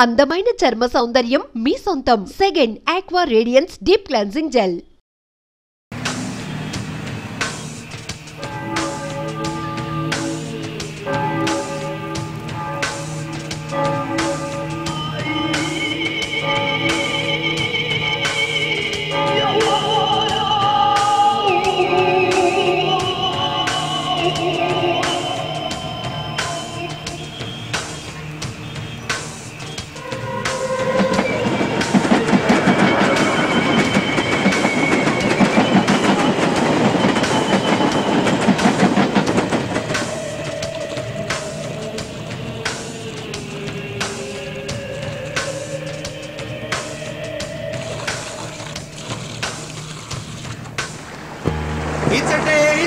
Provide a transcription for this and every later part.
అందమైన చర్మ సౌందర్యం మీ సొంతం. Second aqua radiance deep cleansing gel.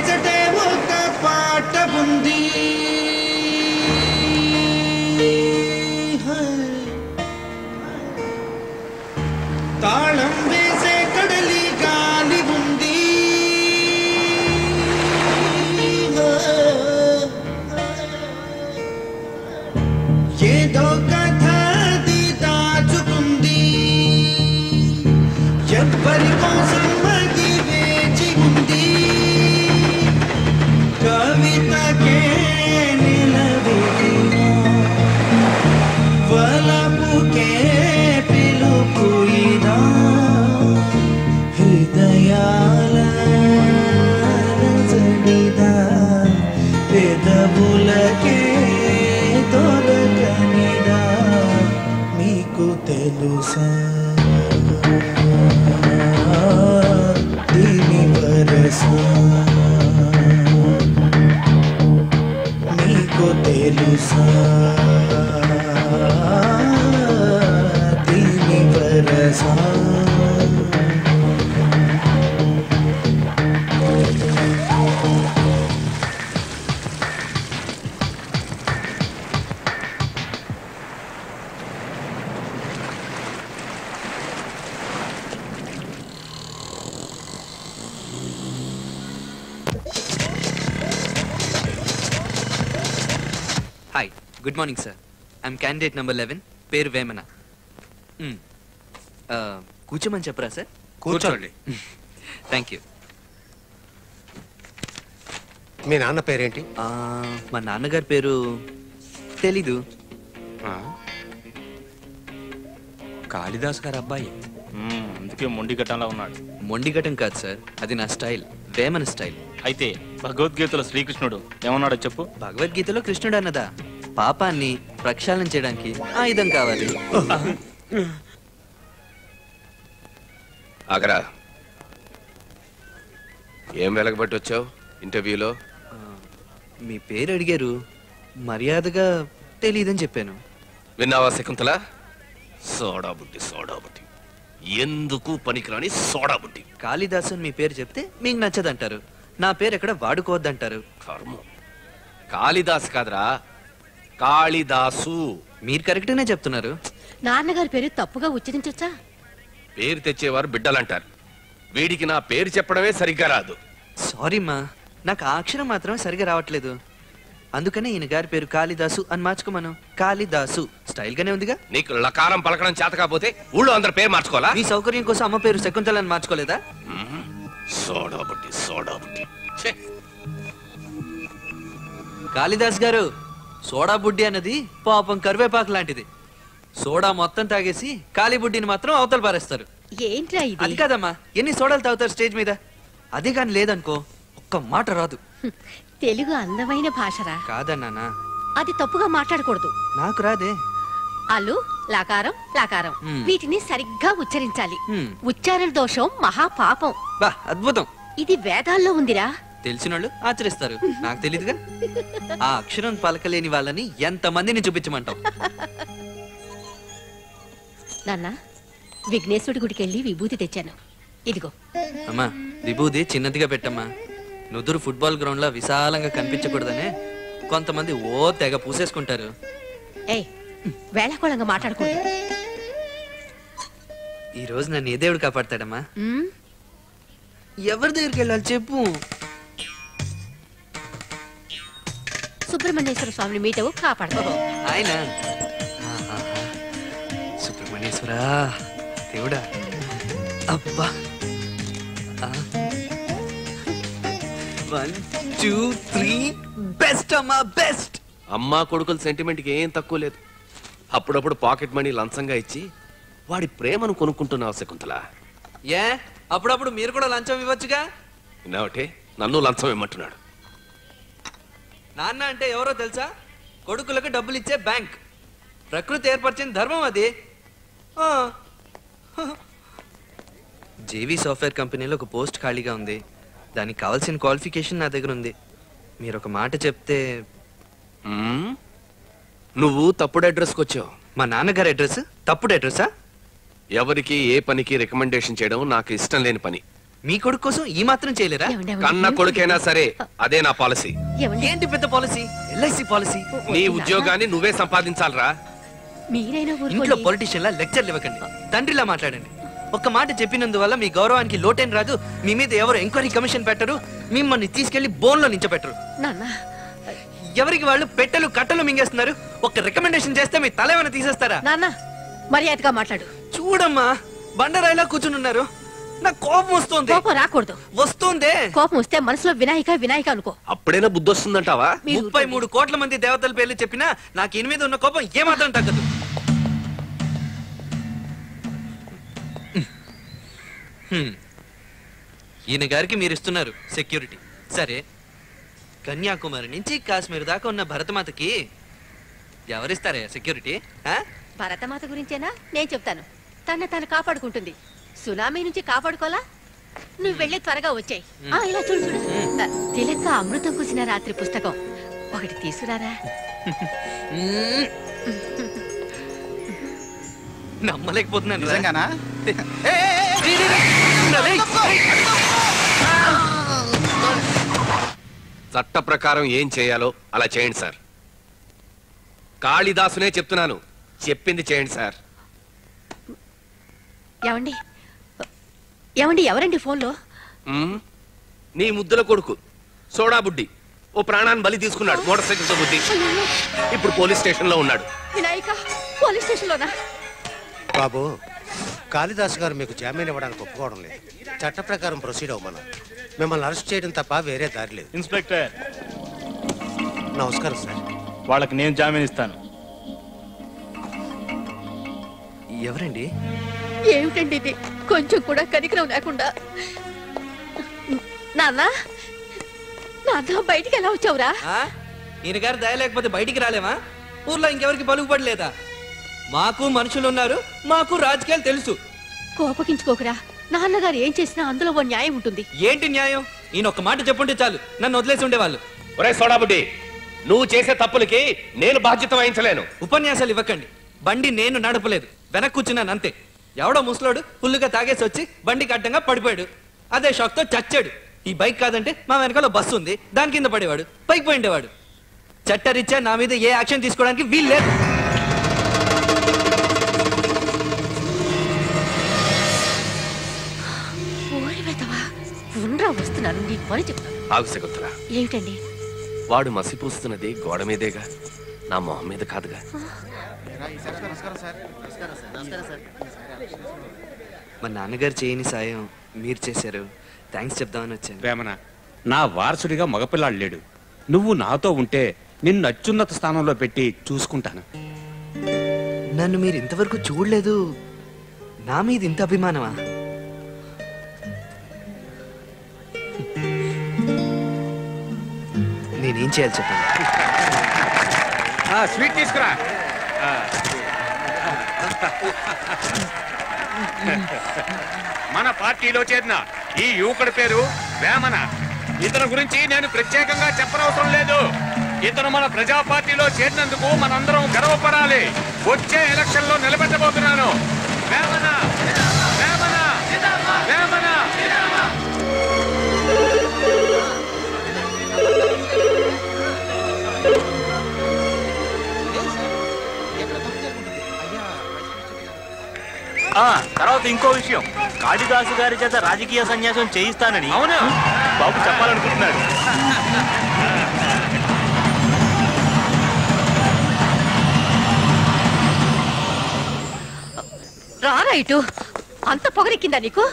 ఇచటే ఒక పాట ఉంది తాళం వేసే కడలి గాలి ఉంది ఏదో కథ దాచుకుంది ఎవ్వరి కోసం తెలుసా దీని వరసా మీకు తెలుసా దీని వరసా Hi, good morning sir. I'm candidate number 11, పేరు వేమన. కూర్చోమని చెప్పరా సార్? కూర్చోండి. Thank you. మీ నాన్న పేరేంటి? మా నాన్నగారి పేరు తెలీదు. కాళిదాస్ గారు అబ్బాయి, అందుకే మొండిఘటంలా ఉన్నాడు. మొండిఘటం కాదు సార్, అది నా స్టైల్, వేమన స్టైల్. అయితే భగవద్గీతలో శ్రీకృష్ణుడు ఏమన్నాడో చెప్పు. భగవద్గీతలో కృష్ణుడు అన్నదా, పాపాన్ని ప్రక్షాళన చేయడానికి ఆయుధం కావాలి. ఆగరా, ఏం వెలగబట్టి వచ్చావు ఇంటర్వ్యూలో? మీ పేరు అడిగారు, మర్యాదగా తెలీదని చెప్పాను. విన్నావా శకుంతల? సోడా బుట్టి ఎందుకు పనికిరాని సోడా బుట్టి. కాళిదాసు మీ పేరు చెప్తే మీకు నచ్చదంటారు, నా పేరు ఎక్కడ వాడుకోవద్దంటారు. కాళిదాసు కాదురా, కాళిదాసు. మీరు కరెక్ట్గానే చెప్తున్నారు. నాన్నగారి పేరు తప్పుగా ఉచ్చరించొచ్చా? పేరు తెచ్చేవారు బిడ్డలంటారు, వీడికి నా పేరు చెప్పడమే సరిగ్గా రాదు. సారీ మా, నాకు ఆ అక్షరం మాత్రమే సరిగ్గా రావట్లేదు, అందుకనే ఈయన గారి పేరు కాళిదాసు అని మార్చుకోమను. కాళిదాసు స్టైల్ గానే ఉందిగా. నీకు లకారం పలకడం చేత కాకపోతే ఊళ్ళో అందరు పేరు మార్చుకోవాలా? మీ సౌకర్యం కోసం అమ్మ పేరు శకుంతల అని మార్చుకోలేదా? సోడా బుట్టి. కాళిదాస్ గారు, సోడా బుడ్డి అన్నది పాపం కరివేపాకు లాంటిది. సోడా మొత్తం తాగేసి కాళీ బుడ్డిని మాత్రం అవతల పారేస్తారు. ఏంట్రా ఇది? అది కాదమ్మా, ఎన్ని సోడాలు తాగుతారు స్టేజ్ మీద. అదే కానీ లేదనుకో ఒక్క మాట రాదు. తెలుగు అందమైన భాషరా. కాదన్నానా, అది తప్పుగా మాట్లాడకూడదు. నాకు రాదే. అల్లు లకారం లకారం వీటిని సరిగ్గా ఉచ్చరించాలి. ఉచ్చారణ దోషం మహాపాపం. బా అద్భుతం. ఇది వేదాల్లో ఉందిరా. తెలిసినోళ్ళు ఆచరిస్తారు, నాకు తెలీదుగా. ఆ అక్షరం పలకలేని వాళ్ళని ఎంత మందిని చూపించమంటావు? నాన్న, విఘ్నేశ్వరుడి గుడికి వెళ్ళి విభూతి తెచ్చాను, ఇదిగో. అమ్మా, విభూది చిన్నదిగా పెట్టమ్మా. నుదురు ఫుట్బాల్ గ్రౌండ్ లా విశాలంగా కనిపించకూడదనే కొంతమంది ఓ తెగ పూసేసుకుంటారు. ఏయ్, వేళాకోళంగా మాట్లాడకూడదు. ఈ రోజు నన్ను ఏ దేవుడు కాపాడతాడమ్మా? ఎవరి దగ్గరికి వెళ్ళాలి చెప్పు. సుబ్రహ్మణ్యేశ్వర స్వామిని మీటవు కాపాడతావు. ఆయన రారా దేవుడా, అబ్బా. 1 2 3 బెస్ట్ అమ్మా, బెస్ట్. అమ్మా కొడుకుల సెంటిమెంట్కి ఏం తక్కువ లేదు. అప్పుడప్పుడు పాకెట్ మనీ లంచంగా ఇచ్చి వాడి ప్రేమను కొనుక్కుంటున్నావు శకుంతల. ఏ అప్పుడప్పుడు మీరు కూడా లంచం ఇవ్వచ్చుగా. విన్నావటే, నన్ను లంచం ఇమ్మంటున్నాడు. నాన్న అంటే ఎవరో తెలుసా? కొడుకులకు డబ్బులు ఇచ్చే బ్యాంక్. ప్రకృతి ఏర్పరిచిన ధర్మం అది. జేవీ సాఫ్ట్వేర్ కంపెనీలో ఒక పోస్ట్ ఖాళీగా ఉంది. దానికి కావాల్సిన క్వాలిఫికేషన్ నా దగ్గర ఉంది. మీరు ఒక మాట చెప్తే. నువ్వు తప్పుడు అడ్రస్కి వచ్చావు. మా నాన్నగారి అడ్రస్ తప్పుడు అడ్రస్సా? ఎవరికి ఏ పనికి రికమెండేషన్ చేయడం నాకు ఇష్టం లేని పని. మీ కొడుకు కోసం ఈ మాత్రం చేయలేరా? కన్న కొడుకైనా సరే అదే నా పాలసీ. ఏంటి పెద్ద పాలసీ? LIC policy. నీ ఉద్యోగాన్ని నువ్వే సంపాదించాలరా. ఇంట్లో పొలిటీషియన్లా లెక్చర్లు ఇవ్వకండి, తండ్రిలా మాట్లాడండి. ఒక్క మాట చెప్పినందువల్ల మీ గౌరవానికి లోటేం రాదు. మీ మీద ఎవరు ఎంక్వైరీ కమిషన్ పెట్టరు, మిమ్మల్ని తీసుకెళ్లి బోన్లో నించబెట్టరు. ఎవరికి వాళ్ళు పెట్టెలు కట్టలు మింగేస్తున్నారు. ఒక రికమెండేషన్ చేస్తే మీ తల ఏమైనా తీసేస్తారా? మర్యాదగా మాట్లాడు. చూడమ్మా, బండరాయిలా కూర్చుని ఉన్నారు. నాకు కోపం వస్తుంది. కోపం రాకూడదు. వస్తుందే. కోపం వస్తే మనసులో వినాయక అనుకో. అప్పుడైనా బుద్ధి వస్తుందంటావా? 33 కోట్ల మంది దేవతల పేర్లు చెప్పినా నాకు ఈయన మీద ఉన్న కోపం ఏమాత్రం తగ్గదు. ఈయన గారికి మీరు ఇస్తున్నారు సెక్యూరిటీ, సరే. కన్యాకుమారి నుంచి కాశ్మీర్ దాకా ఉన్న భరతమాతకి ఎవరిస్తారా సెక్యూరిటీ? భరతమాత గురించేనా? నేను చెప్తాను. తను కాపాడుకుంటుంది. సునామీ నుంచి కాపాడుకోలా? నువ్వు వెళ్ళి త్వరగా వచ్చాయి. ఇలా చూడు చూడు, తిలక అమృతం కుసిన రాత్రి పుస్తకం ఒకటి తీసుకురారా. నమ్మలేకపోతున్నాను. నిజంగానా? చట్ట ప్రకారం ఏం చేయాలో అలా చేయండి సార్. కాళిదాసునే చెప్తున్నాను, చెప్పింది చేయండి సార్. ఏమండి ఏమండి ఎవరండి ఫోన్లో? నీ ముద్దుల కొడుకు సోడా బుడ్డి ఓ ప్రాణాన్ని బలి తీసుకున్నాడు మోటార్ సైకిల్తో బుద్ధి. ఇప్పుడు పోలీస్ స్టేషన్ లో ఉన్నాడు. వినాయక, పోలీస్ స్టేషన్ లోనా? బాబు, కాళిదాస్ గారు మీకు జామీన్ ఇవ్వడానికి ఒప్పుకోవడం లేదు. చట్ట ప్రకారం ప్రొసీడ్ అవ్వమన్నా. మిమ్మల్ని అరెస్ట్ చేయడం తప్ప వేరే దారి లేదు. ఇన్స్పెక్టర్ నమస్కారం సార్. వాళ్ళకి నేను జామీన్ ఇస్తాను. ఎవరండి? ఏమిటండి ఇది? కొంచెం కూడా కనికరం లేకుండా. నాన్న బయటికి ఎలా వచ్చావురా? ఈయన గారు దయ లేకపోతే బయటికి రాలేమా? ఊర్లో ఇంకెవరికి పలుకుపడలేదా? మాకు మనుషులు ఉన్నారు, మాకు రాజకీయాలు తెలుసు. కోపగించుకోకురా. నాన్నగారు ఏం చేసినా అందులో ఓ న్యాయం ఉంటుంది. ఏంటి న్యాయం? ఈయన ఒక్క మాట చెప్పుంటే చాలు, నన్ను వదిలేసి ఉండేవాళ్ళు. ఒరే సోడాబుడ్డి, నువ్వు చేసే తప్పులకి నేను బాధ్యత వహించలేను. ఉపన్యాసాలు ఇవ్వకండి. బండి నేను నడపలేదు, వెనక్కి కూర్చున్నాను అంతే. ఎవడో ముసలోడు ఫుల్లుగా తాగేసి వచ్చి బండికి అడ్డంగా పడిపోయాడు. అదే షాక్ తో చచ్చాడు. ఈ బైక్ కాదంటే మా వెనకాల బస్సు ఉంది, దాని కింద పడేవాడు, పైకి పోయిండేవాడు. చట్టరీత్యా నా మీద ఏ యాక్షన్ తీసుకోవడానికి వీల్లేదు. వస్తున్నాను, నీకు పని చెప్తాను. ఆగుసగుతురా. ఏమిటండి? వాడు మసిపూస్తున్నది గోడ మీదేగా, నా మొహం మీద కాదుగా. మా నాన్నగారు చేయని సాయం మీరు చేశారు, థ్యాంక్స్ చెప్దామని వచ్చాను. వేమన, నా వారసుడిగా మగపిల్లాడు లేడు. నువ్వు నాతో ఉంటే నిన్ను అత్యున్నత స్థానంలో పెట్టి చూసుకుంటాను. నన్ను మీరు ఇంతవరకు చూడలేదు, నా మీద ఇంత అభిమానమా? నేనేం చేయాలి చెప్పండి. స్వీట్ తీసుకురా. మన పార్టీలో చేరిన ఈ యువకుడి పేరు వేమన. ఇతని గురించి నేను ప్రత్యేకంగా చెప్పనవసరం లేదు. ఇతను మన ప్రజా పార్టీలో చేరినందుకు మనందరం గర్వపడాలి. వచ్చే ఎలక్షన్ లో నిలబెట్టబోతున్నాను. వేమన వేమన వేమన. తర్వాత ఇంకో విషయం, కాళిదాసు గారి చేత రాజకీయ సన్యాసం చేయిస్తానని అవును బాబు చెప్పాలనుకుంటున్నాడు. రారా ఇటు. అంత పొగరెక్కిందా నీకు?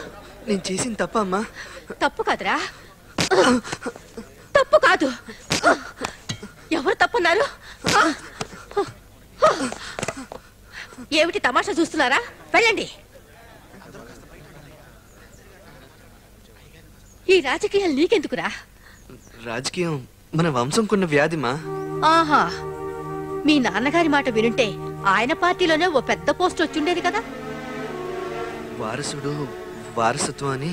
నేను చేసిన తప్ప అమ్మా. తప్పు కాదురా, తప్పు కాదు. ఎవరు తప్పున్నారు? ఏమిటి తమాషా చూస్తున్నారా? వెళ్ళండి. ఈ రాజకీయాలు నీకెందుకురా? రాజకీయం మన వంశంకున్న వ్యాధిమా. ఆహా, మీ నాన్నగారి మాట వినుంటే ఆయన పార్టీలోనే ఓ పెద్ద పోస్ట్ వచ్చిండేది కదా. వారసుడు వారసత్వం అని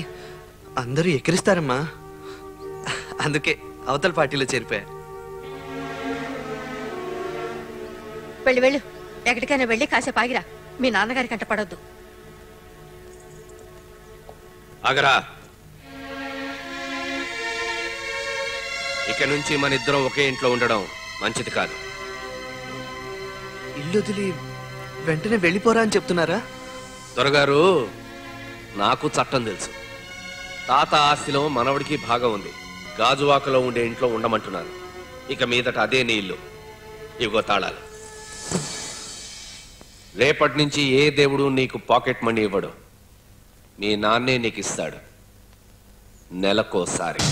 అందరూ ఎక్కిరిస్తారమ్మా. అందుకే అవతల పార్టీలో చేరిపోయా. వెళ్ళు వెళ్ళు, ఎక్కడికైనా వెళ్ళి కాసేపు ఆగిరా. మీ నాన్నగారి కంట పడొద్దు. ఆగరా. ఇక నుంచి మన ఇద్దరం ఒకే ఇంట్లో ఉండడం మంచిది కాదు. ఇల్లు వదిలి వెంటనే వెళ్ళిపోరా అని చెప్తున్నారా? దొరగారు, నాకు చట్టం తెలుసు. తాత ఆస్తిలో మనవడికి భాగం ఉంది. గాజువాకలో ఉండే ఇంట్లో ఉండమంటున్నాను. ఇక మీదట అదే నీ ఇల్లు. ఇవిగో తాళాలు. రేపటి నుంచి ఏ దేవుడు నీకు పాకెట్ మనీ ఇవ్వడు. మీ నాన్నే నీకు ఇస్తాడు, నెలకోసారి.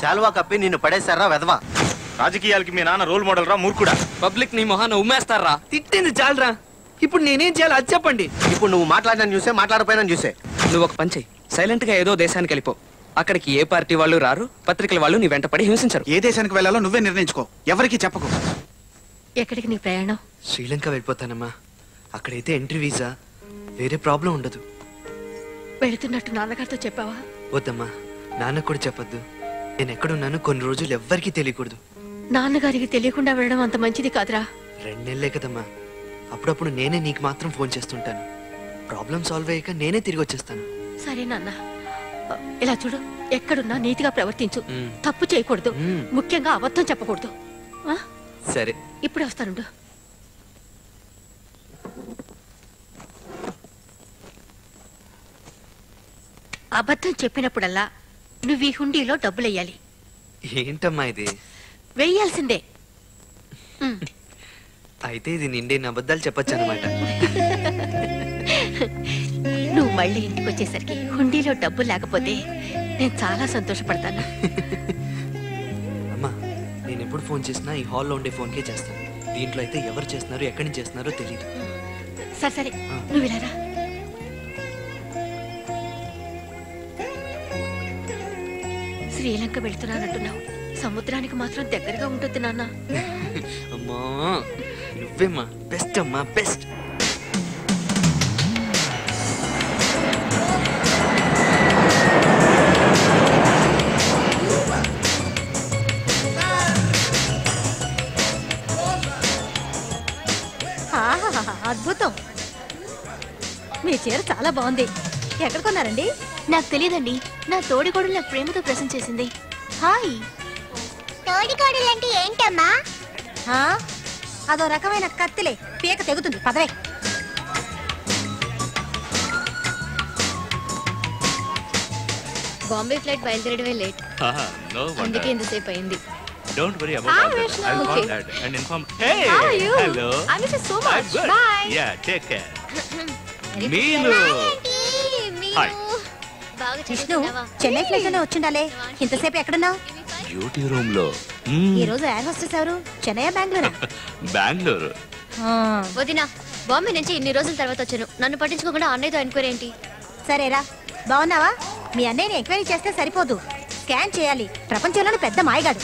శాల్వా కప్పి నిన్ను పడేశారా వెధవా? రాజకీయాలకి మీ నాన్న రోల్ మోడల్ రా మూర్ఖుడా. పబ్లిక్ నీ మొహాన ఉమ్మేస్తారా? తిట్టింది చాలరా. ఇప్పుడు నేనేం చేయాలి అది చెప్పండి. ఇప్పుడు నువ్వు మాట్లాడిన చూసే మాట్లాడిపోయినా చూసే. నువ్వు ఒక పని చెయ్యి, సైలెంట్ గా ఏదో దేశానికి వెళ్ళిపో. అక్కడికి ఏ పార్టీ వాళ్ళు రారు, పత్రికల వాళ్ళు నీ వెంట పడి హింసించరు. ఏ దేశానికి వెళ్ళాలో నువ్వే నిర్ణయించుకో, ఎవరికి చెప్పకు. ఎక్కడికి నీ ప్రయాణం? శ్రీలంక వెళ్ళిపోతానమ్మా. అక్కడైతే ఎంట్రీ వీసా, వేరే ప్రాబ్లం ఉండదు. వెళుతున్నట్టు నాన్నగారితో చెప్పావా? వద్దమ్మా, నాన్నకు కూడా చెప్పొద్దు. నేను ఎక్కడున్నాను కొన్ని రోజులు ఎవ్వరికీ తెలియకూడదు. నాన్నగారికి తెలియకుండా వెళ్ళడం అంత మంచిది కాదురా. 2 నెలలే కదమ్మా. అప్పుడప్పుడు నేనే నీకు మాత్రం ఫోన్ చేస్తుంటాను. ప్రాబ్లం సాల్వ్ అయ్యాక నేనే తిరిగి వచ్చేస్తాను. సరే నాన్న, ఇలా చూడు, ఎక్కడున్నా నీతిగా ప్రవర్తించు. తప్పు చేయకూడదు, ముఖ్యంగా అబద్ధం చెప్పకూడదు. సరే, ఇప్పుడే వస్తానుండు. అబద్ధం చెప్పినప్పుడల్లా నువ్వు ఈ హుండీలో డబ్బులెయ్యాలి. ఏంటమ్మా ఇది? వెయ్యాల్సిందే. అయితే ఇది నిండే అబద్ధాలు చెప్పొచ్చు అనమాట. నువ్వు మళ్ళీ ఇంటికి వచ్చేసరికి హుండీలో డబ్బులు లేకపోతే నేను చాలా సంతోషపడతాను. అమ్మా, నేను ఎప్పుడు ఫోన్ చేసినా ఈ హాల్లో ఉండే ఫోన్కే చేస్తాను. దీంట్లో అయితే ఎవరు చేస్తున్నారో ఎక్కడి నుంచి చేస్తున్నారో తెలియదు. సరే సరే, నువ్వు ఇలా రా. శ్రీలంక వెళ్తున్నానంటున్నావు, సముద్రానికి మాత్రం దగ్గరగా ఉంటుంది నాన్న. అమ్మా, నువ్వేమ్మా బెస్ట్ అమ్మా, బెస్ట్. అద్భుతం, మీ చీర చాలా బాగుంది. ఎక్కడ కొన్నారండి? నాకు తెలియదండి, నా తోడికోడలు నాకు ప్రేమతో ప్రశ్న చేసింది. హాయ్. తోడికోడలు అంటే ఏంటమ్మా? అదో రకమైన కత్తిలే, పీక తెగుతుంది. పదవే. బాంబే ఫ్లైట్ బయలుదేరడమే లేట్, అందుకే ఇంతసేపు అయింది. Don't worry about that. I'll call that and inform. Hey, How are you? hello. I miss you so much. I'm good. Bye. Yeah, take care. Meenu. Hi. Vishnu, Chennai flight లోనే వచ్చిండాలే, ఇంతసేపు ఎక్కడున్నావు? బ్యూటీ రూమ్ లో. ఈ రోజు air hostess ఎవరు? చెన్నై బెంగళూరా? బెంగళూరు. వదినా, బాంబే నుంచి ఇన్ని రోజుల తర్వాత వచ్చాను, నన్ను పట్టించుకోకుండా అన్నయ్యతో ఎంక్వైరీ ఏంటి? సరేరా, బాగున్నావా? మీ అన్నయ్యని ఎంక్వైరీ చేస్తే సరిపోదు, స్కాన్ చేయాలి. ప్రపంచంలోనే పెద్ద మాయగాడు.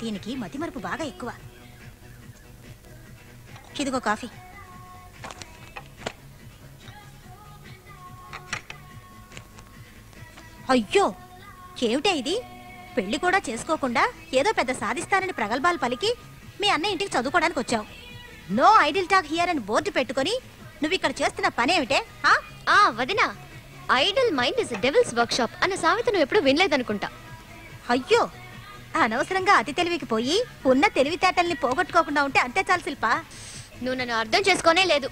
దీనికి మతిమరుపు బాగా ఎక్కువ. ఇదిగో కాఫీ. అయ్యో ఏమిటే ఇది? పెళ్లి కూడా చేసుకోకుండా ఏదో పెద్ద సాధిస్తానని ప్రగల్భాలు పలికి మీ అన్న ఇంటికి చదువుకోవడానికి వచ్చావు. నో ఐడిల్ టాక్ హియర్ అని బోర్డు పెట్టుకొని నువ్వు ఇక్కడ చేస్తున్న పనేమిటే? వదినా, Idol mind is devils work shop అన్న సామెత నువ్వు ఎప్పుడు వినలేదనుకుంటా. అయ్యో, అనవసరంగా అతి తెలివికి పోయి ఉన్న తెలివితేటల్ని పోగొట్టుకోకుండా ఉంటే అంతే చాలు శిల్పా. నువ్వు నన్ను అర్థం చేసుకోనే లేదు.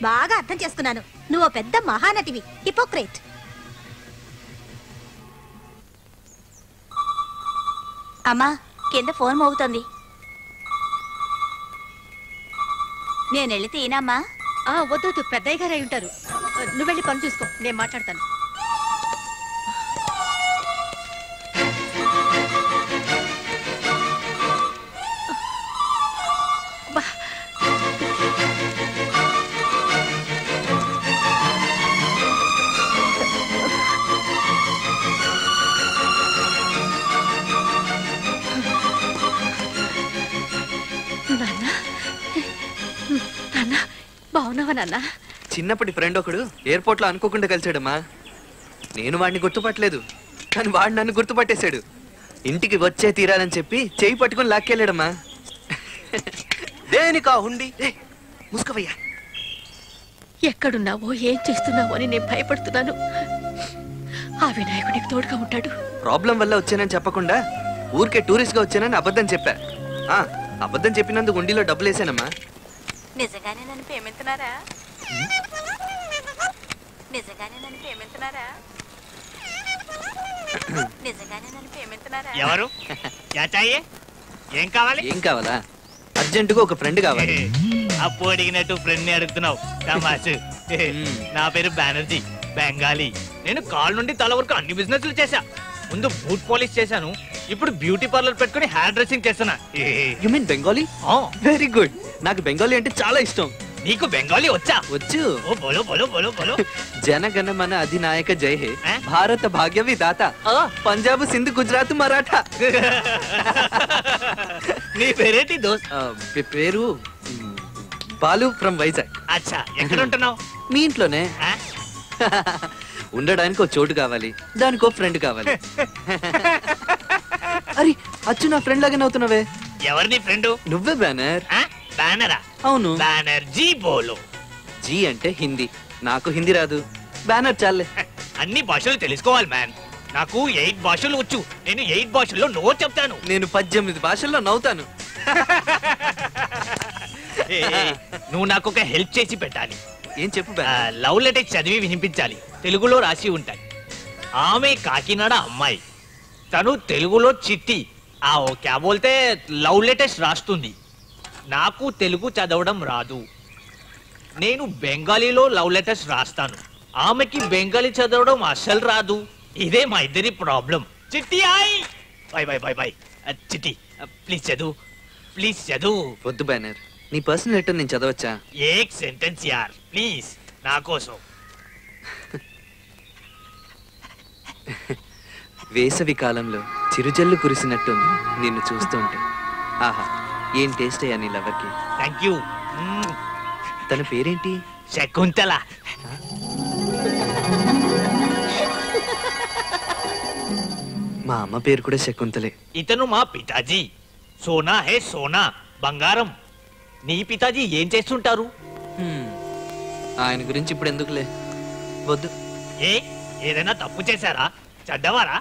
బాగా అర్థం చేసుకున్నాను. నువ్వు పెద్ద మహానటివి, హిపోక్రేట్. అమ్మా, కింద ఫోన్ మోగుతోంది. నేను వెళ్ళి తీనమ్మా. వద్దు, పెద్దయ్య గారు అయి ఉంటారు. నువ్వు వెళ్ళి పని చూసుకో, నేను మాట్లాడతాను. బాగున్నావా నాన్న? చిన్నప్పటి ఫ్రెండ్ ఒకడు ఎయిర్పోర్ట్ లో అనుకోకుండా కలిసాడమ్మా. నేను వాడిని గుర్తుపట్టలేదు, కానీ వాడు నన్ను గుర్తుపట్టేశాడు. ఇంటికి వచ్చే తీరాలని చెప్పి చేయి పట్టుకుని లాక్కెళ్ళాడమ్మా. దేనికా హుండి? ముసుకవయ్యా. ఎక్కడున్నావో ఏం చేస్తున్నావో అని నేను భయపడుతున్నాను. ఆ వినాయకుడికి తోడుగా ఉంటాడు. ప్రాబ్లం వల్ల వచ్చానని చెప్పకుండా ఊరికే టూరిస్ట్ గా వచ్చానని అబద్ధం చెప్పా. అబద్ధం చెప్పినందుకు ఉండిలో డబ్బులు వేసానమ్మా. నిజంగానే నన్ను ప్రేమిస్తున్నారా? నిజంగానే నన్ను ప్రేమిస్తున్నారా? నిజంగానే నన్ను ప్రేమిస్తున్నారా? ఎవరు? ఏం కావాలి? ఏం కావాలా? అర్జెంటుగా ఒక ఫ్రెండ్ కావాలి. అప్పు అడిగినట్టు ఫ్రెండ్ ని అడుగుతున్నావు. తమాషు. నా పేరు బెనర్జీ, బెంగాలీ. నేను కాల్ నుండి తల వరకు అన్ని బిజినెస్లు చేశా. ముందు బూట్ పాలిష్ చేశాను, ఇప్పుడు బ్యూటీ పార్లర్ పెట్టుకుని హెయిర్ డ్రెస్సింగ్ చేస్తున్నా. You mean Bengali? Very good. నాకు బెంగాలీ అంటే చాలా ఇష్టం. నీకు బెంగాలీ వచ్చా? వచ్చు. ఓ బోలో బోలో బోలో బోలో. జనగణమన అధినాయక జై హే, భారత భాగ్య విధాత, పంజాబ్, సింధ్, గుజరాత్, మరాఠా. నీ పేరేంటి దోస్త్? పేరు బాలు ఫ్రమ్ వైజాగ్. అచ్చా, ఎక్కడ ఉంటున్నావు? మీ ఇంట్లోనే. ఉండడానికి ఒక చోటు కావాలి, దానికి ఒక ఫ్రెండ్ కావాలి. అరే అచ్చు, నా ఫ్రెండ్ లాగానే అవుతున్నావే. ఎవరు నీ ఫ్రెండ్? నువ్వే బ్యానర్. బ్యానరా? అవును. బ్యానర్ జీ బోలో. జీ అంటే హిందీ, నాకు హిందీ రాదు. బ్యానర్ చాలే. అన్ని భాషలు తెలుసుకోవాలి మ్యాన్. నాకు 8 భాషలు వచ్చు. నేను 8 భాషల్లో నో చెప్తాను. నేను 18 భాషల్లో నవ్వుతాను. నువ్వు నాకు ఒక హెల్ప్ చేసి పెట్టాలి. ఏం చెప్పు? లవ్ లెటర్ చదివి వినిపించాలి. తెలుగులో రాసి ఉంటాయి. ఆమె కాకినాడ అమ్మాయి, తను తెలుగులో చిట్టి క్యా బోల్తే లవ్ లెటర్స్ రాస్తుంది. నాకు తెలుగు చదవడం రాదు. నేను బెంగాలీలో లవ్ లెటర్స్ రాస్తాను. ఆమెకి బెంగాలీ చదవడం అస్సలు రాదు. ఇదే మా ఇద్దరి ప్రాబ్లం. చిట్టి ఆయ్. By by by by. చిట్టి ప్లీజ్ చదువు, ప్లీజ్ చదువు. వద్దు బ్యానర్, నీ పర్సనల్ లెటర్ నేను చదవచ్చా? ఏక్ సెంటెన్స్ యార్ ప్లీజ్, నా కోసం. వేసవి కాలంలో చిరుజల్లు కురిసినట్టుంది నిన్ను చూస్తుంటే. ఆహా, ఏం టేస్ట్ అయ్యా నీ లవర్కి. Thank you. తన పేరేంటి? శకుంతల. మా అమ్మ పేరు కూడా శకుంతలే. ఇతను మా పితాజీ. సోనా హే సోనా, బంగారం. నీ పితాజీ ఏం చేస్తుంటారు? ఆయన గురించి ఇప్పుడు ఎందుకులే, వద్దు. ఏదైనా తప్పు చేశారా? చెడ్డవారా?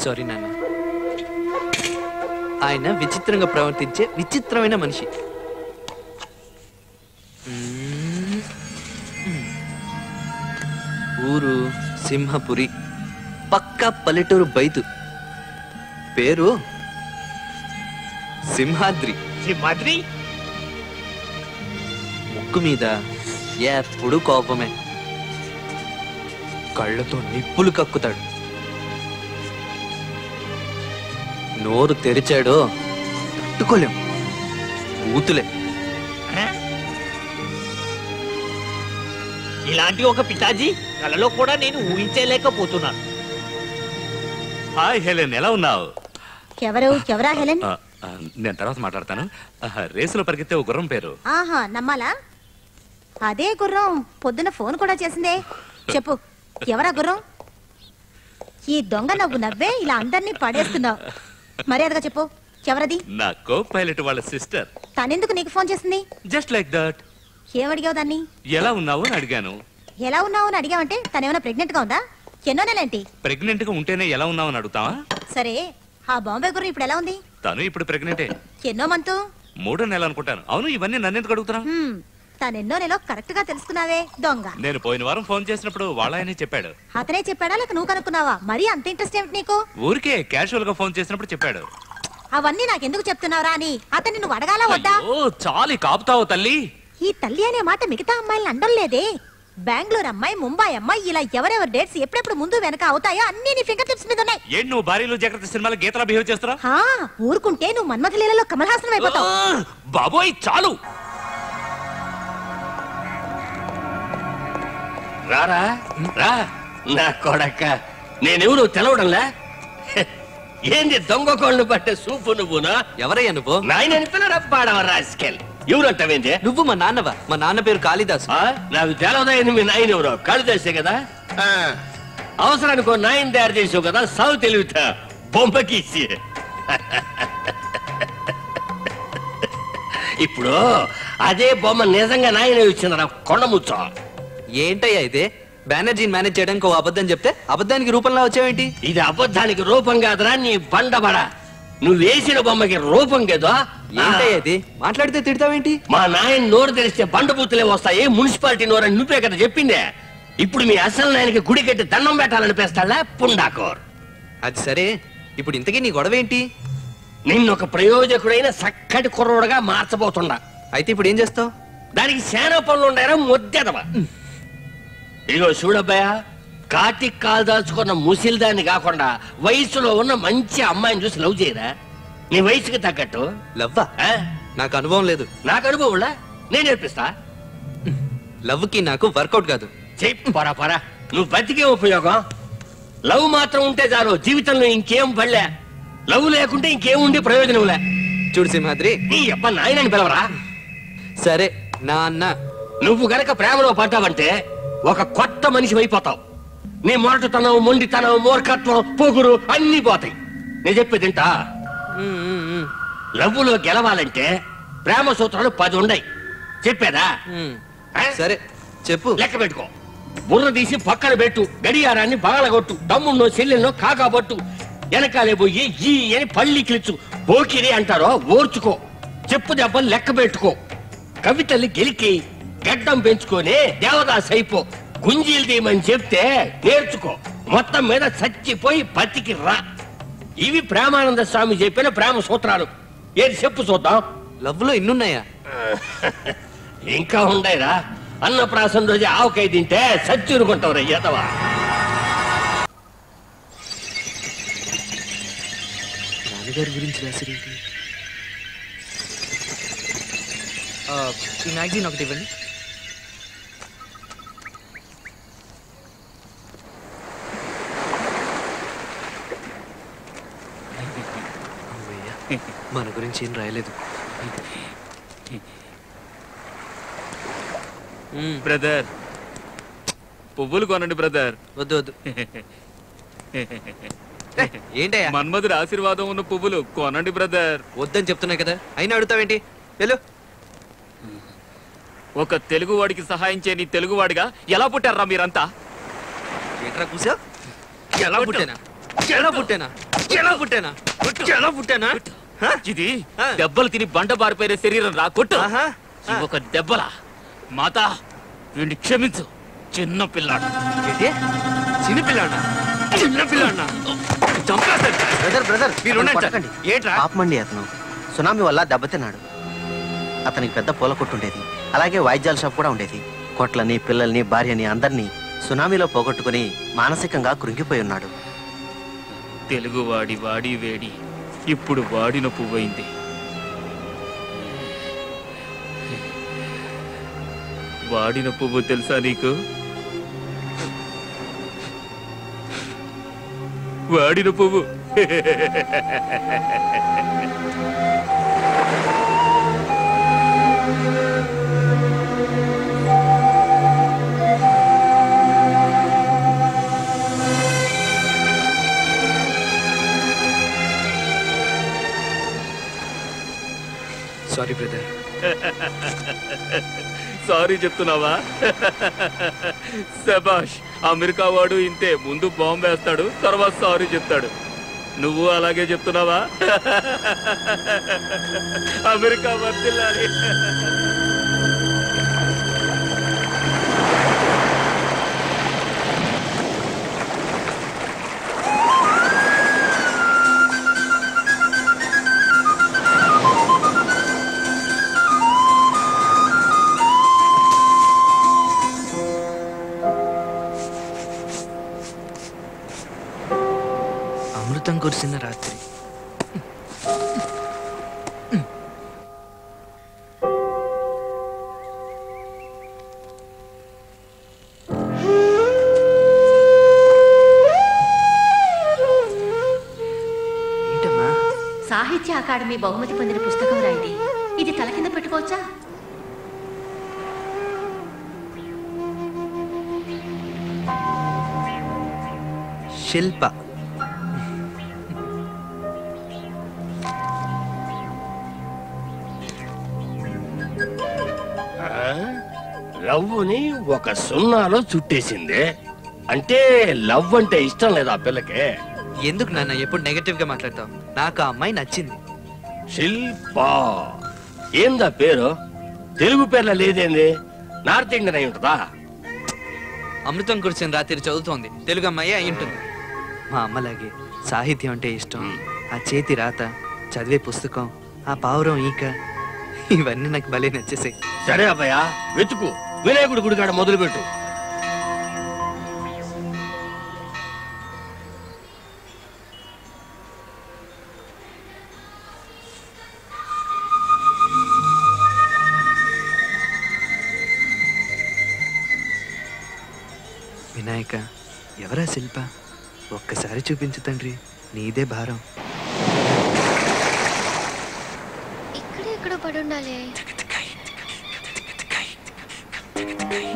సారీ నాన్న. ఆయన విచిత్రంగా ప్రవర్తించే విచిత్రమైన మనిషి. ఊరు సింహపురి, పక్కా పల్లెటూరు బైతు. పేరు సింహాద్రి. సింహాద్రి? ముక్కు మీద ఎప్పుడు కోపమే, కళ్ళతో నిప్పులు కక్కుతాడు. నోరు తెరిచాడో తట్టుకోలేం, ఊతులే. ఇలాంటి ఒక పితాజీ కలలో కూడా నేను ఊహించలేకపోతున్నాను. హాయ్ హెలెన్, ఎలా ఉన్నావు? ఎవరా హెలెన్? నేను తర్వాత మాట్లాడతాను. రేసులో పరిగెత్తే ఓ గుర్రం పేరు. ఆహా, నమ్మాలా? అదే గుర్రం పొద్దున ఫోన్ కూడా చేసిందే. చెప్పు, ఎవరా గుర్రం? ఈ దొంగ నవ్వు నవ్వే ఇలా అందరినీ పడేస్తున్నావు. మర్యాదగా చెప్పు, ఎవరది? నా కో పైలట్ వాళ్ళ సిస్టర్. తనెందుకు నీకు ఫోన్ చేసింది? Just like that. ఏమడిగావు దాన్ని? ఎలా ఉన్నావు అని అడిగాను. ఎలా ఉన్నావు అని అడిగావంటే తనేమైనా ప్రెగ్నెంట్ గా ఉందా? ఎన్నో నెలేంటి? ప్రెగ్నెంట్ గా ఉంటేనే ఎలా ఉన్నావు అని అడుగుతావా? సరే, ఆ బాంబే గుర్రం ఇప్పుడు ఎలా ఉంది? తను ఇప్పుడు ప్రెగ్నెంటే. ఎన్నో మంతు? 3వ నెల అనుకుంటాను. అవును, ఇవన్నీ నన్ను ఎందుకు అడుగుతున్నా? తనెన్నో నెలలో కరెక్ట్ గా తెలుసుకున్నావే దొంగ. నేను పోయిన వారం ఫోన్ చేసినప్పుడు వాళ్ళనే చెప్పాడు. అతనే చెప్పాడా లేక నువ్వు కనుక్కున్నావా? మరీ అంత ఇంట్రెస్ట్ ఏమిటి నీకు? ఊరికే క్యాజువల్ గా ఫోన్ చేసినప్పుడు చెప్పాడు. అవన్నీ నాకెందుకు చెప్తున్నావురా అని అతన్ని నువ్వు అడగాల వద్దా? చాలి కాపుతావు తల్లి. ఈ తల్లి అనే మాట మిగతా అమ్మాయిలను అండలేదే. బెంగళూరు అమ్మాయి, ముంబై అమ్మాయి, ఇలా ఎవరెవరి డేట్స్ ఎప్పుడెప్పుడు ముందు వెనక అవుతాయో అన్ని నీ ఫింగర్ టిప్స్ మీద ఉన్నాయి. ఏంటి నువ్వు భార్యలో జాగ్రత్త సినిమాలో గీతలా బిహేవ్ చేస్తున్నా? ఊరుకుంటే నువ్వు మన్మథ లీలలో కమల్ హాసన్ అయిపోతావు. బాబోయ్ చాలు. రారా రా నా కొడక్క, నేనెవరు తెలవడంలే. ఏంది దొంగ కోళ్ళు పట్టే సూపు నువ్వునా? ఎవరయ్యా నువ్వు? నాయనని పిల్లరా పాడవ రాస్కెల్. ఎవరంటావేంది? నువ్వు మా నాన్నవా? మా నాన్న పేరు కాళిదాసు. నాకు తెలవదైంది మీ నాయన ఎవరో. కాళిదాసే కదా. అవసరానికి నాయన తయారు చేసావు కదా, సాగు తెలివితా బొమ్మకిసి. ఇప్పుడు అదే బొమ్మ నిజంగా నాయన ఇచ్చిందరా కొండముచ్చ. ఏంటయ్యా ఇదే? బెనర్జీని మేనేజ్ చేయడానికి ఓ అబద్ధం చెప్తే అబద్ధానికి రూపంలో వచ్చావేంటి? ఇది అబద్ధానికి రూపం కాదురా నీ బండబడ. నువ్వు వేసిన బొమ్మకి రూపం కదా. ఏంటయ్యా ఇది? మాట్లాడితే తిడతావేంటి? మా నాయన నోరు తెరిస్తే బండబూతులే వస్తాయి. మున్సిపాలిటీ నోరు అని నువ్వే కదా చెప్పిందే. ఇప్పుడు మీ అసలు నాయనకి గుడి కట్టి దండం పెట్టాలనిపిస్తాడా పుండాకోర్? అది సరే, ఇప్పుడు ఇంతకీ నీ గొడవ ఏంటి? నిన్నొక ప్రయోజకుడైన చక్కటి కుర్రోడుగా మార్చబోతుండా. అయితే ఇప్పుడు ఏం చేస్తావు? దానికి శానా పనులు ఉన్నాయరా ముద్దెదవా. ఇగో చూడబ్బాయా, కాటికి కాలు దాల్చుకున్న ముసిల్దాన్ని కాకుండా వయసులో ఉన్న మంచి అమ్మాయిని చూసి లవ్ చేయరా. నీ వయసుకి తగ్గట్టు. లవ్వా? నాకు అనుభవం లేదు. నాకు అనుభవంలా? నేను నేర్పిస్తా. లవ్కి నాకు వర్కౌట్ కాదు. పరా పరా, నువ్వు బతికే ఉపయోగం. లవ్ మాత్రం ఉంటే చాలు, జీవితంలో ఇంకేం పడలే. లవ్ లేకుంటే ఇంకేముండే ప్రయోజనంలే. చూడు సింహాద్రి, నీ అబ్బా నాయనని పిలవరా. సరే నా అన్న. నువ్వు గనక ప్రేమలో పడ్డావంటే ఒక కొత్త మనిషి అయిపోతావు. నీ మొరటుతనం, మొండితనం, మూర్ఖత్వం, పొగురు అన్ని పోతాయి. నేను చెప్పేది తింటా. లవ్వులో గెలవాలంటే ప్రేమ సూత్రాలు 10 ఉన్నాయి. చెప్పేదా? సరే చెప్పు. లెక్క పెట్టుకో. బుర్ర తీసి పక్కన పెట్టు, గడియారాన్ని పగలగొట్టు, తమ్మున్నో చెల్లెన్నో కాకాబొట్టు, వెనకాలే పోయి ఈ అని పళ్ళి కిలుచు. పోకిరి అంటారో ఓర్చుకో. చెప్పు దెబ్బలు లెక్క పెట్టుకో. కవితల్ని గెలికి గడ్డం పెంచుకొని దేవదాస్ అయిపో. గుంజీలు తీయమని చెప్తే నేర్చుకో. మొత్తం మీద చచ్చిపోయి బతికి రా. ఇవి ప్రేమానంద స్వామి చెప్పిన ప్రేమ సూత్రాలు. ఏది చెప్పు చూద్దాం. లవ్ లో ఇన్నున్నాయా? ఇంకా ఉండేరా. అన్నప్రాసం రోజు ఆవకాయ తింటే సచ్చురుకుంటావు రయ్యతవా. నాన్నగారి గురించి రాసిరేంటి? ఈ మ్యాగజైన్ ఒకటి ఇవ్వండి. మన గురించి ఏం రాయలేదు. బ్రదర్, పువ్వులు కొనండి బ్రదర్. వద్దు వద్దు. ఏంటయ్యా? మన్మధుడి ఆశీర్వాదం ఉన్న పువ్వులు కొనండి బ్రదర్. వద్దని చెప్తున్నా కదా, అయినా అడుగుతావేంటి? వెళ్ళు. ఒక తెలుగువాడికి సహాయం చేయని తెలుగువాడిగా ఎలా పుట్టారా మీరంతా? ఏంట్రా కూసా? ఎలా పుట్టానా? ఎలా పుట్టానా? ఎలా పుట్టానా? ఎలా పుట్టానా? ఇది దెబ్బలు తిని బండ బారిపోయిన శరీరం రా. కొట్టు. ఒక దెబ్బలా? మాత వీడిని క్షమించు. చిన్న పిల్లాడు. ఏంటి? చిన్న పిల్లాడా? చిన్న పిల్లాడా? బ్రదర్ మీరు ఏంట్రా? పాపమండి, అతను సునామీ వల్ల దెబ్బతిన్నాడు. అతనికి పెద్ద పూల కొట్టు ఉండేది, అలాగే వాయిద్యాల షాప్ కూడా ఉండేది. కొట్లని, పిల్లల్ని, భార్యని అందరినీ సునామీలో పోగొట్టుకుని మానసికంగా కృంగిపోయి ఉన్నాడు. తెలుగువాడి వాడి వేడి ఇప్పుడు వాడిన పువ్వైంది. వాడిన పువ్వు తెలుసా నీకు? వాడిన పువ్వు. Sorry brother. సారీ చెప్తున్నావా? శబాష్, అమెరికా వాడు ఇంతే, ముందు బాంబు వేస్తాడు, తర్వాత సారీ చెప్తాడు. నువ్వు అలాగే చెప్తున్నావా? అమెరికా వర్తిల్లాలి. అమృతం కురిసిన రాత్రి. ఏంటమ్మా? సాహిత్య అకాడమీ బహుమతి పొందిన పుస్తకం రాయింది. ఇది తల కింద పెట్టుకోవచ్చా? శిల్ప. లవ్వుని ఒక సున్నాలో చుట్టేసిందే. అంటే లవ్ అంటే ఇష్టం లేదా ఆ పిల్లకే? ఎందుకు నాన్న ఎప్పుడు నెగటివ్ గా మాట్లాడతావు? నాకు ఆ అమ్మాయి నచ్చింది. శిల్ప ఏందా పేరు? తెలుగు పేర్ల లేదేంది? నార్త్ ఇండియన్ అయి ఉంటుందా? అమృతం కురిసిన రాత్రి చదువుతోంది, తెలుగు అమ్మాయి అయి ఉంటుంది. మా అమ్మలాగే సాహిత్యం అంటే ఇష్టం. ఆ చేతి రాత, చదివే పుస్తకం, ఆ పావురం ఈక, ఇవన్నీ నాకు భలే నచ్చేసాయి. సరే అబ్బాయా, వెతుకు, వినాయకుడి గుడికాడ మొదలు పెట్టు. వినాయక, ఎవరా శిల్ప? ఒక్కసారి చూపించు తండ్రి, నీదే భారం. ఇక్కడే ఎక్కడో పడుండాలి.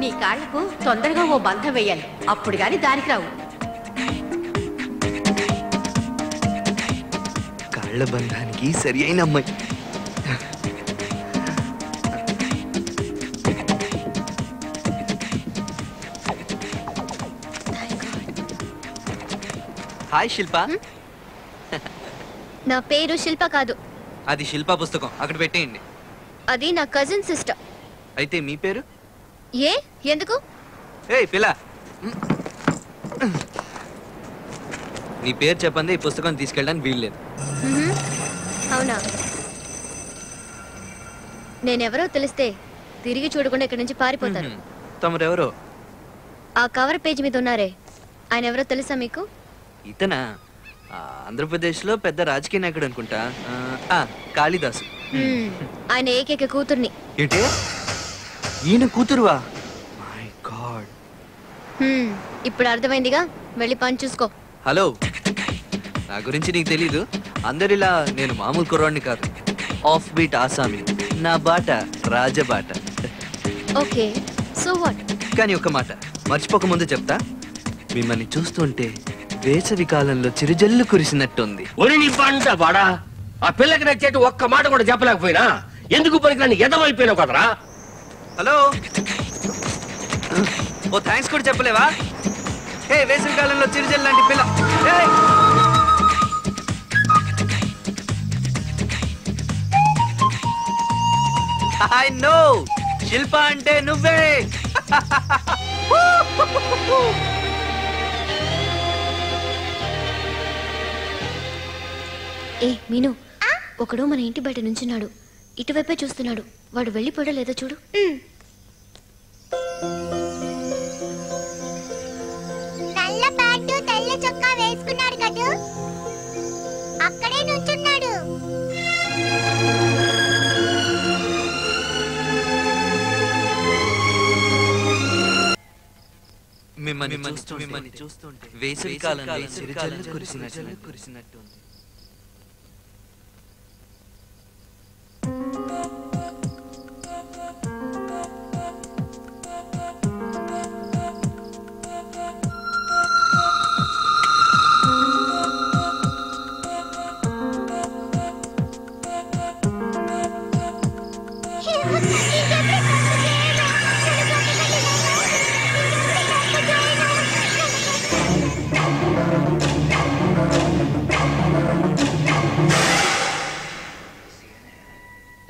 నీ కాళ్లకు తొందరగా ఓ బంధం వేయాలి, అప్పుడు గాని దానికి రావు. కాళ్ల బంధానికి సరి అయిన అమ్మాయి. హాయ్ శిల్ప. నా పేరు శిల్ప కాదు. అది శిల్ప పుస్తకం, అక్కడ పెట్టేయండి. అది నా కజిన్ సిస్టర్. అయితే మీ పేరు? ఏ ఎందుకు? ఏయ్ పిల్ల, నీ పేరు చెప్పండి, ఈ పుస్తకం తీసుకెళ్ళడానికి వీల్లేదు. అవునా? నేనెవరో తెలిస్తే తిరిగి చూడకుండా ఇక్కడి నుంచి పారిపోతాను. తమరెవరో? ఆ కవర్ పేజ్ మీద ఉన్నారే, ఆయన ఎవరో తెలుసా మీకు? ఇతనా? ఆంధ్రప్రదేశ్ లో పెద్ద రాజకీయ నాయకుడు అనుకుంటా. కాళిదాసు. ఆయన ఏకైక కూతుర్ని. ఏంటి? ఈయన కూతురువా? My God. ఇప్పుడు అర్థమైందిగా, వెళ్ళి పని చూసుకో. హలో, నా గురించి నీకు తెలీదు. అందరిలా నేను మామూలు కుర్రాడిని కాదు. ఆఫ్ బీట్ ఆసామి, నా బాట రాజబాట. Okay, so what? కానీ ఒక మాట మర్చిపోక ముందు చెప్తా, మిమ్మల్ని చూస్తుంటే వేసవి కాలంలో చిరుజల్లు కురిసినట్టుంది. ఆ పిల్లకి నచ్చేట్టు ఒక్క మాట కూడా చెప్పలేకపోయినా ఎందుకు పనికిరాని ఎదవైపోయినావు కదరా? హలో, ఓ థ్యాంక్స్ కూడా చెప్పలేవా? హే, వేసవి కాలంలో చిరుజల్లు లాంటి పిల్ల. ఐ నో, శిల్ప అంటే నువ్వే. ఏ మీను, ఒకడు మన ఇంటి బయట నుంచున్నాడు, ఇటువైపే చూస్తున్నాడు. వాడు వెళ్ళిపోయా లేదో చూడు. నల్ల ప్యాంటు తెల్ల చొక్కా వేసుకున్నాడు కదూ, అక్కడే నుంచున్నాడు. మిమ్మల్ని చూస్తుంటే వేసవి కాలంలో చిరుజల్లు కురిసినట్టు.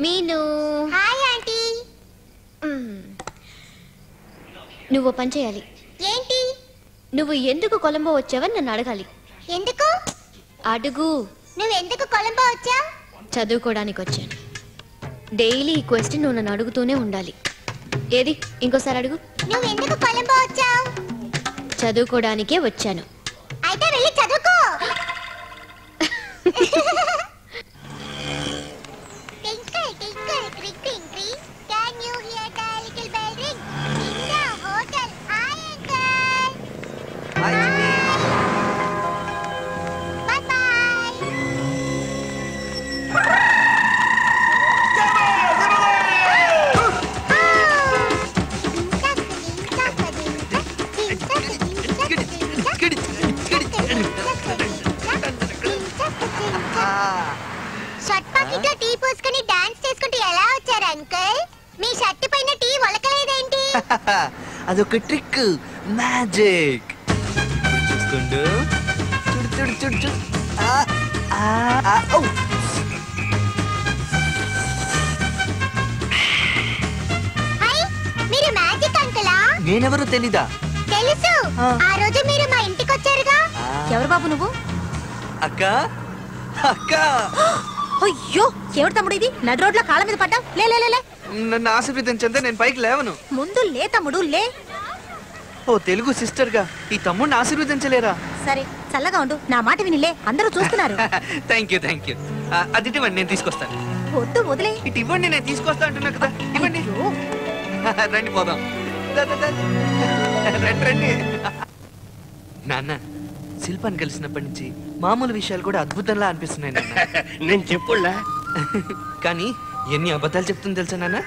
మీను. Hi aunty. నువ్వు పని చేయాలి. ఏంటి? నువ్వు ఎందుకు కొలంబో వచ్చావని నన్ను అడగాలి. ఎందుకు? అడుగు. నువ్వెందుకు కొలంబో వచ్చావు? చదువుకోవడానికి వచ్చాను. డైలీ ఈ క్వశ్చన్ నువ్వు నన్ను అడుగుతూనే ఉండాలి. ఏది ఇంకోసారి అడుగు. నువ్వెందుకు కొలంబో వచ్చావు? చదువుకోవడానికే వచ్చాను. అయితే వెళ్ళి చదువుకో. అదొక ట్రిక్, మ్యాజిక్. చూస్తుండు. చూడు చూడు చూడు చూడు. మీరు మ్యాజిక్ అంకులా? నేనెవరో తెలీదా? తెలుసు. ఆ రోజు మీరు మా ఇంటికి వచ్చారుగా. ఎవరు బాబు నువ్వు? అక్క అక్క. అయ్యో ఎవరు తమ్ముడు ఇది? నడు రోడ్లో కాళ్ళ మీద పడ్డా. లే లే లే. నన్ను ఆశీర్వదించంటే నేను పైకి లేవను. ముందు లే తమ్ముడు లే. ఓ తెలుగు సిస్టర్ గా ఈ తమ్ముడిని ఆశీర్వదించలేరా? సరే చల్లగా ఉండు, నా మాట వినిలే, అందరూ చూస్తున్నారు. Thank you thank you. అది ఇవ్వండి, నేను తీసుకొస్తాను. వద్దు వదిలే. ఇటు ఇవ్వండి, నేను తీసుకొస్తా అంటున్నా కదా. ఇవ్వండి. రండి పోదాం. రండి రండి. నాన్న, శిల్పాన్ని కలిసినప్పటి నుంచి మామూలు విషయాలు కూడా అద్భుతంలా అనిపిస్తున్నాయి నాన్న. నేను చెప్పుళ్ళా కానీ ఎన్ని అబద్ధాలు చెప్తుంది తెలుసా నాన్న?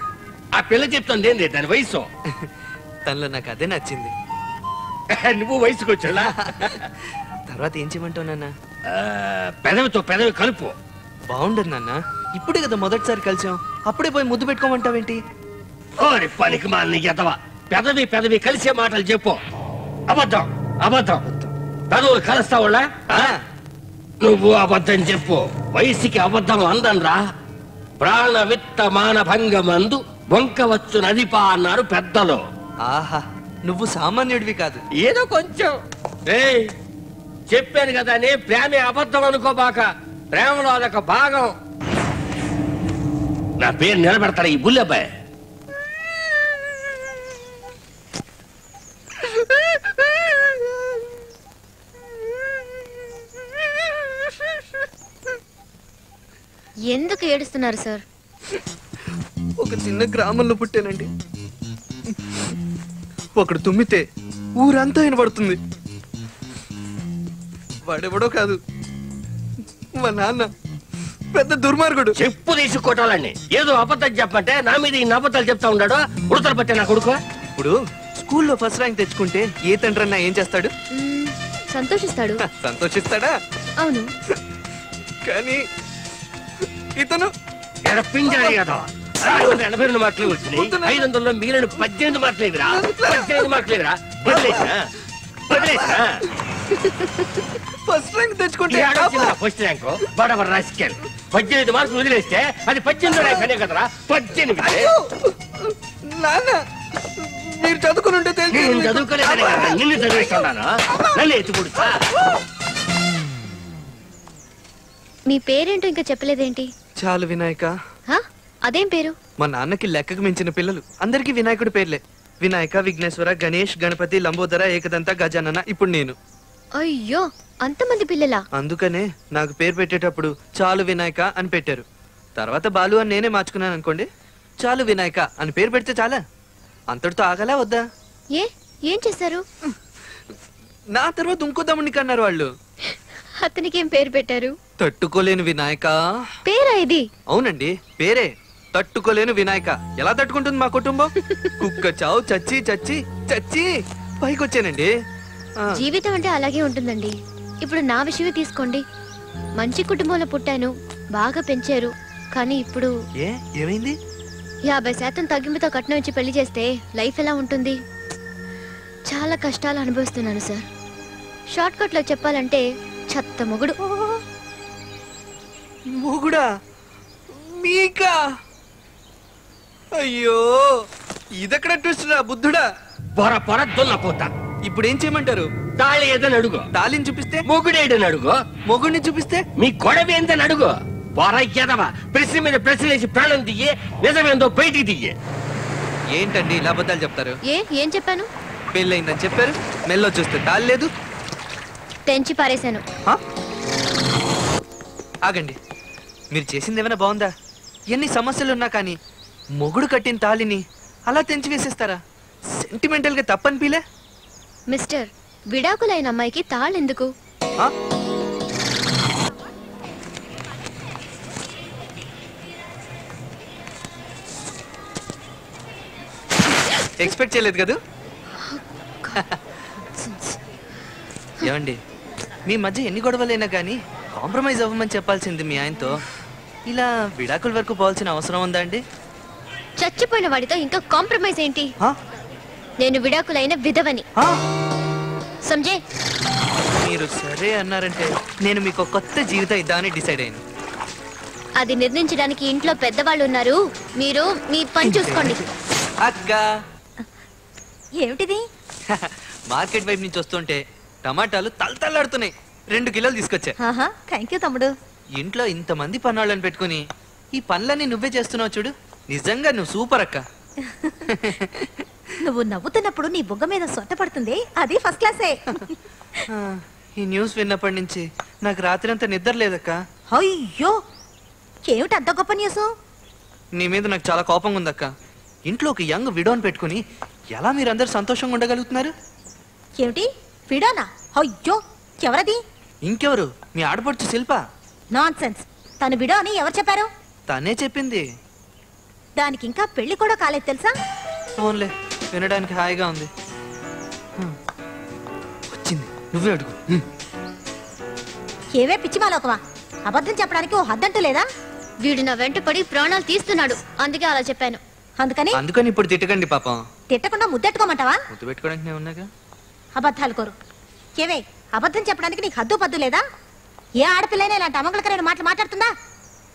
ఆ పిల్ల చెప్తుంది ఏంది దాని వయసు? తనలో నాకు అదే నచ్చింది. నువ్వు వయసుకు వచ్చా? తర్వాత ఏం చేయమంటావు నాన్న? పెదవితో పెదవి కలుపు. బాగుండదు నాన్న, ఇప్పుడే కదా మొదటిసారి కలిసాం, అప్పుడే పోయి ముద్దు పెట్టుకోమంటావేంటి? ఓరి పనికి మాలిన ఎదవా, పెదవి పెదవి కలిసే మాటలు చెప్పు. అబద్ధం అబద్ధం. పెదవులు కలుస్తావులా? నువ్వు అబద్ధం చెప్పు. వయసుకి అబద్ధం అందనరా. ప్రాణ విత్త మాన భంగమందు వంకవచ్చు నదిపా అన్నారు పెద్దలు. ఆహా, నువ్వు సామాన్యుడివి కాదు. ఏదో కొంచెం. చెప్పాను కదా, నే ప్రేమే అబద్ధం అనుకోబాక. ప్రేమలో అదొక భాగం. నా పేరు నిలబెడతాడు ఈ బుల్లెబ్బాయి. ఎందుకు ఏడుస్తున్నారు సార్? ఒక చిన్న గ్రామంలో పుట్టానండి. ఒకడు తుమ్మితే ఊరంతా వినబడుతుంది. వాడెవడో కాదు, మా నాన్న పెద్ద దుర్మార్గుడు. చెప్పు తీసుకోవటాలండి. ఏదో అబద్ధం చెప్పంటే నా మీద ఈ అబద్ధాలు చెప్తా ఉన్నాడు. ఉడతలు పట్టే నా కొడుకు. ఇప్పుడు స్కూల్లో ఫస్ట్ ర్యాంక్ తెచ్చుకుంటే ఏ తండ్రి అన్నా ఏం చేస్తాడు? సంతోషిస్తాడు. సంతోషిస్తాడా? అవును. కానీ ఇతను పింజారి కదా. 82 మార్కులు వచ్చినాయి. 500లో మిగిలిన 18 మార్కులేవిరా. 18 మార్కులేవిరా. ఫస్ట్ ర్యాంక్ తెచ్చుకుంటే ఫస్ట్ ర్యాంక్ బడబడ రాసికెళ్ళి 18 మార్కులు వదిలేస్తే అది 18 ర్యాంక్ అనే కదరా. 18. నాన్న, మీరు చదువుకుని ఉంటే నేను చదువుకోలేదనే కదా నిన్ను చదివిస్తున్నాను. నన్ను ఎత్తుకుడుతా. మీ పేరేంటో ఇంకా చెప్పలేదేంటి? చాలు వినాయక. అదేం పేరు? మా నాన్నకి లెక్కకు మించిన పిల్లలు. అందరికి వినాయకుడి పేర్లే. వినాయక, విఘ్నేశ్వర, గణేష్, గణపతి, లంబోదర, ఏకదంత, గజానన. ఇప్పుడు నేను. అయ్యో, అంతమంది పిల్లలా? అందుకనే నాకు పేరు పెట్టేటప్పుడు చాలు వినాయక అని పెట్టారు. తర్వాత బాలు అని నేనే మార్చుకున్నాను అనుకోండి. చాలు వినాయక అని పేరు పెడితే చాలా. అంతటితో ఆగలా వద్దా? ఏం చేశారు? నా తర్వాత ఇంకో తమ్ముడికి అన్నారు వాళ్ళు. అతనికి ఏం పేరు పెట్టారు? తట్టుకోలేని వినాయక. పేరా ఇది? అవునండి, పేరే తట్టుకోలేని వినాయక. ఎలా తట్టుకుంటుంది మా కుటుంబం? కుక్క చావు చచ్చి చచ్చి చచ్చి పైకొచ్చానండి. జీవితం అంటే అలాగే ఉంటుందండి. ఇప్పుడు నా విషయమే తీసుకోండి. మంచి కుటుంబంలో పుట్టాను, బాగా పెంచారు. కానీ ఇప్పుడు ఏమైంది? 50% తగ్గింపుతో కట్నం ఇచ్చి పెళ్లి చేస్తే లైఫ్ ఎలా ఉంటుంది? చాలా కష్టాలు అనుభవిస్తున్నాను సార్. షార్ట్ కట్ లో చెప్పాలంటే చెత్త మొగుడు. మొగుడా? మీకా? అయ్యో, ఇదెక్కడ ట్విస్ట్ రా బుద్ధుడా. పొర పొర దున్నపోతా. ఇప్పుడు ఏం చేయమంటారు? తాళి ఏదని అడుగు. తాళిని చూపిస్తే? మొగుడేడని అడుగు. మొగుడిని చూపిస్తే? మీ గొడవ ఏందని అడుగు. పొర ఎదవా, ప్రశ్న మీద ప్రశ్న వేసి ప్రాణం దియ్యే, నిజమేందో బయటికి దియ్యే. ఏంటండి ఇలా అబద్ధాలు చెప్తారు? ఏం చెప్పాను? పెళ్ళయిందని చెప్పారు, మెల్లో చూస్తే తాళి లేదు. తెంచి పారేశాను. ఆగండి, మీరు చేసింది ఏమైనా బాగుందా? ఎన్ని సమస్యలున్నా కానీ మొగుడు కట్టిన తాళిని అలా తెంచి వేసేస్తారా? సెంటిమెంటల్ గా తప్పనిపిలే? మిస్టర్, విడాకులైన అమ్మాయికి తాళెందుకు? ఎక్స్పెక్ట్ చేయలేదు కదా? ఏమండి, మీ మధ్య ఎన్ని గొడవలైనా కానీ కాంప్రమైజ్ అవ్వమని చెప్పాల్సింది మీ ఆయనతో. ఇలా విడాకుల వరకు పోవాల్సిన అవసరం ఉందా అండి? చచ్చిపోయిన వాడితో ఇంకా కాంప్రమైజ్ ఏంటి? నేను విడాకులైన విధవని. సంజయ్, మీరు సరే అన్నారంటే నేను మీకు కొత్త జీవితం ఇద్దామని డిసైడ్ అయ్యాను. అది నిర్ణయించడానికి ఇంట్లో పెద్దవాళ్ళు ఉన్నారు. మీరు మీ పని చూసుకోండి. అక్క, ఏమిటిది? మార్కెట్ వైపు నుంచి వస్తుంటే టమాటాలు తలతల్లాడుతున్నాయి. 2 కిలోలు తీసుకొచ్చా. థ్యాంక్ యూ తమ్ముడు. ఇంట్లో ఇంతమంది పన్నాళ్ళని పెట్టుకుని ఈ పనులన్నీ నువ్వే చేస్తున్నావు చూడు. నిజంగా నువ్వు సూపర్ అక్క. నువ్వు నవ్వుతున్నప్పుడు నీ బుగ్గ మీద సొట్ట పడుతుంది, అది ఫస్ట్ క్లాసే. ఈ న్యూస్ విన్నప్పటి నుంచి నాకు రాత్రి అంతా నిద్ర లేదక్క. అయ్యో, ఏమిటి అంత గొప్ప న్యూస్? నీ మీద నాకు చాలా కోపంగా ఉందక్క. ఇంట్లో ఒక యంగ్ విడోని పెట్టుకుని ఎలా మీరందరూ సంతోషంగా ఉండగలుగుతున్నారు? ఏమిటి విడోనా? అయ్యో, ఎవరది? ఇంకెవరు, మీ ఆడపడుచు శిల్ప. Nonsense. తను విడో అని ఎవరు చెప్పారు? తనే చెప్పింది. దానికి ఇంకా పెళ్లి కూడా కాలేదు తెలుసా? ఫోన్లే, వినడానికి హాయిగా ఉంది. వచ్చింది, నువ్వే అడుగు. ఏవే పిచ్చి మాలోకమా, అబద్ధం చెప్పడానికి ఓ హద్దంటూ లేదా? వీడు నా వెంట పడి ప్రాణాలు తీస్తున్నాడు, అందుకే అలా చెప్పాను. అందుకని ఇప్పుడు తిట్టకండి పాపం. తిట్టకుండా ముద్దెట్టుకోమంటావా? ముద్దు పెట్టుకోవడానికి నేను ఉన్నాగా. అబద్ధాలు కోరు. ఏవే, అబద్ధం చెప్పడానికి నీకు హద్దు పద్దు లేదా? ఏ ఆడపిల్లైనా ఇలాంటి అమంగళకరమైన మాటలు మాట్లాడుతుందా?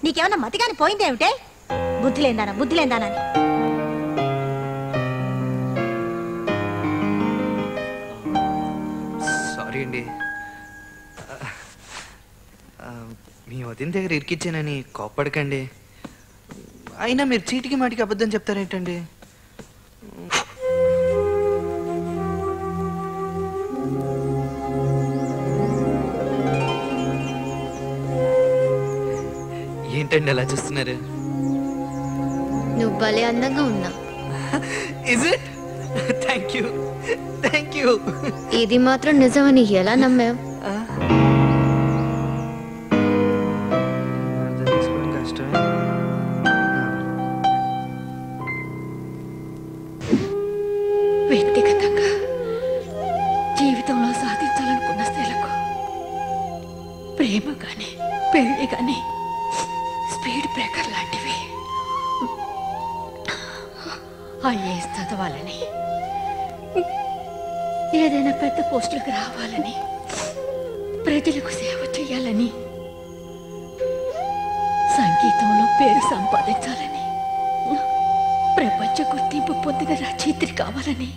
నీకేమన్నా మతిగాని పోయిందేమిటే? బుద్ధి లేందానా. సారీ అండి, మీ వదిన దగ్గర ఇరికిచ్చానని కోప్పడకండి. అయినా మీరు చీటికి మాటికి అబద్ధం చెప్తారేంటండి? ఏంటండి అలా చూస్తున్నారు? నువ్వు భలే అందంగా ఉన్నా. Is it? Thank you. Thank you. ఇది మాత్రం నిజమని ఎలా నమ్మావు? వ్యక్తిగతంగా జీవితంలో సాధించాలనుకున్న స్త్రీలకు ప్రేమ కానీ పెళ్లి కానీ స్పీడ్ బ్రేకర్ లాంటివి. ఐఏఎస్ చదవాలని, ఏదైనా పెద్ద పోస్టులకు రావాలని, ప్రజలకు సేవ చేయాలని, సంగీతంలో పేరు సంపాదించాలని, ప్రపంచ గుర్తింపు పొందిన రచయిత్రి కావాలని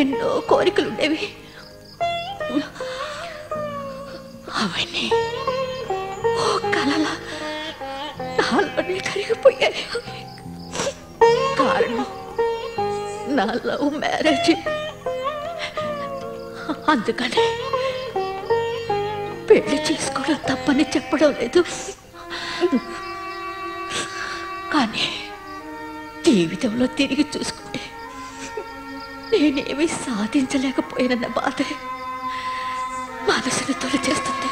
ఎన్నో కోరికలుండేవి. అవన్నీ ఓ కలలా నాలోనే కరిగిపోయాయి. కారణం నా లవ్ మ్యారేజ్. అందుకని పెళ్లి చేసుకోవడం తప్పని చెప్పడం లేదు, కానీ జీవితంలో తిరిగి చూసుకుంటే నేనేమీ సాధించలేకపోయానన్న బాధే మనసును తొలిచేస్తుంది.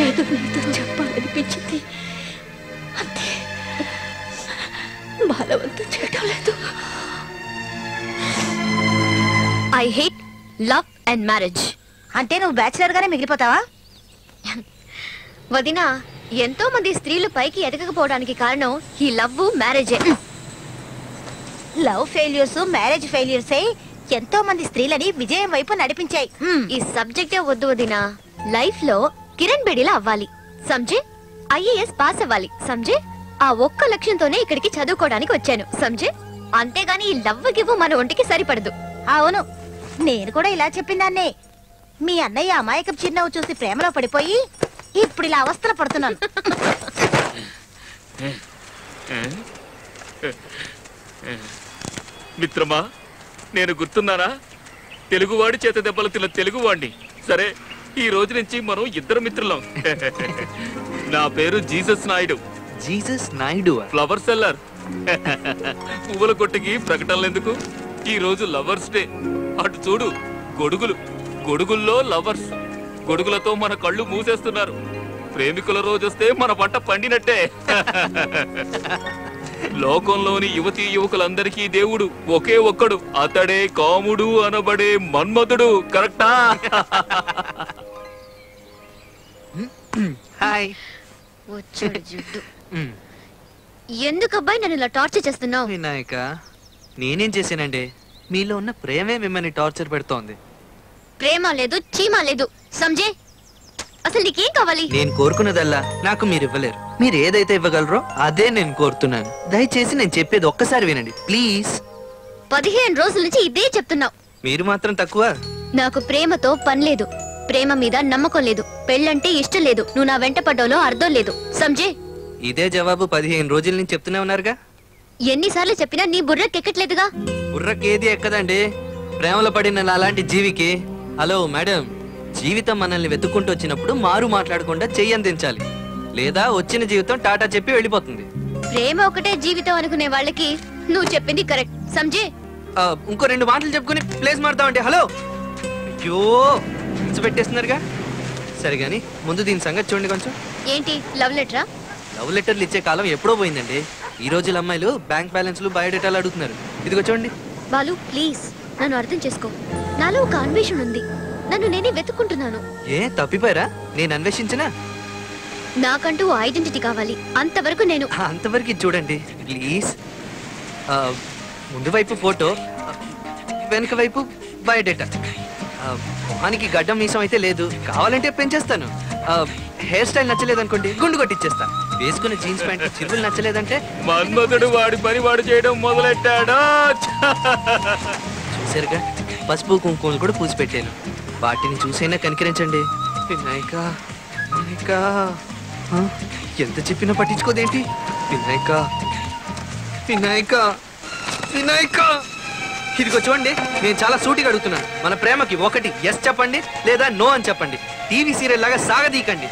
ఏదో నీతో చెప్పాలనిపించింది, అంతే. బలవంతం చేయటం లేదు. I hate love and marriage. అంటే నువ్వు బ్యాచిలర్ గానే మిగిలిపోతావా? వదినా, ఎంతో మంది స్త్రీలు పైకి ఎదగకపోవడానికి కారణం ఈ లవ్ మ్యారేజే. లవ్ ఫెయిల్యూర్స్ మ్యారేజ్ ఫెయిల్యూర్స్ ఎంతో మంది స్త్రీలని విజయం వైపు నడిపించాయి. ఈ సబ్జెక్టే వద్దు వదినా. లైఫ్ లో కిరణ్ బేడిలా అవ్వాలి సంజే. ఐఏఎస్ పాస్ అవ్వాలి సంజే. ఆ ఒక్క లక్ష్యంతోనే ఇక్కడికి చదువుకోవడానికి వచ్చాను సంజే. అంతేగాని ఈ లవ్ గివ్వు మన ఒంటికి సరిపడదు. అవును, నేను కూడా ఇలా చెప్పిందాన్నే. మీ అన్నయ్య అమాయకపు చిరునవ్వు చూసి ప్రేమలో పడిపోయి ఇప్పుడు ఇలా అవస్థలు పడుతున్నాను. మిత్రమా, నేను గుర్తున్నానా? తెలుగువాడి చేత దెబ్బలు తిన్న తెలుగువాడిని. సరే, ఈ రోజు నుంచి మనం ఇద్దరు మిత్రులం. నా పేరు Jesus Naidu. Jesus Naidu? Flower seller. పువ్వుల కొట్టుకి ప్రకటనలు ఎందుకు? ఈ రోజు లవర్స్ డే. అటు చూడు, గొడుగులు, గొడుగుల్లో లవర్స్. గొడుగులతో మన కళ్ళు మూసేస్తున్నారు. ప్రేమికుల రోజొస్తే మన పంట పండినట్టే. లోకంలోని యువతీ యువకులందరికీ దేవుడు ఒకే ఒక్కడు, అతడే కాముడు అనబడే మన్మధుడు. కరెక్టా? హాయ్. వచ్చాడు జిడ్డు. ఎందుకు అబ్బాయి నన్ను ఇలా టార్చర్ చేస్తున్నావు? వినాయక, నేనేం చేశానండి? మీలో ఉన్న ప్రేమే మిమ్మల్ని టార్చర్ పెడుతోంది. ప్రేమ లేదు, చీమ లేదు సంజయ్. అసలు నీకేం కావాలి? నేను కోరుకున్నదల్లా నాకు మీరు ఇవ్వలేరు. మీరు ఏదైతే ఇవ్వగలరో అదే నేను కోరుతున్నాను. దయచేసి నేను చెప్పేది ఒక్కసారి వినండి ప్లీజ్. 15 రోజుల నుంచి ఇదే చెప్తున్నావు. మీరు మాత్రం తక్కువ. నాకు ప్రేమతో పని లేదు, ప్రేమ మీద నమ్మకం లేదు, పెళ్ళంటే ఇష్టం లేదు, నువ్వు నా వెంట పడ్డాలో అర్థం లేదు సంజయ్. ఇదే జవాబు 15 రోజుల నుంచి చెప్తూనే ఉన్నారుగా. ఎన్నిసార్లు చెప్పినా నీ బుర్రకెక్కట్లేదుగా. బుర్రకేది ఎక్కదండి ప్రేమలో పడిన అలాంటి జీవికి. హలో మేడం, జీవితం మనల్ని వెతుక్కుంటూ వచ్చినప్పుడు మారు మాట్లాడకుండా చెయ్యందించాలి, లేదా వచ్చిన జీవితం టాటా చెప్పి వెళ్ళిపోతుంది. ప్రేమ ఒకటే జీవితం అనుకునే వాళ్ళకి నువ్వు చెప్పింది కరెక్ట్ సంజయ్. ఇంకో 2 మాటలు చెప్పుకుని ప్లేస్ మారుతామంటే. హలో, అయ్యో పెట్టేస్తున్నారుగా. సరే గాని ముందు దీని సంగతి చూడండి కొంచెం. ఏంటి లవ్ లెటరా? లవ్ లెటర్లు ఇచ్చే కాలం ఎప్పుడో పోయిందండి. ఈ రోజుల అమ్మాయిలు బ్యాంక్ బ్యాలెన్స్లు బయోడేటాలు అడుగుతున్నారు. ఇదిగో చూడండి. బాలు ప్లీజ్ నన్ను అర్థం చేసుకో. నాలో ఒక అన్వేషణ ఉంది, నన్ను నేనే వెతుక్కుంటున్నాను. ఏ తప్పిపోయారా? నేను అన్వేషించనా? నాకంటూ ఐడెంటిటీ కావాలి. అంతవరకు నేను అంతవరకు చూడండి ప్లీజ్. ముందు వైపు ఫోటో, వెనుక వైపు బయోడేటా. మొహానికి గడ్డం మీసం అయితే లేదు, కావాలంటే పెంచేస్తాను. హెయిర్ స్టైల్ నచ్చలేదనుకోండి గుండు కొట్టిచ్చేస్తా. వేసుకున్న జీన్స్ ప్యాంట్ చిరువులు నచ్చలేదంటే మన్మధుడు వాడి పని వాడు చేయడం మొదలెట్టాడా. చూసారుగా, పసుపు కుంకుమలు కూడా పూసి పెట్టాను. వాటిని చూసైనా కనికరించండి. వినాయక, వినాయక, ఎంత చెప్పినా పట్టించుకోదేంటి? వినాయక, వినాయక, వినాయక. ఇదిగో చూడండి, నేను చాలా సూటిగా అడుగుతున్నాను. మన ప్రేమకి ఒకటి ఎస్ చెప్పండి, లేదా నో అని చెప్పండి. టీవీ సీరియల్ లాగా సాగదీకండి.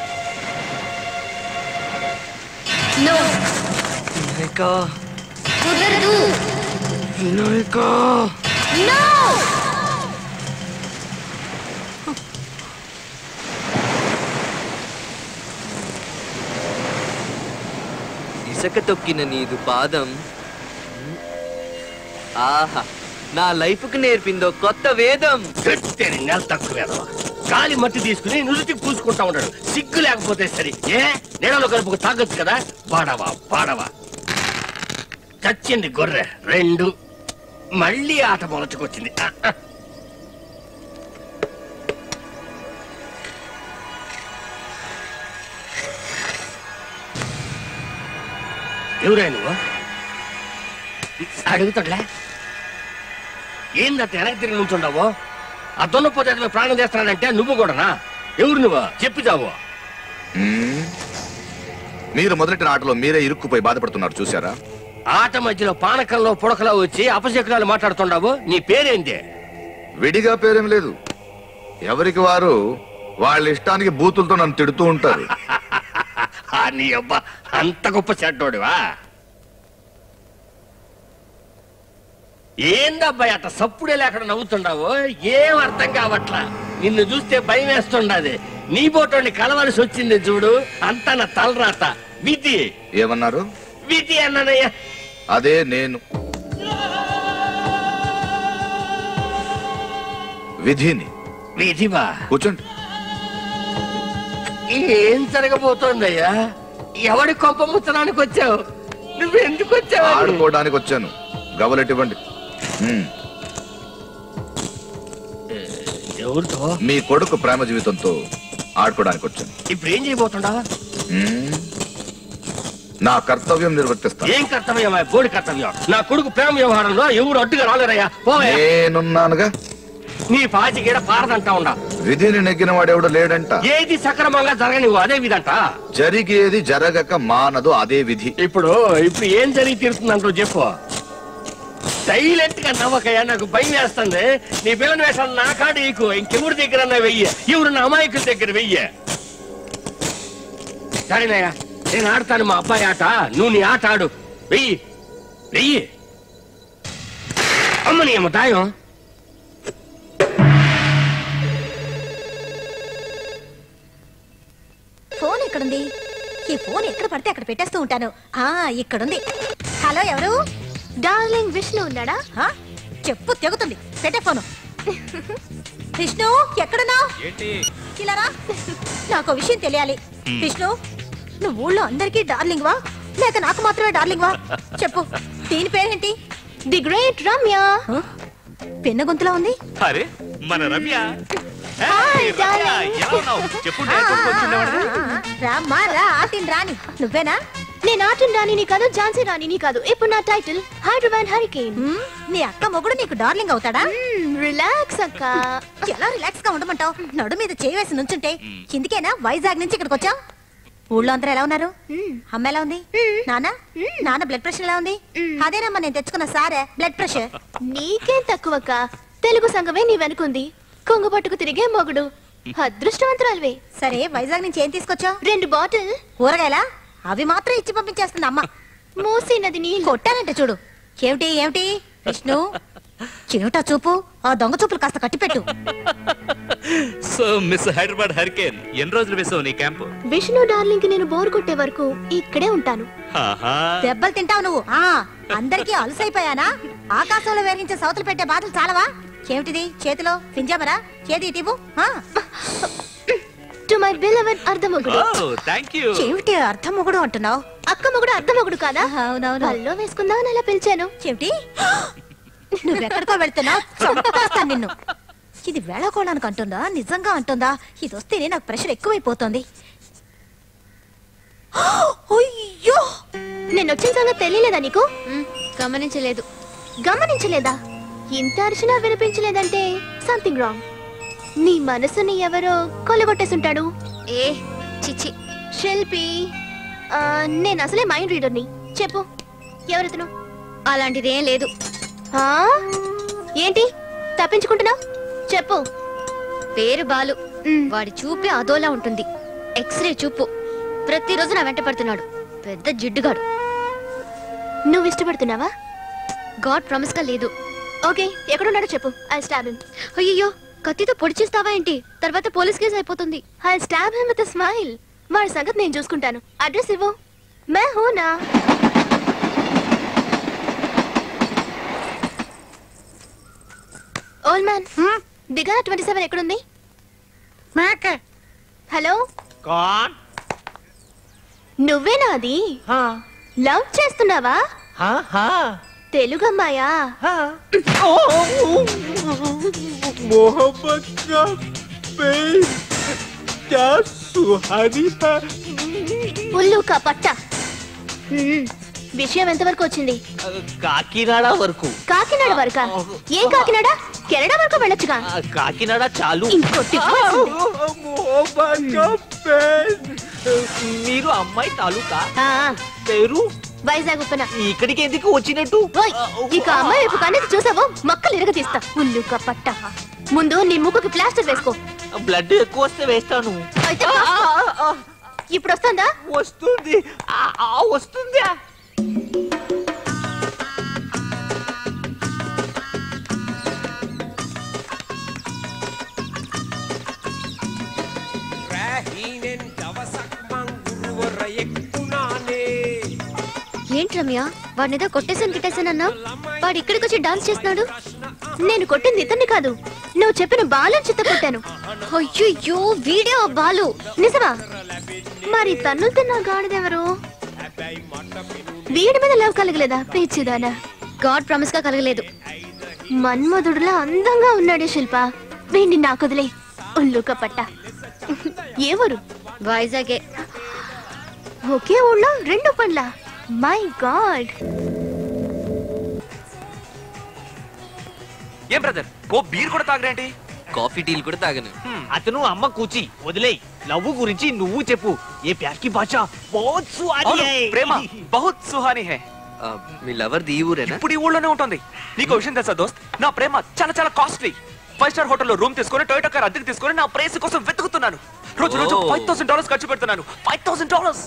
వినాయక, వినాయక. ఇసక తొక్కిన నీదు పాదం ఆహా నా లైఫ్ కు నేర్పిందో కొత్త వేదం. నెల తక్కువ గాలి మట్టి తీసుకుని నుదుటికి పూసుకుంటా ఉన్నాడు. సిగ్గు లేకపోతే సరి. ఏ నీడలో కలుపుకు తాగొచ్చు కదా. పాడవా పాడవా. చచ్చింది గొర్రె 2. మళ్ళీ ఆట మొలచుకొచ్చింది. ఎవరే నువ్వు? అడుగుతాడులే. ఏందట వెనక్కి తిరిగి నుంచుండవు? ఆ దొన్నపోతే ప్రాణం చేస్తానంటే నువ్వు కూడానా? ఎవరు నువ్వు? చెప్పిదావు. మీరు మొదటి ఆటలో మీరే ఇరుక్కుపోయి బాధపడుతున్నారు చూసారా? ఆట మధ్యలో పానకంలో పుడకలో వచ్చి అపశకునాలు మాట్లాడుతుండవు. నీ పేరేంటి? విడిగా పేరేం లేదు. ఎవరికి వారు వాళ్ళ ఇష్టానికి బూతులతో నన్ను తిడుతూ ఉంటారు. నీ అబ్బా అంత గొప్ప చెడ్డోడివా? ఏందబ్బాయి అట్ట సప్పుడే లేకుండా నవ్వుతుండవు? ఏం అర్థం కావట్లా. నిన్ను చూస్తే భయం వేస్తుండది. నీ బోటోని కలవలసి వచ్చింది చూడు. అంతా నా తలరాత. విధి. ఏమన్నారు? విధి అన్నానయ్యా. అదే నేను. విధిని. విధివా? కూర్చోండి. ఏం జరగబోతోందయ్యా? ఎవడి కొంప ముచ్చడానికి వచ్చావు? నువ్వు ఎందుకు వచ్చావు? ఆడుకోవడానికి వచ్చాను. గవలెట్టివ్వండి. ఎవరితో? మీ కొడుకు ప్రేమ జీవితంతో ఆడుకోవడానికి వచ్చాను. ఇప్పుడు ఏం చేయబోతుండా? నా కర్తవ్యం నిర్వర్తిస్తాను. ఏం కర్తవ్యం? బోడి కర్తవ్యం. నా కొడుకు ప్రేమ వ్యవహారంలో ఎవరు అడ్డుగా రాలేరయ్యా. నేనున్నానుగా. నీ పాచి గీడ పారదంటా ఉండా. విధిని నెగ్గిన వాడెవడు లేడంట. ఏది సక్రమంగా జరగనివ్వు అదే విధంట. జరిగేది జరగక మానదు అదే విధి. ఇప్పుడు ఏం జరిగి తీరుతుందంటూ చెప్పు. సైలెంట్ గా నవ్వకయ్యా, నాకు భయం వేస్తుంది. నీ పిల్లని వేసాను నా కాడ ఈకు. ఇంకెవరి దగ్గర వెయ్యి, ఎవరు నా అమాయకుల దగ్గర వెయ్యి. సరేనయ్యా, నేను ఆడతాను మా అబ్బాయి ఆట. నువ్వు నీ ఆట ఆడు. వెయ్యి వెయ్యి. అమ్మని అమ్మ దాయం. ఫోన్ ఎక్కడుంది? ఈ ఫోన్ ఎక్కడ పడితే అక్కడ పెట్టేస్తూ ఉంటాను. ఇక్కడుంది. హలో, ఎవరు? డార్లింగ్ విష్ణు ఉన్నాడా? చెప్పు తెగుతుంది. పెట్టే ఫోను. విష్ణు ఎక్కడున్నావు? ఇలా రా, నాకు విషయం తెలియాలి. విష్ణు, నువ్వు ఊళ్ళో అందరికీ డార్లింగ్ వా లేక నాకు మాత్రమే డార్లింగ్ వా? చెప్పు. దీని పేరేంటి? The great Ramya. పెన్న గొంతులో ఉంది. అరే మన రమ్య. రాని నువ్వేనా? నేను ఆటన్ రాణిని కాదు, ఝాన్సీ రాణిని కాదు. ఇప్పుడు నా టైటిల్ హైదరాబాద్ హరికేన్. నీ అక్క మొగుడు నీకు డార్లింగ్ అవుతాడా? రిలాక్స్ అక్క. ఎలా రిలాక్స్ గా ఉండమంటావు? నడు మీద చేయి వేసి నుంచుంటే కిందికేనా? వైజాగ్ నుంచి ఇక్కడికి వచ్చావు. ఊళ్ళో అందరూ ఎలా ఉన్నారు? అమ్మ ఎలా ఉంది? నాన్న బ్లడ్ ప్రెషర్ ఎలా ఉంది? అదేనమ్మా నేను తెచ్చుకున్న సారే బ్లడ్ ప్రెషర్. నీకేం తక్కువక్క. తెలుగు సంఘమే నీ వెనుకుంది. కొంగు పట్టుకు తిరిగే మొగుడు. అదృష్టవంతురాలివే. సరే, వైజాగ్ నుంచి ఏం తీసుకొచ్చావు? 2 బాటిల్ కూరగాయల. అవి మాత్రం ఇచ్చి పంపించేస్తుంది అమ్మ. మూసీ నదిని కొట్టానంటే చూడు. ఏమిటి ఏమిటి విష్ణు? చెవిటా చూపు. ఆ దొంగ చూపులు కాస్త కట్టిపెట్టు. సో మిస్ హైదరాబాద్ హరికేన్, ఎన్ని రోజులు మిస్ నీ క్యాంపు? విష్ణు డార్లింగ్ నేను బోర్ కొట్టే వరకు ఇక్కడే ఉంటాను. దెబ్బలు తింటావు నువ్వు. అందరికీ అలసైపోయానా? ఆకాశంలో వేగించే సౌతులు పెట్టే బాధలు చాలవా? ఏమిటిది చేతిలో? పింజామరా? చేతి ఇటీవు. టు మై బిలవెడ్ అర్ధమొగుడు. ఏమిటి అర్ధమొగుడు అంటున్నావు? అక్క మొగుడు అర్ధమొగుడు కాదా? అవునవును. అల్లో వేసుకుందామని అలా పిలిచాను. ఏమిటి? నువ్వెక్కడికో వెళ్తున్నావు? చంపేస్తాను నిన్ను. ఇది వేళకోళానికి అంటుందా, నిజంగా అంటుందా? ఇది వస్తేనే నాకు ప్రెషర్ ఎక్కువైపోతుంది. అయ్యో, నేను వచ్చిన సంగతి తెలియలేదా నీకు? గమనించలేదు. గమనించలేదా? ఇంత అరిచినా వినిపించలేదంటే సంథింగ్ రాంగ్. నీ మనసుని ఎవరో కొలగొట్టేసుంటాడు. ఏ చిచి శిల్పి, నేను అసలే మైండ్ రీడర్ని. చెప్పు, ఎవరెతను? అలాంటిదేం లేదు. ఏంటి తప్పించుకుంటున్నావు? చెప్పు. పేరు బాలు. వాడి చూపే అదోలా ఉంటుంది. ఎక్స్రే చూపు. ప్రతిరోజు నా వెంట పడుతున్నాడు. పెద్ద జిడ్డుగాడు. నువ్వు ఇష్టపడుతున్నావా? గాడ్ ప్రామిస్ గా లేదు. ఓకే, ఎక్కడున్నాడో చెప్పు. I stab him. అయ్యో, కత్తితో పొడిచేస్తావా ఏంటి? తర్వాత పోలీస్ కేసు అయిపోతుంది. I stab him with a smile. వాడి సంగతి నేను చూసుకుంటాను. అడ్రస్ ఇవ్వు. మే హూనా. ఓల్డ్ మ్యాన్, దిగా 27 ఎక్కడుంది? హలో, నువ్వేనా అది? లవ్ చేస్తున్నావా? తెలుగు అమ్మాయా? ఉల్లు కపట్ట. విషయం ఎంతవరకు వచ్చింది? కాకినాడ వరకు. కాకినాడ వరకా? ఏం కాకినాడ? కెనడా వరకు వెళ్ళొచ్చుగా. కాకినాడ చాలు. ఇంకొట్టి మీరు అమ్మాయి తాలూకా? పేరు వైజాగ్ ఉప్పన. ఇక్కడికి ఎందుకు వచ్చినట్టు? ఇక అమ్మాయి వైపు కానీ చూసావో మక్కలు ఇరగ తీస్తా. ఉల్లు కపట్ట. ముందు నీ ముక్కుకి ప్లాస్టర్ వేసుకో. బ్లడ్ ఎక్కువ వస్తే వేస్తాను. ఇప్పుడు వస్తుందా? వస్తుంది. వస్తుందా? ఏంటి రమ్య, వాడినిదో కొట్టేసాను గిట్టేసానన్నా? వాడు ఇక్కడికి వచ్చి డాన్స్ చేస్తున్నాడు. నేను కొట్టింది ఇతన్ని కాదు, నువ్వు చెప్పిన బాలు చిత్త కొట్టాను. అయ్యో, వీడియో బాలు. నిజమా? మరి తన్నులతో నా గాడిదెవరు? వీడి మీద లవ్ కలగలేదా పేచిదానా? గాడ్ ప్రామిస్ గా కలగలేదు. మన్మధుడులా అందంగా ఉన్నాడే శిల్ప. వీడిని నాకు వదిలే. ఉల్లుక పట్ట. ఏ ఊరు? వైజాగే. ఒకే ఊళ్ళో 2 పనులా? My God. ఏం బ్రదర్ ఓ బీర్ కూడా తాగరేంటి? కాఫీ టీలు కూడా తాగను. అతను అమ్మ కూచి వదిలే. లవ్ గురించి నువ్వు చెప్పు. ఏ ప్యార్ కి భాషా బహుత్ సుహానీ హై. ప్రేమ బహుత్ సుహానీ హై. మీ లవర్ ది ఊరేనా? ఇప్పుడు ఈ ఊళ్ళోనే ఉంటుంది. నీకు విషయం తెలుసా దోస్త్, నా ప్రేమ చాలా చాలా కాస్ట్లీ. 5 స్టార్ హోటల్లో రూమ్ తీసుకొని టొయోటా కార్ అద్దెకి తీసుకొని నా ప్రేస్ కోసం వెతుకుతున్నాను. రోజు రోజు $5,000 ఖర్చు పెడుతున్నాను. $5,000.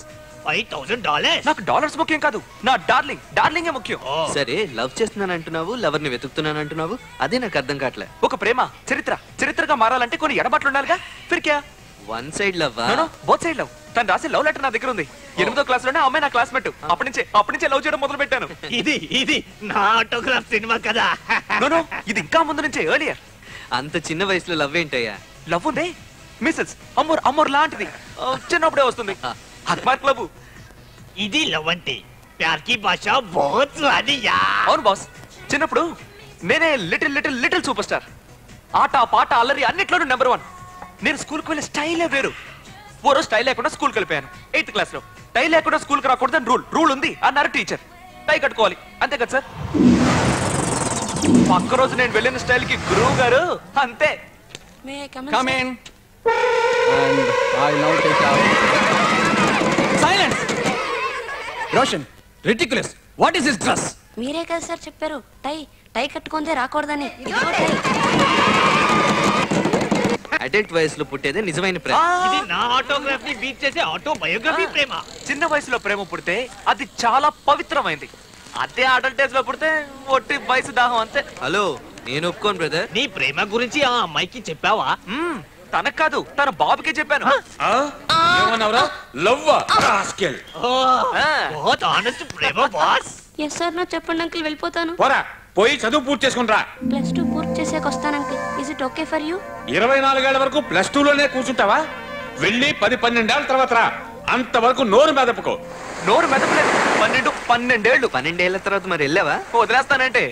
నాకు డాలర్స్ ముఖ్యం కాదు, నా డార్లింగే ముఖ్యం. సరే లవ్ చేస్తున్నాను అంటున్నావు, లవర్ ని వెతుకుతున్నాను అంటున్నావు, అదే నాకు అర్థం కావట్లే. ఒక ప్రేమ చరిత్రగా మారాలంటే కొన్ని ఎడబాట్లు ఉండాలిగా. ఫిర్క్యా one side love? Both side love. తను రాసే లవ్ లెటర్ నా దగ్గర ఉంది. 8వ క్లాస్ లోనే అమ్మాయి నా క్లాస్మేట్. అప్పటి నుంచే లవ్ చేయడం మొదలు పెట్టాను. ఇది నా ఆటోగ్రాఫ్ సినిమా కదా. ఇది ఇంకా ముందు నుంచే ఎర్లియర్. అంత చిన్న వయసులో లవ్ ఏంటయ్యా? లవ్ ఉంది మిసెస్ అమ్మోర్ లాంటిది. చిన్నప్పుడే వస్తుంది. క్లబ్. ఇది లవ్ అంటే ప్యార్ కి భాషా బహుత్ సుహానీ యా. అవును బాస్, చిన్నప్పుడు నేనే లిటిల్ సూపర్ స్టార్. ఆట పాట అల్లరి అన్నిట్లోనూ నెంబర్ 1. నేను స్కూల్కి వెళ్ళే స్టైలే వేరు. ఓ రోజు స్టైల్ లేకుండా స్కూల్కి వెళ్ళిపోయాను. 8th క్లాస్ లో టై లేకుండా స్కూల్కి రాకూడదని రూల్ ఉంది అన్నారు టీచర్. టై కట్టుకోవాలి అంతే కదా సార్. పక్క రోజు నేను వెళ్ళిన స్టైల్ కి గురువు గారు అంతే. Come in. And I now take out. Silence. Roshan, ridiculous. What is this dress? మీరే కదా సార్ చెప్పారు టై కట్టుకుందే రాకూడదని. అడల్ట్ వయసులో పుట్టేదే నిజమైన ప్రేమ. ఇది నా ఆటోగ్రాఫ్ ని బీట్ చేసే ఆటోబయోగ్రఫీ ప్రేమ. చిన్న వయసులో ప్రేమ పుడితే అది చాలా పవిత్రమైంది. అదే అడల్ట్ ఏజ్ లో పుడితే ఒట్టి వయసు దాహం అంతే. హలో, నేను ఒప్పుకోను బ్రదర్. నీ ప్రేమ గురించి ఆ అమ్మాయికి చెప్పావా? తనకు కాదు, తన బాబుకే చెప్పాను. ఏమన్నావురా? Love rascal. బహుత్ ఆనెస్ట్ ప్రేమ బాస్. ఎస్ సార్ నా చెప్పండి అంకుల్, వెళ్ళిపోతాను. పోరా, పోయి చదువు పూర్తి చేసుకుంటా. +2 పూర్తి చేసాక వస్తాను uncle. Is it okay for you? 24 ఏళ్ల వరకు +2 లోనే కూర్చుంటావా? వెళ్ళి 10-12 ఏళ్ల తర్వాత రా. అంతవరకు నోరు మెదపుకో. నోరు మెదపలేదు. 12 ఏళ్ల తర్వాత మరి వెళ్ళావా? వదిలేస్తానంటే.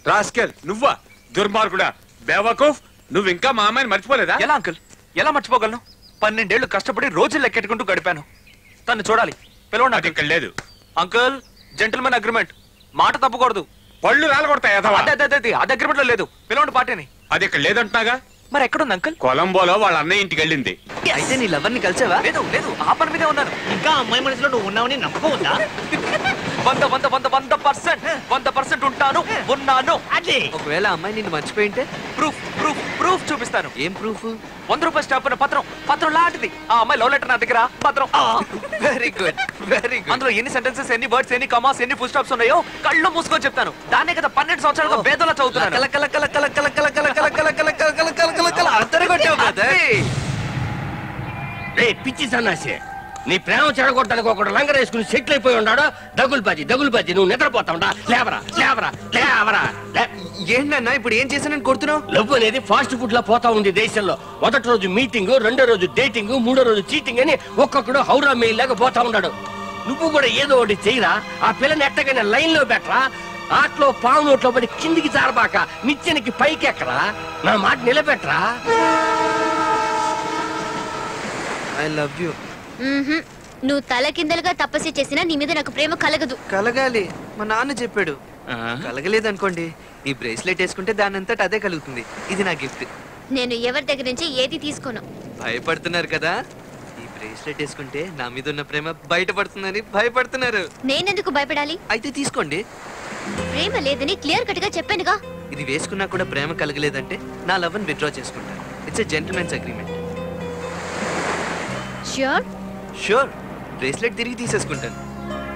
రాస్కెల్ నువ్వా? దుర్మార్గుడా, బేవకూఫ్. నువ్వు ఇంకా మా అమ్మాయిని మర్చిపోలేదా? ఎలా అంకుల్, ఎలా మర్చిపోగలను? 12 ఏళ్లు కష్టపడి రోజులు లెక్కెట్టుకుంటూ గడిపాను. తను చూడాలి. పిలవండి. అది ఇక్కడ లేదు అంకుల్. జెంటిల్మెన్ అగ్రిమెంట్, మాట తప్పకూడదు. పళ్ళు రాలగొడతాయి. అది అగ్రిమెంట్ లో లేదు. పిలవండి పార్టీని. అది ఇక్కడ లేదంటున్నాగా. మరి ఎక్కడుంది అంకుల్? కొలంబోలో వాళ్ళ అన్నయ్య ఇంటికి వెళ్ళింది. అయితే నీ లవర్ ని కలిసావా? లేదు, ఆ పని మీదే ఉన్నాను. ఇంకా అమ్మాయి మనసులో నువ్వు ఉన్నావని నమ్మకం ఉందా? 100% ఉంటాను, ఉన్నాను. అదే ఒకవేళ అమ్మాయి నిన్ను మర్చిపోయింటే ప్రూఫ్ చూపిస్తాను. ఏం ప్రూఫ్? 100 రూపాయలు స్టాంప్ ఉన్న పత్రం లాంటిది. ఆ అమ్మాయి లవ్ లెటర్ నా దగ్గర పత్రం. Very good. అందులో ఎన్ని సెంటెన్సెస్, ఎన్ని వర్డ్స్, ఎన్ని కమాస్, ఎన్ని ఫుల్ స్టాప్స్ ఉన్నాయో కళ్ళు మూసుకొని చెప్తాను. దాన్నే కదా 12 సంవత్సరాలుగా వేదలా చదువుతున్నాను. పిచ్చి సన్నాసి, నీ ప్రేమ చెడగొట్టడానికి ఒకడు లంగర్ వేసుకుని సెటిల్ అయిపోయి ఉన్నాడు. దగులుబాజీ నువ్వు నిద్రపోతావుడా? లేవరా. ఏంటన్నా ఇప్పుడు ఏం చేశానని కొడుతున్నావు? లవ్ అనేది ఫాస్ట్ ఫుడ్ లా పోతా ఉంది దేశంలో. మొదటి రోజు మీటింగ్, 2వ రోజు డేటింగ్, 3వ రోజు చీటింగ్ అని ఒక్కొక్కడు హౌరా మెయిల్ లాగా పోతా ఉన్నాడు. నువ్వు కూడా ఏదో ఒకటి చెయ్యరా. ఆ పిల్లని ఎట్టగానే లైన్ లో పెట్టరా. ఆటలో పావు నోట్లో పడి కిందికి జారబాక నిచ్చెనకి పైకి ఎక్కరా. నా మాట నిలబెట్టరా. I love you. నువ్వు తల కిందలుగా తపస్సు చేసినా నీ మీద నాకు ప్రేమ కలగదు. కలగాలి, మా నాన్న చెప్పాడు. కలగలేదు అనుకోండి, ఈ బ్రేస్లెట్ వేసుకుంటే దాని అంతటా అదే కలుగుతుంది. ఇది నా గిఫ్ట్. నేను ఎవరి దగ్గర నుంచి ఏది తీసుకోను. భయపడుతున్నారు కదా? ఈ బ్రేస్లెట్ వేసుకుంటే నా మీద ఉన్న ప్రేమ బయటపడుతుందని భయపడుతున్నారు. నేనెందుకు భయపడాలి? అయితే తీసుకోండి. ప్రేమ లేదని క్లియర్ కట్ గా చెప్పానుగా. ఇది వేసుకున్నా కూడా ప్రేమ కలగలేదంటే నా లవ్ ని విత్డ్రా చేసుకుంటాను. It's a gentlemen's agreement. Sure. Bracelet తిరిగి తీసేసుకుంటాను.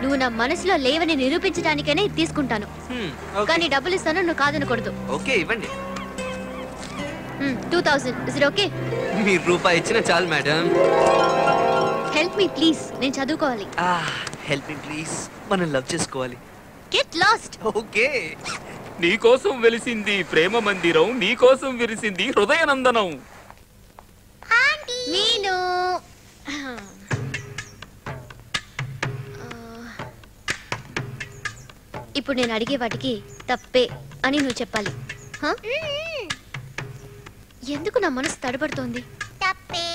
నువ్వు నా మనసులో లేవని నిరూపించడానికైనా ఇది తీసుకుంటాను. కానీ డబ్బులు ఇస్తాను, నువ్వు కాదనకూడదు. ఓకే, ఇవ్వండి. 2000. Is it okay? మీరు రూపాయి ఇచ్చినా చాలు మేడం. హెల్ప్ మీ ప్లీజ్, నేను చదువుకోవాలి. హెల్ప్ మీ ప్లీజ్, మనం లవ్ చేసుకోవాలి. Get lost. ఓకే. నీకోసం వెలిసింది ప్రేమ మందిరం, నీకోసం విరిసింది హృదయనందనం. నేను ఇప్పుడు నేను అడిగే వాటికి తప్పే అని నువ్వు చెప్పాలి. ఎందుకు నా మనసు తడబడుతోంది? తప్పే.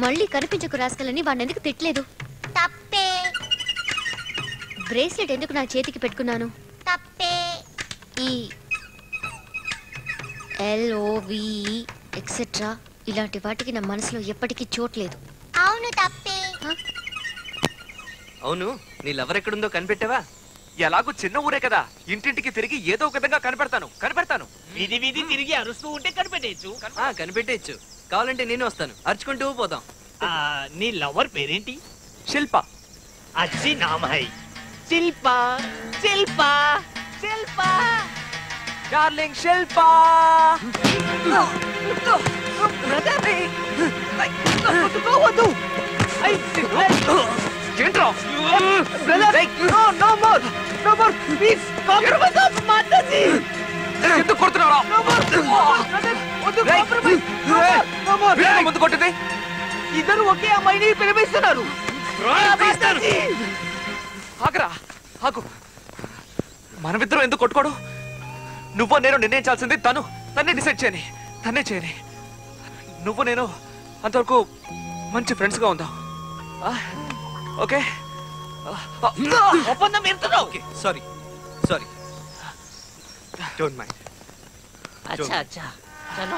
మళ్ళీ కనిపించకు రాసుకెళ్ళని వాడిని ఎందుకు తిట్టలేదు? తప్పే. బ్రేస్లెట్ ఎందుకు నా చేతికి పెట్టుకున్నాను? తప్పే. ఈ LOVE ఎక్సెట్రా ఇలాంటి వాటికి నా మనసులో ఎప్పటికీ చోట్లేదు. అవును తప్పే. అవును, నీ లవర్ ఎక్కడుందో కనిపెట్టావా? ఎలాగో చిన్న ఊరే కదా, ఇంటింటికి తిరిగి ఏదో ఒక విధంగా కనిపెడతాను. వీధి వీధి తిరిగి అరుస్తూ ఉంటే కనిపెట్టేయచ్చు. కనిపెట్టేయచ్చు. కావాలంటే నేను వస్తాను, అరుచుకుంటూ పోతాం. నీ లవర్ పేరేంటి? శిల్ప. అచ్చి నామ హై. శిల్ప శిల్ప శిల్ప డార్లింగ్ శిల్ప. ఎందుకు కొడుతున్నారా? ముందు కొట్టింది. ఇద్దరు ఒకే అమ్మాయిని ప్రేమిస్తున్నారు. ఆగరా, ఆగు. మనమిద్దరం ఎందుకు కొట్టుకోడు? నువ్వు నేను నిర్ణయించాల్సింది తన్నే డిసైడ్ చేయని, తన్నే చేయని. నువ్వు నేను అంతవరకు మంచి ఫ్రెండ్స్ గా ఉందాం. ఓకే? ఒప్పందం మీరుతున్నావు. Sorry don't mind. अच्छा अच्छा चलो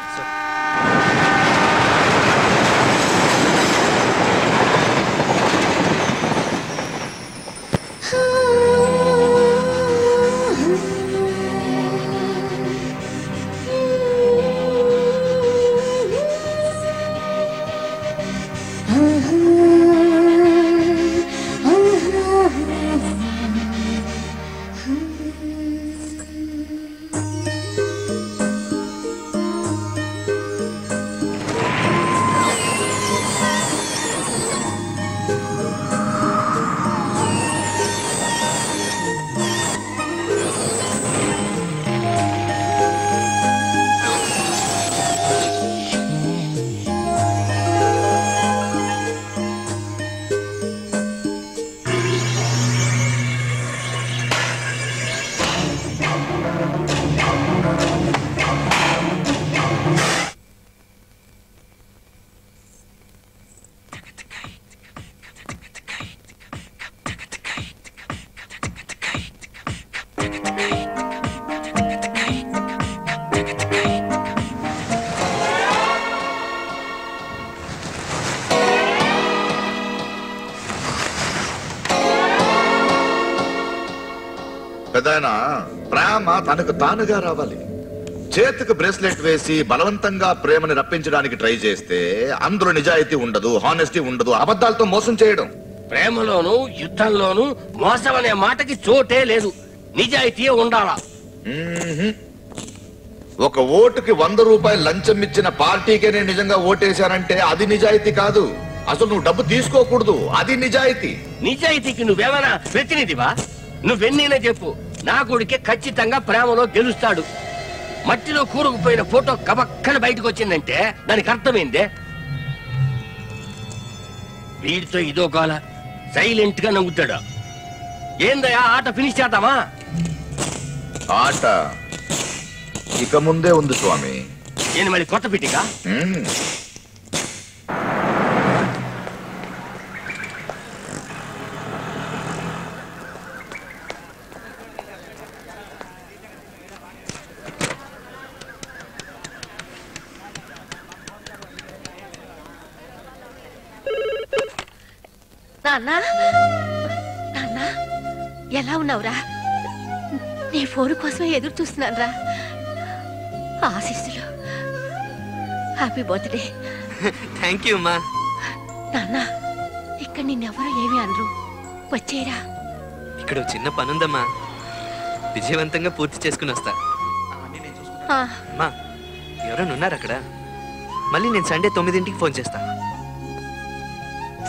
పెదాయనా, ప్రేమ తనకు తానుగా రావాలి. చేతికి బ్రేస్లెట్ వేసి బలవంతంగా ప్రేమని రప్పించడానికి ట్రై చేస్తే అందులో నిజాయితీ ఉండదు, హానెస్టీ ఉండదు, అబద్ధాలతో మోసం చేయడం. ప్రేమలోను యుద్ధంలోను మోసం అనే మాటకి చోటే లేదు, నిజాయితీ ఉండాలా. ఒక ఓటుకి 100 రూపాయలు లంచం ఇచ్చిన పార్టీకే నేను నిజంగా ఓటేశానంటే అది నిజాయితీ కాదు. అసలు నువ్వు డబ్బు తీసుకోకూడదు, అది నిజాయితీ. నిజాయితీకి నువ్వేమైనా ప్రతినిధివా? నువ్వెన్నైనా చెప్పు, నా కొడుకే ఖచ్చితంగా ప్రేమలో గెలుస్తాడు. మట్టిలో కూరుకుపోయిన ఫోటో కబక్కన బయటకు వచ్చిందంటే దానికి అర్థమైందే. వీడితో ఇదో కాల సైలెంట్ గా నవ్వుతాడు. ఏందయ్యా, ఆట ఫినిష్ చేద్దామా? ఆట ఇక ముందే ఉంది స్వామి. నేను మళ్ళీ కొత్త పిటికా? నాన్నా, నాన్నా, ఎలా ఉన్నావురా? నీ ఫోన్ కోసమే ఎదురు చూస్తున్నాను రా. ఆశీస్సులు. Happy birthday. థ్యాంక్ యూ అమ్మా. నాన్నా, ఇక్కడ నిన్నెవరూ ఏమీ అనరు, వచ్చేరా. ఇక్కడ చిన్న పనుందమ్మా, విజయవంతంగా పూర్తి చేసుకుని వస్తా. అమ్మా, ఎవరైనా ఉన్నారు అక్కడ? మళ్ళీ నేను సండే 9ంటికి ఫోన్ చేస్తా.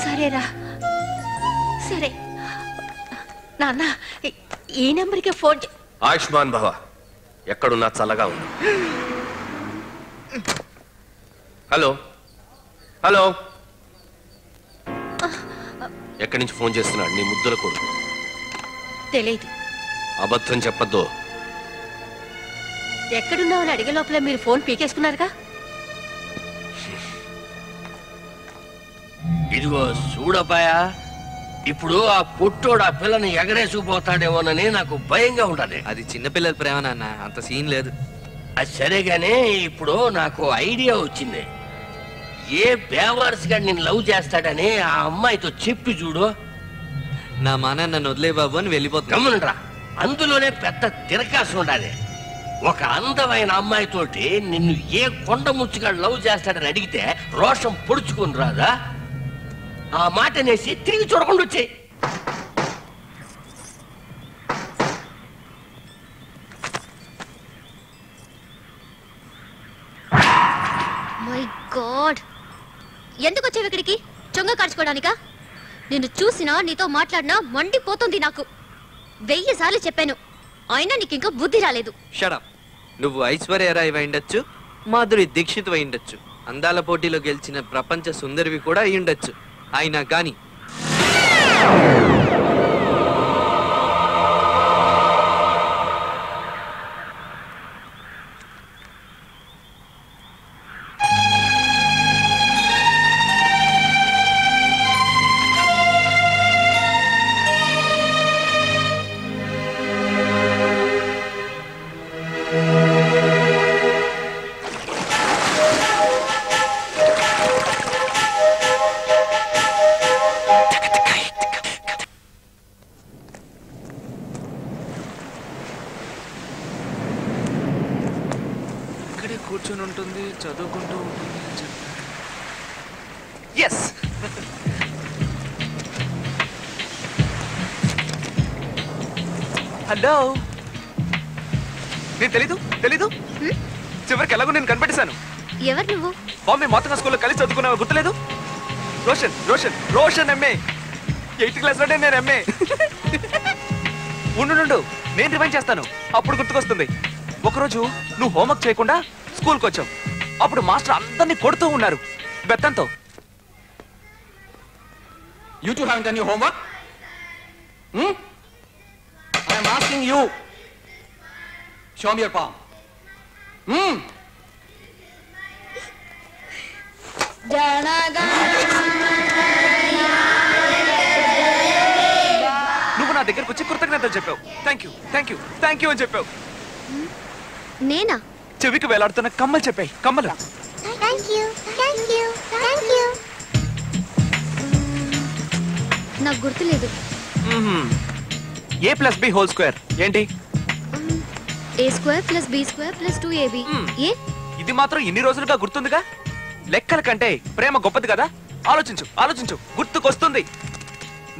సరేరా, సరే. నాన్న, ఈ నెంబర్కి ఫోన్. ఆయుష్మాన్ భవ. ఎక్కడున్నా చల్లగా ఉంది. హలో హలో, ఎక్కడి నుంచి ఫోన్ చేస్తున్నాడు? నీ ముద్దుల కొడుకు. తెలీదు. అబద్ధం చెప్పద్దు. ఎక్కడున్నావు అని అడిగే లోపల మీరు ఫోన్ పీకేసుకున్నారుగా. ఇదిగో చూడపాయా, ఇప్పుడు ఆ పుట్టోడు ఆ పిల్లని ఎగరేసుకుపోతాడేమోనని నాకు భయంగా ఉంటది. అది చిన్నపిల్లల ప్రేమ నాన్న, అంత సీన్ లేదు. అది సరేగానే ఇప్పుడు నాకు ఐడియా వచ్చింది. ఏ బేవార్స్ గా నేను లవ్ చేస్తాడని ఆ అమ్మాయితో చెప్పి చూడు. నా మాన నన్ను వదిలే బాబు అని వెళ్ళిపోతా. గమనరా, అందులోనే పెద్ద తిరకాసు ఉండాలి. ఒక అందమైన అమ్మాయితోటి నిన్ను ఏ కొండ ముచ్చుగా లవ్ చేస్తాడని అడిగితే రోషం పొడుచుకుని రాదా? ఆ మాట నేసి తిరిగి చూడకుండా వచ్చాయి. మై గాడ్, ఎందుకు వచ్చావు ఇక్కడికి? చొంగ కార్చుకోవడానికా? నిన్ను చూసినా నీతో మాట్లాడినా మండిపోతుంది నాకు. 1000 సార్లు చెప్పాను, అయినా నీకు ఇంకా బుద్ధి రాలేదు. షడప్. నువ్వు ఐశ్వర్య రాయ్ అయిండొచ్చు, మాధురి దీక్షిత్ అయిండొచ్చు, అందాల పోటీలో గెలిచిన ప్రపంచ సుందరివి కూడా అయ్యుండొచ్చు. అయినా కానీ కూర్చొని ఉంటుంది, చదువుకుంటూ ఉంటుంది అని చెప్పారు. Yes, hello. నేను తెలీదు చివరికి ఎలాగో నేను కనిపెట్టేశాను. ఎవరు నువ్వు? బాంబే మాతృక స్కూల్లో కలిసి చదువుకున్నావు, గుర్తులేదు? Roshan Roshan Roshan MA. 8th class లోనే నేను ఎంఏ. ఉండు, నేను రిమైండ్ చేస్తాను, అప్పుడు గుర్తుకొస్తుంది. ఒకరోజు నువ్వు హోంవర్క్ చేయకుండా స్కూల్కి వచ్చావు. అప్పుడు మాస్టర్ అందరినీ కొడుతూ ఉన్నారు బెత్తంతో. You two haven't done your homework? I am asking you. Show me your palm. నువ్వు నా దగ్గరకు వచ్చి కృతజ్ఞతలు చెప్పావు. థ్యాంక్ యూ అని చెప్పావు. నేనా? చెవికి వేలాడుతున్న కమ్మలు చెప్పాయి. కమ్మలు. నాకు గుర్తులేదు. a+b² ఏంటి? a² + b² + 2ab. ఏ? ఇది మాత్రం ఇన్ని రోజులుగా గుర్తుందిగా. లెక్కల కంటే ప్రేమ గొప్పది కదా. ఆలోచించు, గుర్తుకొస్తుంది.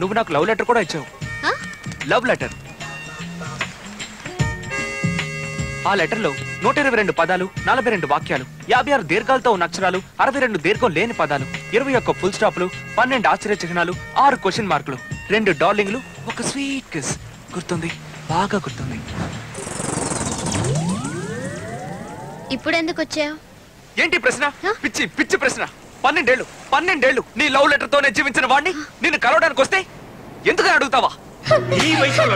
నువ్వు నాకు లవ్ లెటర్ కూడా ఇచ్చావు. Love letter. ఆ లెటర్లో 122 పదాలు, 42 వాక్యాలు, 56 దీర్ఘాలతో ఉన్న అక్షరాలు, 62 దీర్ఘం లేని పదాలు, 21 ఫుల్ స్టాప్లు, 12 ఆశ్చర్య చిహ్నాలు, 6 క్వశ్చన్ మార్కులు, 2 డార్లింగ్లు, ఒక స్వీట్ కిస్. గుర్తుంది, బాగా గుర్తుంది. ఇప్పుడు ఎందుకు వచ్చావు? ఏంటి ప్రశ్న? పిచ్చి ప్రశ్న. 12 నీ లవ్ లెటర్ తోనే జీవించిన వాడిని నిన్ను కలవడానికి వస్తే ఎందుకని అడుగుతావా? ఈ వయసులో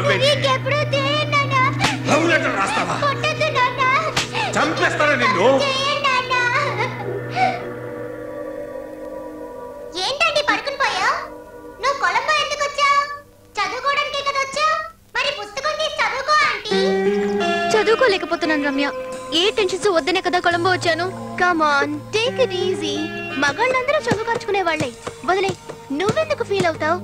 లవ్ లెటర్ రాస్తావా? చంపేస్తారా నిన్ను? ఏంటండి పడుకుని పోయా? నువ్వు కొలంబో ఎందుకు వచ్చావు? చదువుకోవడానికే కదా వచ్చావు. మరి పుస్తకం తీసి చదువుకో ఆంటీ. చదువుకోలేకపోతున్నాను రమ్య. ఏ టెన్షన్స్ వద్దనే కదా కొలంబో వచ్చాను. Come on, take it easy. మగాళ్ళందరూ చదువు ఖర్చుకునే వాళ్ళే. వదిలే, నువ్వెందుకు ఫీల్ అవుతావు?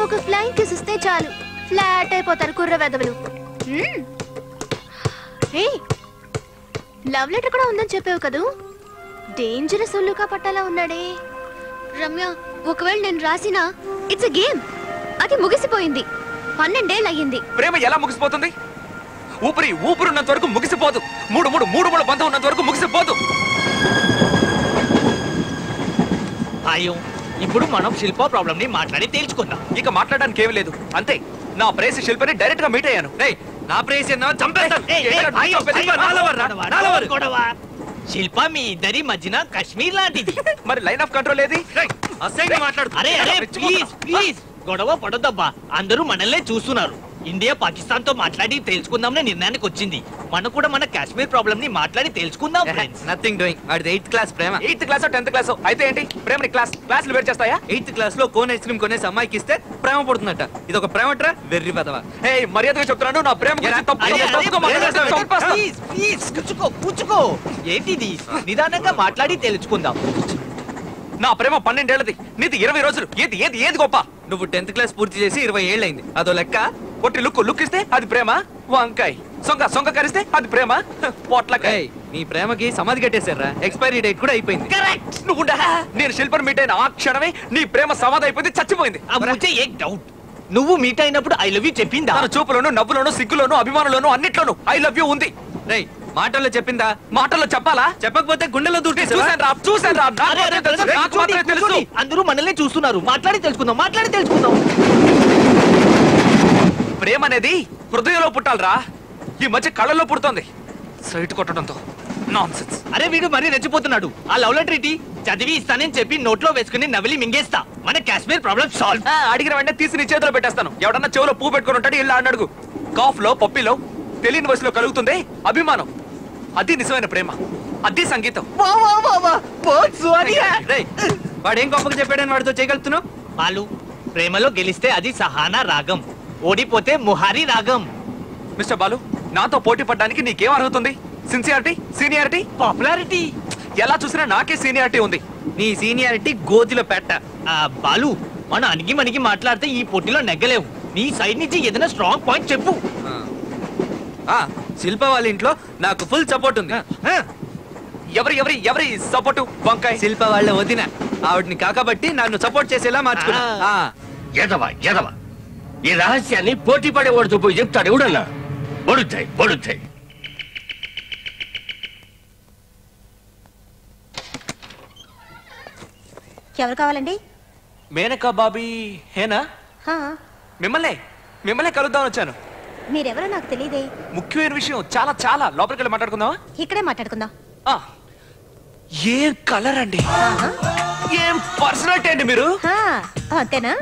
ఒక ఫ్లైంగ్ కిస్ ఇస్తే చాలు ఫ్లాట్ అయిపోతారు కుర్ర వెదవలు. లవ్ లెటర్ కూడా ఉందని చెప్పావు కదూ. డేంజరస్ ఉల్లుకా పట్టాలా ఉన్నాడే. రమ్య, ఒకవేళ నేను రాసినా ఇట్స్ ఎ గేమ్. అది ముగిసిపోయింది. 12 ఏళ్ళు అయ్యింది. ప్రేమ ఎలా ముగిసిపోతుంది? ఊపిరున్నంత వరకు ముగిసిపోదు. మూడు బంధం ఉన్నంత వరకు ముగిసిపోదు. అయ్యో, ఇప్పుడు మనం శిల్ప ప్రాబ్లం ని మాట్లాడి తేల్చుకుందాం. ఇక మాట్లాడడానికి ఏమీ లేదు, అంతే. నా ప్రేయసి శిల్పని డైరెక్ట్ గా మీట్ అయ్యాను. నా ప్రేయసి శిల్ప మీ ఇద్దరి మధ్యన కశ్మీర్ లాంటిది. మరి లైన్ ఆఫ్ కంట్రోల్ ఏది? అరే ప్లీజ్ గొడవ పడొద్దబ్బా. అందరూ మనల్నే చూస్తున్నారు. ఇండియా పాకిస్తాన్ తో మాట్లాడి తెలుసుకుందామనే నిర్ణయానికి వచ్చింది. మనం కూడా మన కాశ్మీర్ ప్రాబ్లం ని మాట్లాడి తెలుసుకుందాం ఫ్రెండ్స్. Nothing doing. వాడిది 8th క్లాస్ ప్రేమ. 8th క్లాస్ 10th క్లాస్ అయితే ఏంటి? ప్రేమని క్లాసులు వేరు చేస్తాయా? 8th క్లాస్ లో కోన్ ఐస్ క్రీమ్ కొనేసి అమ్మాయికి ఇస్తే ప్రేమ పడుతుందట. ఇది ఒక ప్రేమట్రా? వెర్రి పదవా. హే, మర్యాదగా చెప్తున్నాను, నా ప్రేమ గురించి కూర్చుకో. ఏంటిది? నిదానంగా మాట్లాడి తెలుసుకుందాం. నా ప్రేమ 12 ఏళ్ళది, నీది 20 రోజులు. ఏది గొప్ప? నువ్వు 10th క్లాస్ పూర్తి చేసి 20 ఏళ్ళైంది. అదో లెక్క. కొట్టి లుక్ ఇస్తే అది ప్రేమ. వంకాయ్ సొంగ కరిస్తే అది ప్రేమ. పొట్లకాయ్. నీ ప్రేమకి సమాధి కట్టేశారా? ఎక్స్పైరీ డేట్ కూడా అయిపోయింది. కరెక్ట్. నువ్వు నేను శిల్పర్ మీట్ అయిన ఆ క్షణమే నీ ప్రేమ సమాధి అయిపోయింది, చచ్చిపోయింది. డౌట్, నువ్వు మీట్ అయినప్పుడు ఐ లవ్ యూ చెప్పిందా? తన చూపులోను, నవ్వులోను, సిగ్గులోను, అభిమానంలోను అన్నిట్లోనూ ఐ లవ్ యూ ఉంది. రేయ్, మాటల్లో చెప్పిందా? మాటల్లో చెప్పాలా? చెప్పకపోతే గుండెలో దూకేసి చూసాను రా. తెలుసు. అందరూ మనల్ని చూస్తున్నారు. మాట్లాడి తెలుసుకుందాం. ప్రేమ అనేది హృదయంలో పుట్టాలరా, ఈ మధ్య కళ్ళల్లో పుడుతోంది సైట్ కొట్టడంతో. నాన్సెన్స్. అరే వీడు మరీ రెచ్చిపోతున్నాడు. ఆ లవ్ లెటర్ ఇటీ చదివి ఇస్తానని చెప్పి నోట్లో వేసుకుని నవిలి మింగేస్తా. మన కాశ్మీర్ ప్రాబ్లం సాల్వ్. అడిగిన వెంటనే తీసి నీ చేతిలో పెట్టేస్తాను. ఎవడన్నా చెవులో పువ్వు పెట్టుకుని ఉంటాడు, ఇలా అడుగు. కాఫ్ లో, పప్పిలో, తెలియని వయసులో కలుగుతుంది అభిమానం. అది నిజమైన ప్రేమ, అది సంగీతం. వాడేం గొప్పగా చెప్పాడని వాడితో చేయగలుగుతున్నావు? వాళ్ళు ప్రేమలో గెలిస్తే అది సహానా రాగం, ఓడిపోతే ముహారీ రాగం. మిస్టర్ బాలు, నాతో పోటీ పడడానికి నీకేం అర్హత ఉంది? Sincerity, seniority, popularity? ఎలా చూసినా నాకే సీనియారిటీ ఉంది. నీ సీనియారిటీ గోతిలో పెట్ట. బాలు, మనం అణిగి మాట్లాడితే ఈ పోటీలో నెగ్గలేవు. నీ సైడ్ నుంచి ఏదైనా స్ట్రాంగ్ పాయింట్ చెప్పు. శిల్ప వాళ్ళ ఇంట్లో నాకు ఫుల్ సపోర్ట్ ఉంది. ఎవరి సపోర్టు? వంకాయ శిల్ప వాళ్ళ వదిన. ఆవిడ్ని కాకబట్టి నన్ను సపోర్ట్ చేసేలా మార్చుకున్నా. ఎదవా ఈ రహస్యాన్ని పోటీ పడేవాడితో పోయి చెప్తాడు ఎవడన్నా? బడుతాయి. ఎవరు కావాలండి? మేనకా బాబీ హేనా? మిమ్మల్ని కలుద్దామని వచ్చాను. మీరెవరో నాకు తెలియదే. ముఖ్యమైన విషయం, చాలా లోపలికి వెళ్ళి మాట్లాడుకుందామా? ఇక్కడే మాట్లాడుకుందాం. ఏం కలర్ అండి, ఏం పర్సనాలిటీ అండి మీరు. అంతేనా?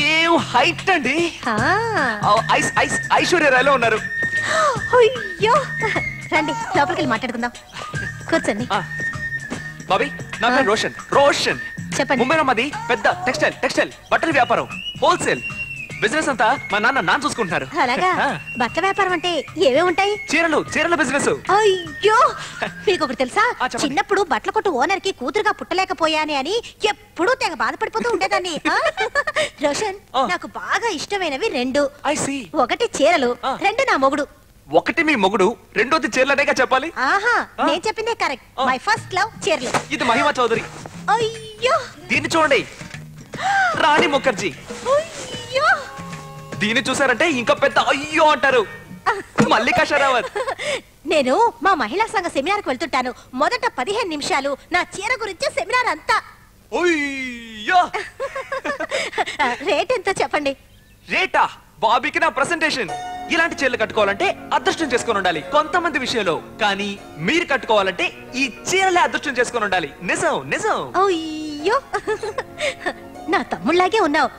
ఏం హైట్ అండి. ఐశ్వర్య రాయ్లో ఉన్నారు. అయ్యో, రండి లోపలికి వెళ్ళి మాట్లాడుకుందాం. కూర్చోండి. బాబీ, నా పేరు రోషన్. చెప్పండి. ముంబైలో మాది పెద్ద టెక్స్టైల్ బట్టల వ్యాపారం, హోల్సేల్ బిజినెస్ అంతా మా నాన్న చూసుకుంటున్నారు. అలాగా? బట్టల వ్యాపారం అంటే ఏమేమి ఉంటాయి? చీరల బిజినెస్. అయ్యో, మీకు ఒకటి తెలుసా? చిన్నప్పుడు బట్టల కొట్టు ఓనర్ కి కూతురుగా పుట్టలేకపోయానే అని ఎప్పుడూ తెగ బాధపడిపోతూ ఉండేదాన్ని. రోషన్, నాకు బాగా ఇష్టమైనవి 2. ఒకటి చీరలు, 2 నా మొగుడు. ఒకటి మీ మొగుడు, రెండోది చీరలనేగా చెప్పాలి. ఆహా, నేను చెప్పిందే కరెక్ట్. మై ఫస్ట్ లవ్ చీరలు. ఇది మహిమా చౌదరి. అయ్యో, దీన్ని చూడండి, రాణి ముఖర్జీ. దీన్ని చూసారంటే ఇంకా పెద్ద అయ్యో అంటారు, మల్లికా షరావత్. నేను మా మహిళా సంఘ సెమినార్ కు వెళ్తుంటాను. మొదట 15 నిమిషాలు నా చీర గురించి సెమినార్ అంతా. రేట్ ఎంతో చెప్పండి. రేటా? బాబీకి నా ప్రెసెంటేషన్. ఇలాంటి చీరలు కట్టుకోవాలంటే అదృష్టం చేసుకొని ఉండాలి కొంతమంది విషయంలో, కానీ మీరు కట్టుకోవాలంటే ఈ చీరలే అదృష్టం చేసుకొని ఉండాలి. నిజం. అయ్యో, నా తమ్ముళ్లాగే ఉన్నావు.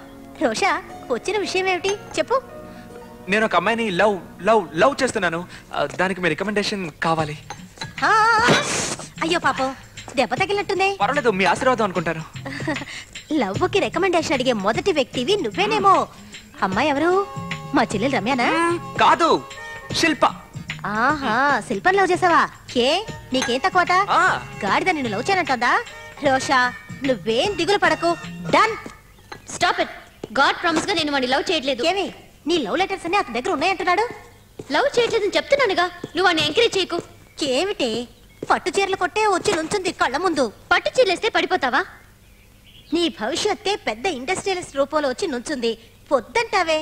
రోషా, వచ్చిన విషయం ఏమిటి చెప్పు. నేను ఒక అమ్మాయిని లవ్ చేస్తున్నాను. దానికి మీ రికమెండేషన్ కావాలి. అయ్యో పాపం, దెబ్బ తగిలినట్టుందే. పర్వాలేదు, మీ ఆశీర్వాదం అనుకుంటాను. లవ్ కి రికమెండేషన్ అడిగే మొదటి వ్యక్తివి నువ్వేనేమో. అమ్మాయి ఎవరు? మా చెల్లెలు రమ్యానా? కాదు, శిల్ప. ఆహా, శిల్పం లవ్ చేసావా? నీకేం తక్కువట? గాడిద నిన్ను లవ్ చేయనంటుందా? రోషా, నువ్వేం దిగులు పడకు. Done. Stop it. God promise గా నేను వాడిని లవ్ చేయట్లేదు. ఏమి, నీ లవ్ లెటర్స్ అన్ని అతని దగ్గర ఉన్నాయంటున్నాడు. లవ్ చేయట్లేదని చెప్తున్నానుగా, నువ్వు వాడిని ఎంకరేజ్ చేయకు. ఏమిటి, పట్టు చీరలు కొట్టే వచ్చి నుంచుంది కళ్ళ ముందు. పట్టు చీరలేస్తే పడిపోతావా? నీ భవిష్యత్తే పెద్ద ఇండస్ట్రియలిస్ట్ రూపంలో వచ్చి నుంచుంది. పొద్దంటావే.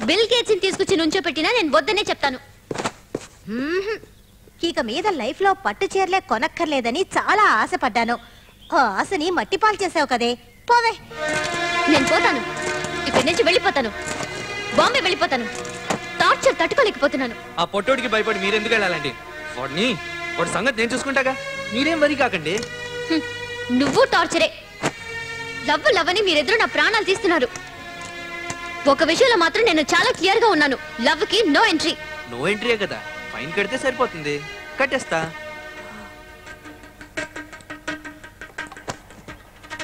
బిల్ గేట్స్ ని తీసుకొచ్చి నుంచో పెట్టినా నేను వద్దనే చెప్తాను. ఇక మీద లైఫ్ లో పట్టు చీరలే కొనక్కర్లేదని చాలా ఆశపడ్డాను. ఆ ఆశని మట్టిపాలు చేసావు కదే. పోవే. నేను పోతాను, ఇక్కడి నుంచి వెళ్ళిపోతాను. బాంబే వెళ్ళిపోతాను. టార్చర్ తట్టుకోలేకపోతున్నాను. ఆ పొట్టోడికి భయపడి మీరెందుకు వెళ్ళాలండి? వాడి సంగతి నేను చూసుకుంటాగా, మీరేం వరి కాకండి. నువ్వు టార్చరే. లవ్ అని మీరెద్దరూ నా ప్రాణాలు తీస్తున్నారు. ఒక విషయంలో మాత్రం నేను చాలా క్లియర్ గా ఉన్నాను. లవ్ కి నో ఎంట్రీ. నో ఎంట్రీయే కదా, ఫైన్ కడితే సరిపోతుంది. కట్టేస్తా.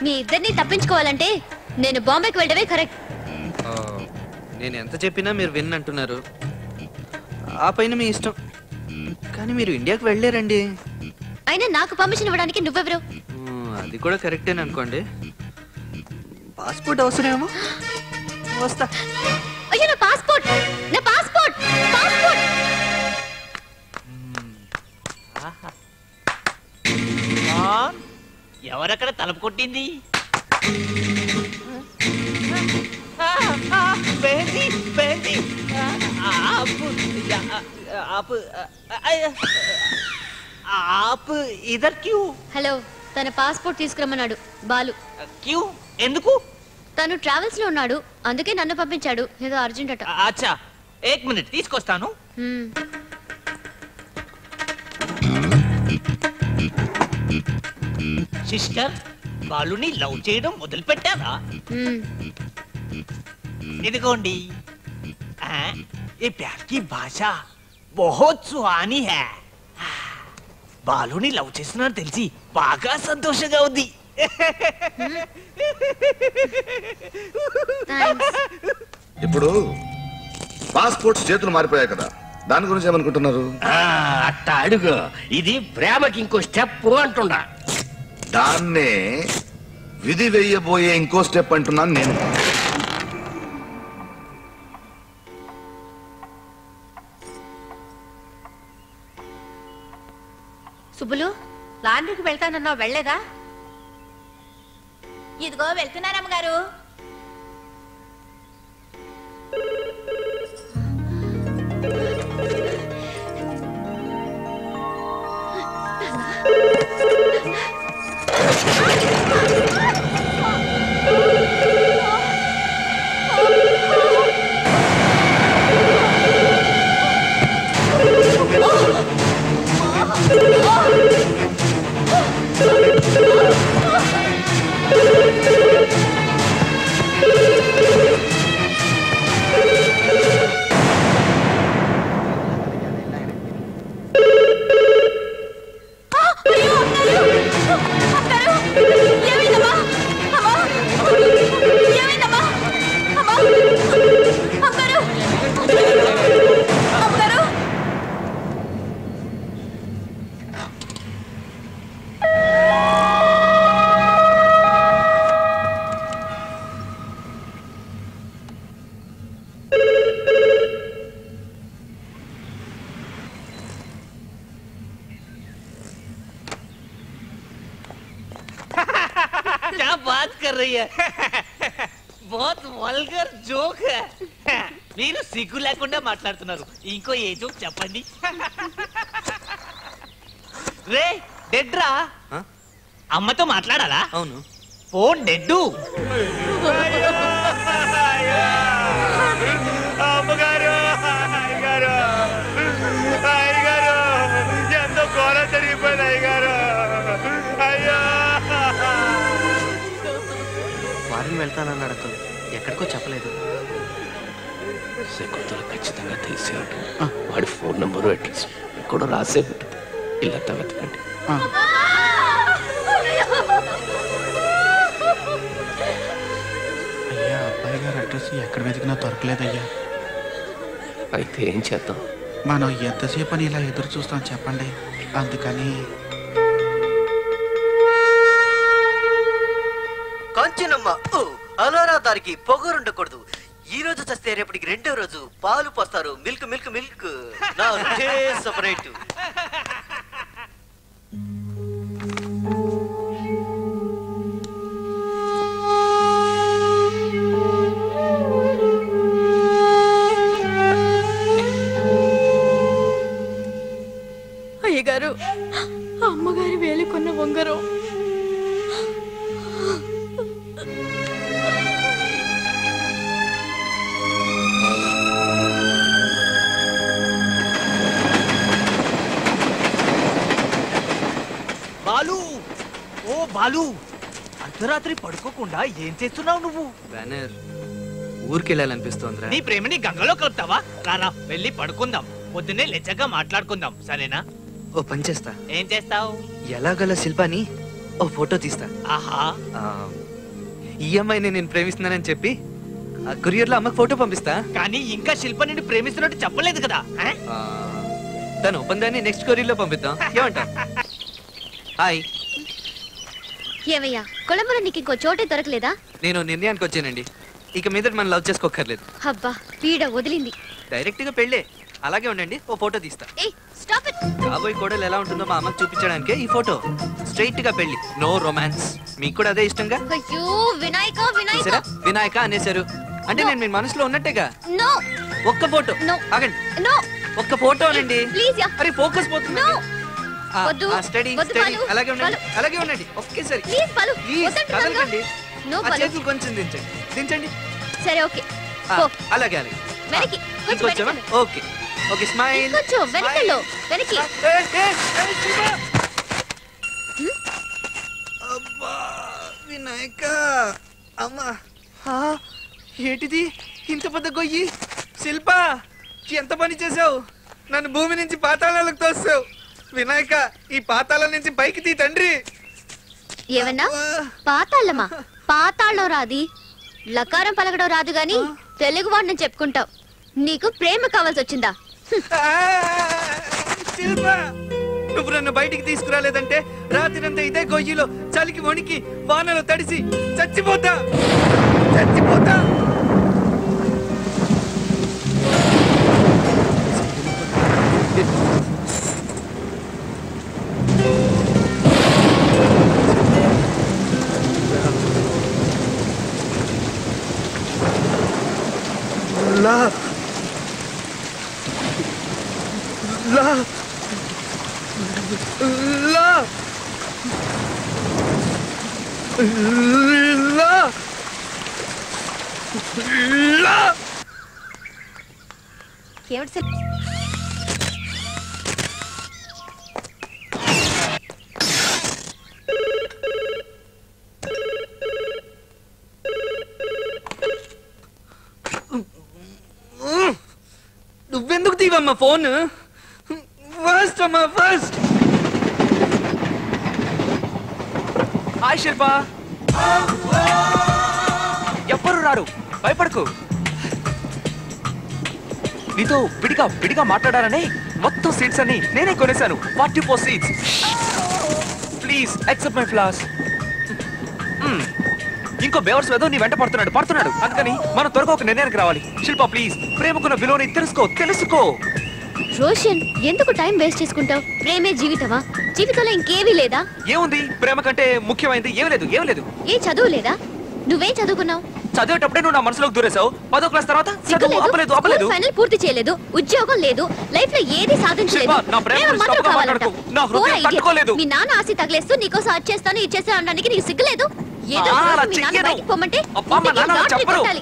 మీ ఇద్దరిని తప్పించుకోవాలంటే నేను బాంబేకి వెళ్ళడమే కరెక్ట్. నేను ఎంత చెప్పినా మీరు విన్ అంటున్నారు. ఆ పైన మీ ఇష్టం, కానీ మీరు ఇండియాకి వెళ్ళారండి. అయినా నాకు పర్మిషన్ ఇవ్వడానికి నువ్వెవరు? అది కూడా కరెక్టే అనుకోండి. పాస్పోర్ట్ అవసరమేమో. వస్తా. అయ్యో నా పాస్పోర్ట్, నా పాస్పోర్ట్, పాస్పోర్ట్. ఎవరక్కడ తలుపు కొట్టింది? హలో, తన పాస్పోర్ట్ తీసుకురమ్మన్నాడు బాలు. క్యూ ఎందుకు? తను ట్రావెల్స్ లో ఉన్నాడు, అందుకే నన్ను పంపించాడు. ఏదో అర్జెంట్ అట. అచ్చా, 1 మినిట్ తీసుకొస్తాను. సిస్టర్, బాలుని లవ్ చేయడం మొదలు పెట్టారా? ఇదిగోండి. ఈ ప్యార్ కి భాష బహుత్ సుహానీ హై. బాలుని లవ్ చేస్తున్నాను తెలిసి బాగా సంతోషంగా ఉంది. ఇప్పుడు పాస్పోర్ట్ చేతులు మారిపోయాయి కదా, దాని గురించి ఏమనుకుంటున్నారు? అట్ట అడుగు. ఇది ప్రేమకి ఇంకో స్టెప్ అంటున్నా. దాన్నే విధి వేయబోయే ఇంకో స్టెప్ అంటున్నాను నేను. సుబ్బులు, లాండ్రీకి వెళ్తానన్నావు, వెళ్ళలేదా? ఇదిగో వెళ్తున్నారమ్మగారు. क्या बात कर रही है? बहुत వల్గర్ జోక్. మీరు సిగ్గు లేకుండా మాట్లాడుతున్నారు. ఇంకో ఏ జోక్ చెప్పండి. రే డెడ్రా, అమ్మతో మాట్లాడాలా? అవును. ఫోన్ డెడ్డు. అమ్మగారు, అయ్యగారు, అయ్యగారు, ఎంతో ఘోర జరిగిపోయింది అయ్యగారు. అయ్యా, వారిని వెళ్తానన్నాడు అతను, ఎక్కడికో చెప్పలేదు. శకుంతలు ఖచ్చితంగా తెలిసే ఉంటుంది. వాడి ఫోన్ నంబరు అడ్రస్ కూడా రాసే ఉంటుంది. ఇల్లంతా వెతకండి. అయ్యా, అబ్బాయి గారి అడ్రస్ ఎక్కడ వెతికినా దొరకలేదయ్యా. అయితే ఏం చేద్దాం? మనం ఎంతసేపు అని ఇలా ఎదురు చూస్తాం చెప్పండి. అందుకని కంచెనమ్మ అలోరా దారికి పొగరుండకూడదు. ఈ రోజు చస్తే రేపటికి 2వ రోజు పాలు పోస్తారు. మిల్క్ మిల్క్ మిల్క్ నా సపరేట్. అయ్యగారు, అమ్మగారి వేలుకున్న ఉంగరం. బాలు, ఓ బాలు, అర్ధరాత్రి పడుకోకుండా ఏం చేస్తున్నావు నువ్వు? బ్యానర్ ఊరికెళ్ళాలనిపిస్తోందిరా. నీ ప్రేమని గంగలో కలుపుతావా? రారా వెళ్ళి పడుకుందాం, పొద్దున్నే లెచ్చగా మాట్లాడుకుందాం, సరేనా? ఓ పని చేస్తా. ఏం చేస్తావు? ఎలాగల శిల్పాని ఓ ఫోటో తీస్తా. ఆహా, ఈ అమ్మాయిని నేను ప్రేమిస్తున్నానని చెప్పి కొరియర్ లో అమ్మకి ఫోటో పంపిస్తా. కానీ ఇంకా శిల్ప నిన్ను ప్రేమిస్తున్నట్టు చెప్పలేదు కదా. తను ఒప్పందాన్ని నెక్స్ట్ కొరియర్ లో పంపిద్దాం, ఏమంటా? హాయ్. ఏవయ్యా, కొలంబోలో నీకు ఇంకో చోటే దొరకలేదా? నేను నిర్ణయానికి వచ్చానండి, ఇక మీద మనం లవ్ చేసుకోకర్లేదు. అబ్బా, పీడ వదిలింది. డైరెక్ట్ గా పెళ్ళే. అలాగే ఉండండి, ఓ ఫోటో తీస్తా. కాబోయే కోడలు ఎలా ఉంటుందో మా అమ్మకి చూపించడానికే ఈ ఫోటో. స్ట్రైట్ గా పెళ్లి, నో రొమాన్స్. మీకు కూడా అదే ఇష్టంగా? అయ్యో వినాయక వినాయక చూసారా, వినాయక అనేశారు అంటే నేను మీ మనసులో ఉన్నట్టేగా. నో, ఒక్క ఫోటో. ఆగండి, నో, ఒక్క ఫోటో అనండి. Please yeah. అరే ఫోకస్ పోతుంది. వద్దు, స్టడీ వద్దు స్టడీ. బాలు, అలాగే ఉండండి, బాలు. అలాగే ఉండండి. ఒకేసారి ప్లీజ్ బాలు, ప్లీజ్ వద్దంటున్నానుగా. కదలకండి. నో ఆ బాలు. చేతులు కొంచెం దించండి, దించండి. సరే ఓకే. అలాగే అలాగే. వెనక్కి కొంచెం ఇంకొంచెం. వెనక్కి. Okay okay, smile. కొంచెం వెనకలో, వెనక్కి. అబ్బా వినాయక. అమ్మా, ఏంటిది ఇంత పెద్ద గొయ్యి? శిల్ప, ఎంత పని చేసావు? నన్ను భూమి నుంచి పాతాళాలకు తోస్తావు. వినాయక, ఈ పాతాళం నుంచి పైకి తీ తండ్రి. ఏమన్నా? పాతాళమా? పాతాళం రాది, లకారం పలకడం రాదు గాని తెలుగు వాడిని చెప్పుకుంటావు. నీకు ప్రేమ కావాల్సి వచ్చిందా? శిల్ప, నువ్వు నన్ను బయటికి తీసుకురాలేదంటే రాత్రినంతా ఇదే గొయ్యిలో చలికి వణికి వానలో తడిసి చచ్చిపోతా చచ్చిపోతా. లా లా లా లా లా. ఏమిటి సార్? నువ్వెందుకు తీవమ్మా ఫోన్? ఫస్ట్ అమ్మా ఫస్ట్. హాయ్ శిల్ప. ఎవ్వరు రారు, భయపడకు. నీతో విడిగా మాట్లాడాలని మొత్తం సీట్స్ అన్ని నేనే కొనేశాను. 44 seats. Please accept my floss. ఇంకో బేవర్స్ వేదో నీ వెంట పడుతున్నాడు. అందుకని మనం త్వరగా ఒక నిర్ణయానికి రావాలి. శిల్ప ప్లీజ్, ప్రేమకున్న విలువని తెలుసుకో. రోషన్, ఎందుకు టైం వేస్ట్ చేసుకుంటావు? ప్రేమే జీవితమా? జీవితంలో ఇంకేమీ లేదా? ఏముంది, ప్రేమ కంటే ముఖ్యమైనది ఏం లేదు. ఏ చదువు లేదా? నువ్వేం చదువుకున్నావు? చదివేటప్పుడే నువ్వు నా మనసులోకి దూరేసావు. 10వ క్లాస్ తర్వాత చదువు అప్పలేదు. ఫైనల్ పూర్తి చేయలేదు, ఉద్యోగం లేదు, లైఫ్ లో ఏది సాధించలేదు. నా ప్రేమ ప్రేమ మాత్రం కావాలంట. నా హృదయం తట్టుకోలేదు. మీ నాన్న ఆశ తగిలేస్తూ నీకోసం అది చేస్తాను ఇది చేస్తాను అనడానికి నీకు సిగ్గులేదు? ఏదో మీ నాన్న బయటికి పొమ్మంటే కొట్టాలి.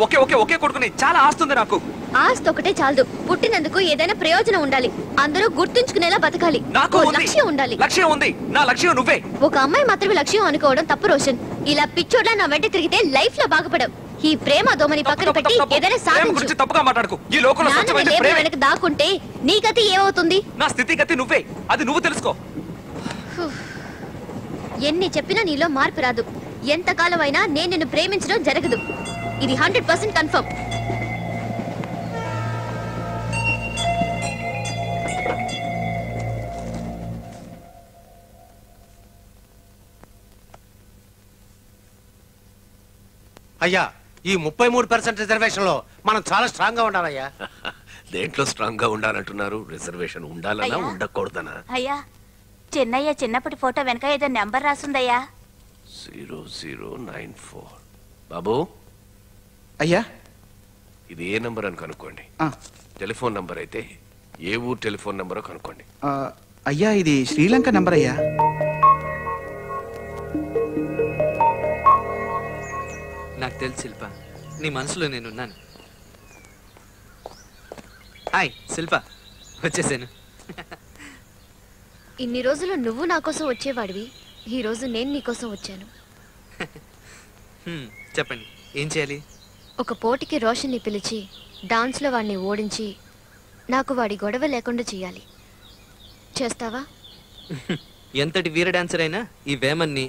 ఒకే కొడుకుని చాలా ఆస్తుంది నాకు. ఆస్తి ఒకటే చాలదు, పుట్టినందుకు ఏదైనా ప్రయోజనం ఉండాలి. అందరూ గుర్తుంచుకునేలా బతకాలి. నాకు లక్ష్యం ఉండాలి. లక్ష్యం ఉంది, నా లక్ష్యం నువ్వే. ఒక అమ్మాయి మాత్రమే లక్ష్యం అనుకోవడం తప్పు రోషన్. ఇలా పిచ్చోడ్లా నా వెంట తిరిగితే లైఫ్ లో బాగుపడవు. ఈ ప్రేమ దోమని పక్కన పెట్టి ఏదైనా సాధించు. తప్పుగా మాట్లాడకు. ఈ లోకంలో సత్యమైన ప్రేమ వెనక దాక్కుంటే నీ గతి ఏమవుతుంది? నా స్థితి గతి నువ్వే, అది నువ్వు తెలుసుకో. ఎన్ని చెప్పినా నీలో మార్పు రాదు. ఎంతకాలం అయినా నేను నిన్ను ప్రేమించడం జరగదు. ఇది 100% కన్ఫర్మ్. అయ్యా, ఈ 33% రిజర్వేషన్ లో మనం చాలా స్ట్రాంగ్ గా ఉండాలయ్యా. దేంట్లో స్ట్రాంగ్ గా ఉండాలంటున్నారు? రిజర్వేషన్ ఉండాలనా అయ్యా. ఉండకూడదనా? అయ్యా, చిన్నయ్య చిన్నప్పటి ఫోటో వెనక ఏదో నెంబర్ రాసుందయ్యా. 0094. బాబు అయ్యా, ఇది ఏ నంబర్ అని కనుక్కోండి. టెలిఫోన్ నంబర్ అయితే ఏ ఊరు టెలిఫోన్ నంబరో కనుక్కోండి. అయ్యా, ఇది శ్రీలంక నంబర్ అయ్యా. నాకు తెలుసు శిల్ప, నీ మనసులో నేనున్నాను. హాయ్ శిల్ప, వచ్చేసాను. ఇన్ని రోజులు నువ్వు నా కోసం వచ్చేవాడివి, ఈ రోజు నేను నీ కోసం వచ్చాను. చెప్పండి, ఏం చేయాలి? ఒక పోటీకి రోషన్ని పిలిచి డాన్స్లో వాడిని ఓడించి నాకు వాడి గొడవ లేకుండా చేయాలి. చేస్తావా? ఎంతటి వీర డాన్సర్ అయినా ఈ వేమన్ని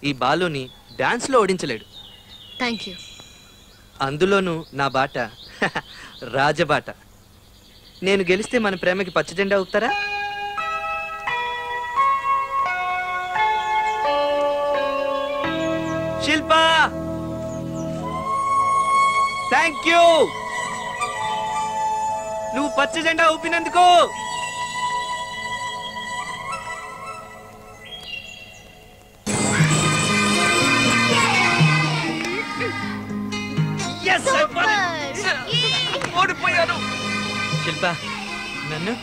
ఈ బాలుని డాన్స్లో ఓడించలేడు. Thank you. అందులోనూ నా బాట రాజబాట. నేను గెలిస్తే మన ప్రేమకి పచ్చ జెండా ఊపుతారా? Shilpa, thank you. నువ్వు పచ్చ జెండా ఊపినందుకు. ఓడిపోయాను. శిల్ప, నన్ను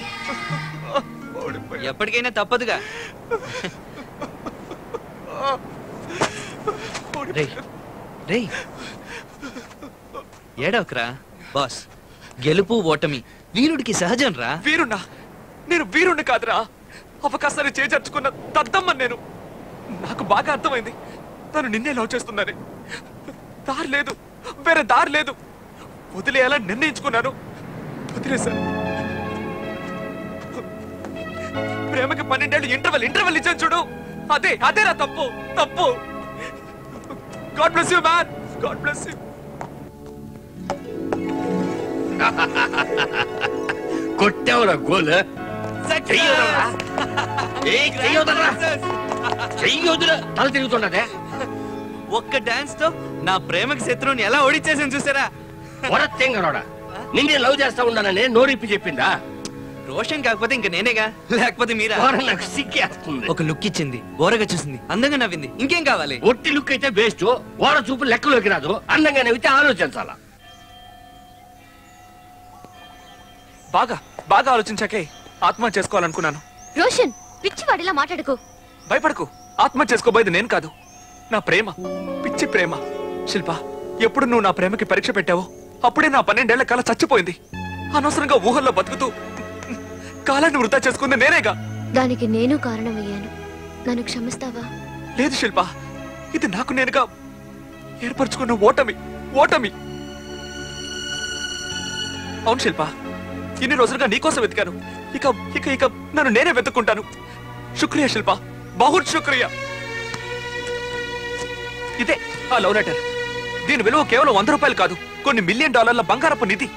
ఎప్పటికైనా తప్పదుగా. ఏడవకరా బాస్. గెలుపు ఓటమి వీరుడికి సహజం రా. వీరున్నా? నేను వీరుణ్ణి కాదురా, అవకాశాన్ని చేజర్చుకున్న దద్దమ్మ నేను. నాకు బాగా అర్థమైంది తను నిన్నే లవ్ చేస్తుందని. దారి లేదు, వేరే దారి లేదు. వదిలేయాలని నిర్ణయించుకున్నాను, వదిలేశాను. ప్రేమకి 12 ఏళ్ళు ఇంటర్వెల్ ఇచ్చాను చూడు, అదేరా తప్పు. God bless you man, God bless you. కొట్టావురా గోల్. తల తిరుగుతున్నదే. ఒక్క డాన్స్ తో నా ప్రేమకి శత్రువుని ఎలా ఓడించేసాను చూసారా? వరత్తెంగరోడా, నిన్నే లవ్ చేస్తా ఉన్నానని నోరిప్పి చెప్పిందా? రోషన్ కాకపోతే ఇంక నేనేగా, లేకపోతే మీరా? నాకు సిగ్గేస్తుంది. ఒక లుక్ ఇచ్చింది, ఓరగా చూసింది, అందంగా నవ్వింది, ఇంకేం కావాలి? ఒట్టి లుక్ అయితే వేస్ట్, ఓర చూపు లెక్కలోకి రాదు. అందంగా నవ్వితే ఆలోచించాలా. బాగా ఆలోచించాకే ఆత్మహత్య చేసుకోవాలనుకున్నాను. రోషన్, పిచ్చివాడిలా మాట్లాడుకో. భయపడకు, ఆత్మహత్య చేసుకోబోయేది నేను కాదు, నా ప్రేమ, పిచ్చి ప్రేమ. శిల్ప, ఎప్పుడు నువ్వు నా ప్రేమకి పరీక్ష పెట్టావో అప్పుడే నా 12 ఏళ్ల కళ చచ్చిపోయింది. అనవసరంగా ఊహల్లో బతుకుతూ కాలాన్ని వృధా చేసుకుంది నేనేగా. దానికి నేను కారణమయ్యాను, నన్ను క్షమిస్తావా? లేదు శిల్ప, ఇది నాకు నేనుగా ఏర్పరచుకున్న ఓటమి. అవును శిల్ప, ఇన్ని రోజులుగా నీకోసం వెతికాను. ఇక నన్ను నేనే వెతుక్కుంటాను. శుక్రియా శిల్ప, బహుత్ శుక్రియా. ఇదే ఆ లవ్ లెటర్. దీని విలువ కేవలం 100 రూపాయలు కాదు, కొన్ని $1 మిలియన్ బంగారపు నిధి.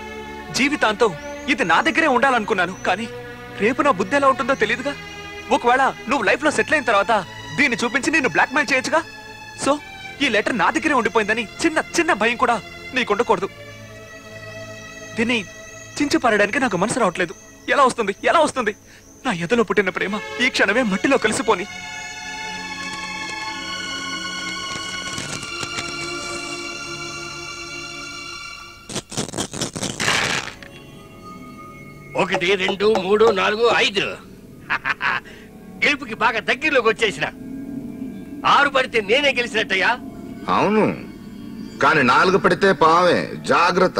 జీవితాంతం ఇది నా దగ్గరే ఉండాలనుకున్నాను, కానీ రేపు నా బుద్ధి ఎలా ఉంటుందో తెలియదుగా. ఒకవేళ నువ్వు లైఫ్ లో సెటిల్ అయిన తర్వాత దీన్ని చూపించి నిన్ను బ్లాక్ మెయిల్ చేయొచ్చుగా. సో ఈ లెటర్ నా దగ్గరే ఉండిపోయిందని చిన్న భయం కూడా నీకు ఉండకూడదు. దీన్ని చించి పారడానికి నాకు మనసు రావట్లేదు. ఎలా వస్తుంది? నా ఎదలో పుట్టిన ప్రేమ ఈ క్షణమే మట్టిలో కలిసిపోని. ఒకటి, 2, 3, 4, 5. గెలుపుకి బాగా దగ్గరలోకి వచ్చేసిన. 6 పడితే నేనే గెలిచినట్టయ్యా. అవును, కానీ 4 పడితే పావే. జాగ్రత్త.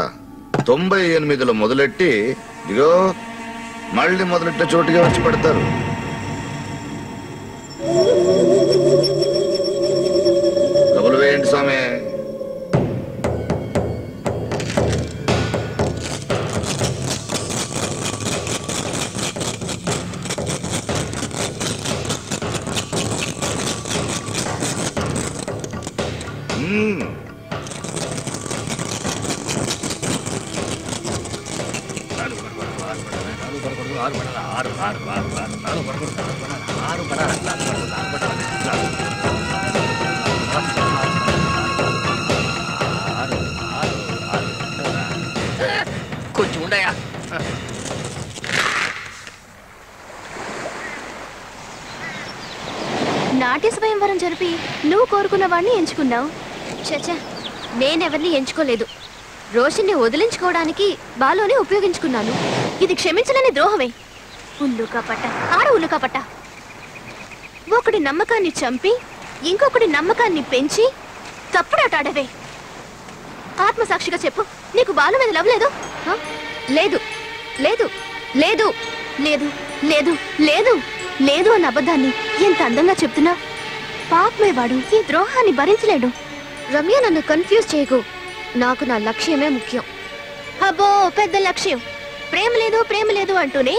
98లో మొదలెట్టి ఇదిగో మళ్ళీ మొదలెట్టే చోటుగా వచ్చి పడతారు. డబ్బులు వేయండి స్వామి. కొంచెం ఉండయా. నాట్య స్వయంవరం జరిపి నువ్వు కోరుకున్న వాడిని ఎంచుకున్నావు. చచ్చా, నేనెవరిని ఎంచుకోలేదు. రోషన్ని వదిలించుకోవడానికి బాలోనే ఉపయోగించుకున్నాను. ఇది క్షమించలేని ద్రోహమే. ఉల్లుకా పట్ట. ఒకడి నమ్మకాన్ని చంపి ఇంకొకటి నమ్మకాన్ని పెంచి తప్పుడాటాడవే. ఆత్మసాక్షిగా చెప్పు, నీకు బాలు మీద లవ్ లేదు? లేదు లేదు లేదు లేదు లేదు లేదు లేదు అన్న అబద్ధాన్ని ఎంత అందంగా చెప్తున్నా. పాపమే వాడు ఈ ద్రోహాన్ని భరించలేడు. రమ్య, నన్ను కన్ఫ్యూజ్ చేయకు. నాకు నా లక్ష్యమే ముఖ్యం. అబ్బో పెద్ద లక్ష్యం. ప్రేమ లేదు అంటూనే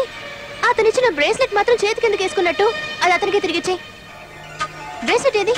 అతనిచ్చిన బ్రేస్లెట్ మాత్రం చేతి కిందకి వేసుకున్నట్టు అది అతనికి తిరిగిచ్చే. బ్రేస్లెట్ ఏది?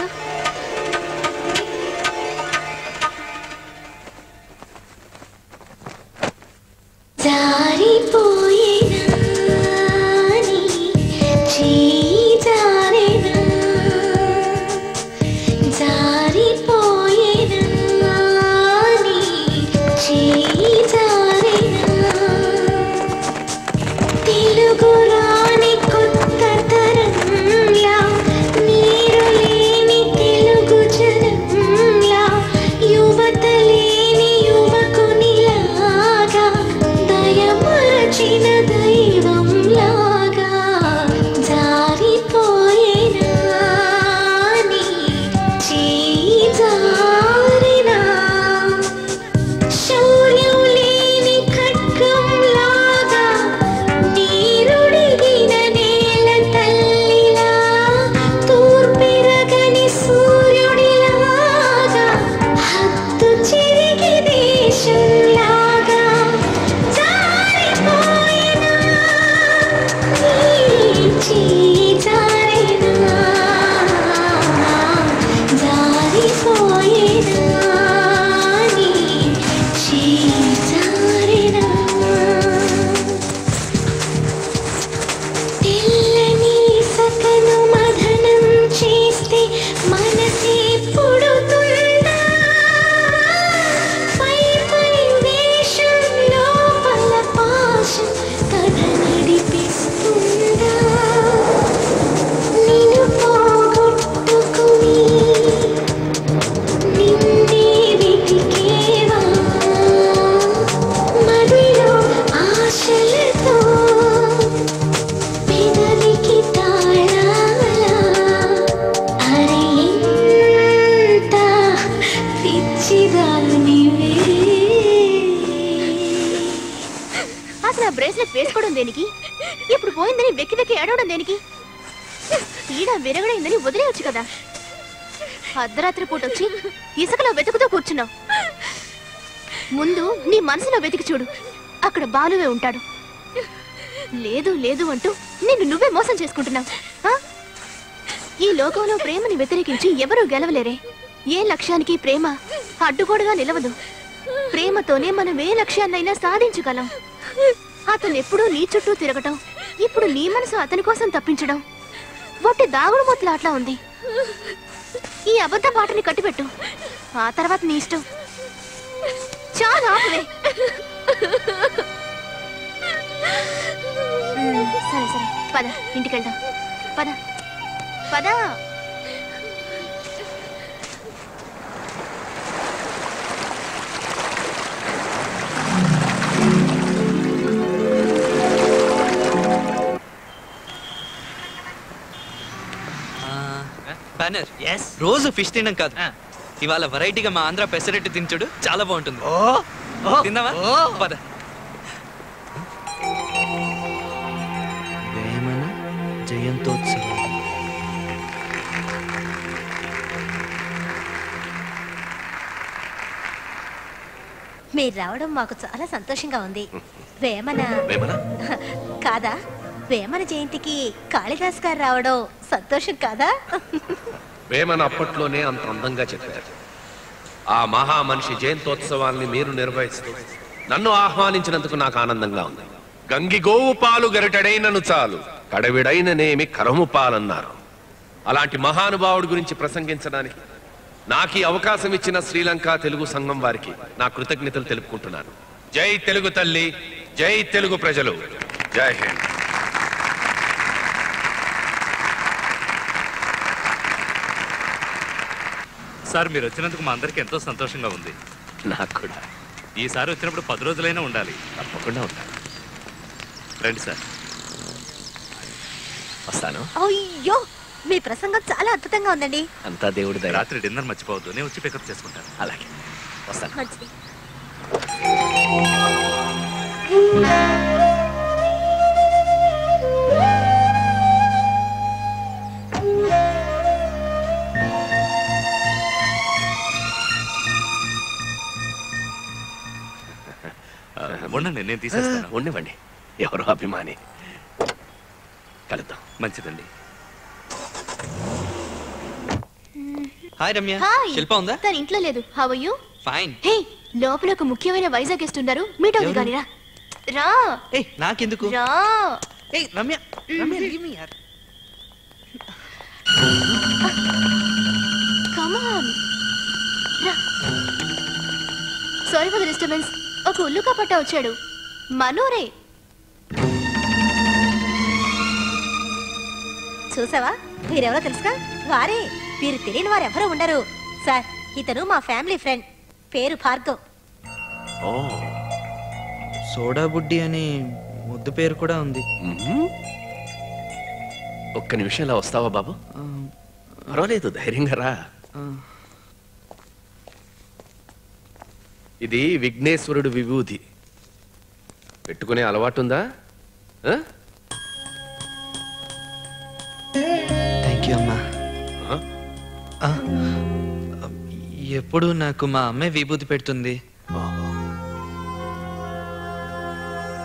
వేసుకోవడం దేనికి? ఇప్పుడు పోయిందని వెక్కి వెక్కి ఏడవడం దేనికి? ఈడ విరగడైందని వదిలేయచ్చు కదా. అర్ధరాత్రి పూట వచ్చి ఇసుకలో వెతుకుతూ కూర్చున్నావు. ముందు నీ మనసులో వెతికి చూడు, అక్కడ బాలువే ఉంటాడు. లేదు లేదు అంటూ నిన్ను నువ్వే మోసం చేసుకుంటున్నావు. ఈ లోకంలో ప్రేమని వ్యతిరేకించి ఎవరూ గెలవలేరే. ఏ లక్ష్యానికి ప్రేమ అడ్డుగోడుగా నిలవదు. ప్రేమతోనే మనం ఏ లక్ష్యాన్నైనా సాధించగలం. అతను ఎప్పుడూ నీ చుట్టూ తిరగటం, ఇప్పుడు నీ మనసు అతని కోసం తప్పించడం వట్టి దాగుడు మొత్తలాట్లా ఉంది. ఈ అబద్ధ పాటని కట్టిపెట్టు, ఆ తర్వాత నీ ఇష్టం. చాలా ఆపవే. సరే సరే పద, ఇంటికెళ్దాం. పద పద. బ్యానర్, రోజు ఫిష్ తినడం కాదు, ఇవాళ వెరైటీగా మా ఆంధ్ర పెసరెట్టు తినచుడు, చాలా బాగుంటుంది. తిన్నావా? పద. వేమన జయంతోత్సవం. మీరు రావడం మాకు చాలా సంతోషంగా ఉంది. వేమన కాదా? వేమన జయంతికి కాళిదాస్ గారు రావడం సంతోషం కాదా? వేమన అప్పట్లోనే అంత అందంగా చెప్పారు. ఆ మహా మనిషి జయంతోత్సవాల్ని మీరు నిర్వహిస్తూ నన్ను ఆహ్వానించినందుకు నాకు ఆనందంగా ఉంది. గంగి గోవు పాలు గరిటెడైనను చాలు, కడవిడైననేమి కరము పాలన్నారు. అలాంటి మహానుభావుడి గురించి ప్రసంగించడానికి నాకు ఈ అవకాశం ఇచ్చిన శ్రీలంక తెలుగు సంఘం వారికి నా కృతజ్ఞతలు తెలుపుకుంటున్నాను. జై తెలుగు తల్లి, జై తెలుగు ప్రజలు, జై హింద్. సార్, మీరు వచ్చినందుకు మా అందరికి ఎంతో సంతోషంగా ఉంది. నాకు కూడా. ఈసారి వచ్చినప్పుడు 10 రోజులైనా ఉండాలి. తప్పకుండా ఉంటాను. రండి సార్. వస్తాను. అయ్యో, మీ ప్రసంగం చాలా అద్భుతంగా ఉందండి. అంతా దేవుడి దయ. రాత్రి డిన్నర్ మర్చిపోవద్దు, నేను వచ్చి పికప్ చేసుకుంటాను. అలాగే, వస్తాను. మంచిది. నేను తీసేస్తాను. ఉండివ్వండి, ఎవరో అభిమాని. కలుద్దాం. మంచిదండి. హాయ్ రమ్య. హాయ్. శిల్ప ఉందా? తన ఇంట్లో లేదు. How are you? Fine. Hey, లోపల ఒక ముఖ్యమైన వైజాగ్ గెస్ట్ ఉన్నారు. మీట్ అవుతుంది కానీ రా. రా. ఏయ్ నాకెందుకు? రా. ఏయ్ రమ్య, రమ్య లీవ్ మీ యార్. Come on. రా. Sorry for the disturbance. ఒక ఉల్లుకా పట్ట వచ్చాడు. మనోరే. చూసావా, వీరెవరో తెలుసుగా? వారే. వీరు తెలియని వారు ఎవరో ఉండరు సార్. ఇతను మా ఫ్యామిలీ ఫ్రెండ్, పేరు భార్గవ్. సోడా బుడ్డి అని ముద్దు పేరు కూడా ఉంది. ఒక్క నిమిషం ఇలా వస్తావా బాబు? పర్వాలేదు, ధైర్యంగా రా. ఇది విఘ్నేశ్వరుడు విభూతి. పెట్టుకునే అలవాటుందా? థ్యాంక్ యూ అమ్మా. ఎప్పుడు నాకు మా అమ్మే విభూతి పెడుతుంది.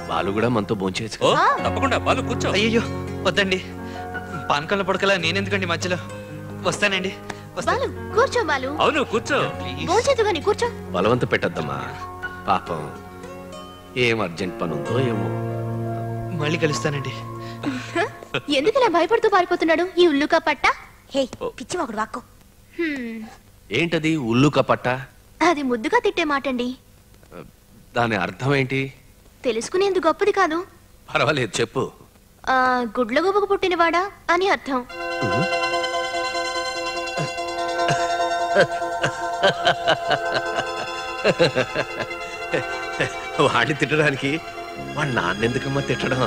బాలు కూడా మనతో భోంచేయచ్చు. తప్పకుండా బాలు కూర్చో. అయ్యో వద్దండి, పానకంలో పడకలా నేనెందుకండి మధ్యలో. వస్తానండి. బాలు కూర్చో. బాలు అవును కూర్చో. భోంచేదు కానీ కూర్చో. బలవంత పెట్టద్దమ్మా, పాపం ఏం అర్జెంట్ పని ఉందో ఏమో. మళ్ళీ కలుస్తానండి. ఎందుకు ఇలా భయపడుతూ పారిపోతున్నాడు ఈ ఉల్లుకా పట్ట? హే పిచ్చి ఒకడు వాక్కు. ఏంటది ఉల్లు కపట్ట? అది ముద్దుగా తిట్టే మాటండి. దాని అర్థం ఏంటి? తెలుసుకునేందుకు గొప్పది కాదు. పర్వాలేదు చెప్పు. గుడ్ల గుబకు పుట్టినవాడా అని అర్థం. వాడిని తిట్టడానికి వాడు నాన్నెందుకమ్మా తిట్టడం?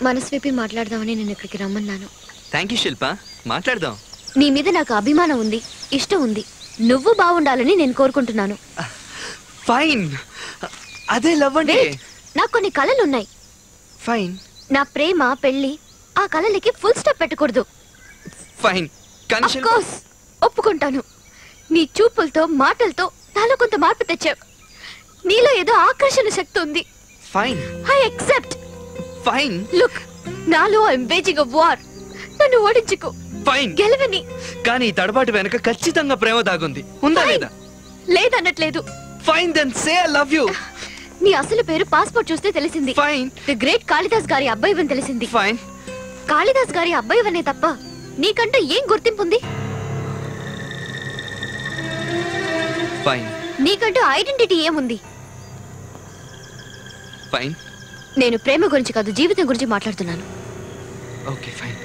మనస్విపి మాట్లాడదామని నేను ఇక్కడికి రమ్మన్నాను. థ్యాంక్ యూ శిల్ప, మాట్లాడదాం. నీ మీద నాకు అభిమానం ఉంది, ఇష్టం ఉంది. నువ్వు బాగుండాలని నేను కోరుకుంటున్నాను. ఫైన్, అదే లవ్ అంటే. నాకు కొన్ని కలలున్నాయి. ఫైన్. నా ప్రేమ, పెళ్లి, ఆ కలలకి ఫుల్ స్టాప్ పెట్టకూడదు. ఫైన్. ఆఫ్ కోర్స్ ఒప్పుకుంటాను. నీ చూపులతో, మాటలతో నాలో కొంత మార్పు తెచ్చావు. నీలో ఏదో ఆకర్షణ శక్తి ఉంది. Fine. I accept. Fine. Look, నాలో ఐఎమ్ వేజింగ్ ఎ వార్. నన్ను ఓడించుకో. ఫైన్. గెలవని. కానీ ఈ తడబాటు వెనక ఖచ్చితంగా ప్రేమ దాగుంది. ఉందా లేదా? లేదన్నట్లేదు. Fine, then say I love you. నీ అసలు పేరు పాస్పోర్ట్ చూస్తే తెలిసింది. ఫైన్. ది గ్రేట్ కాళిదాస్ గారి అబ్బాయివని తెలిసింది. ఫైన్. కాళిదాస్ గారి అబ్బాయివనే తప్ప నీకంటూ ఏం గుర్తింపు ఉంది? ఫైన్. నీకంటూ ఐడెంటిటీ ఏముంది? ఫైన్. నేను ప్రేమ గురించి కాదు, జీవితం గురించి మాట్లాడుతున్నాను. Okay fine.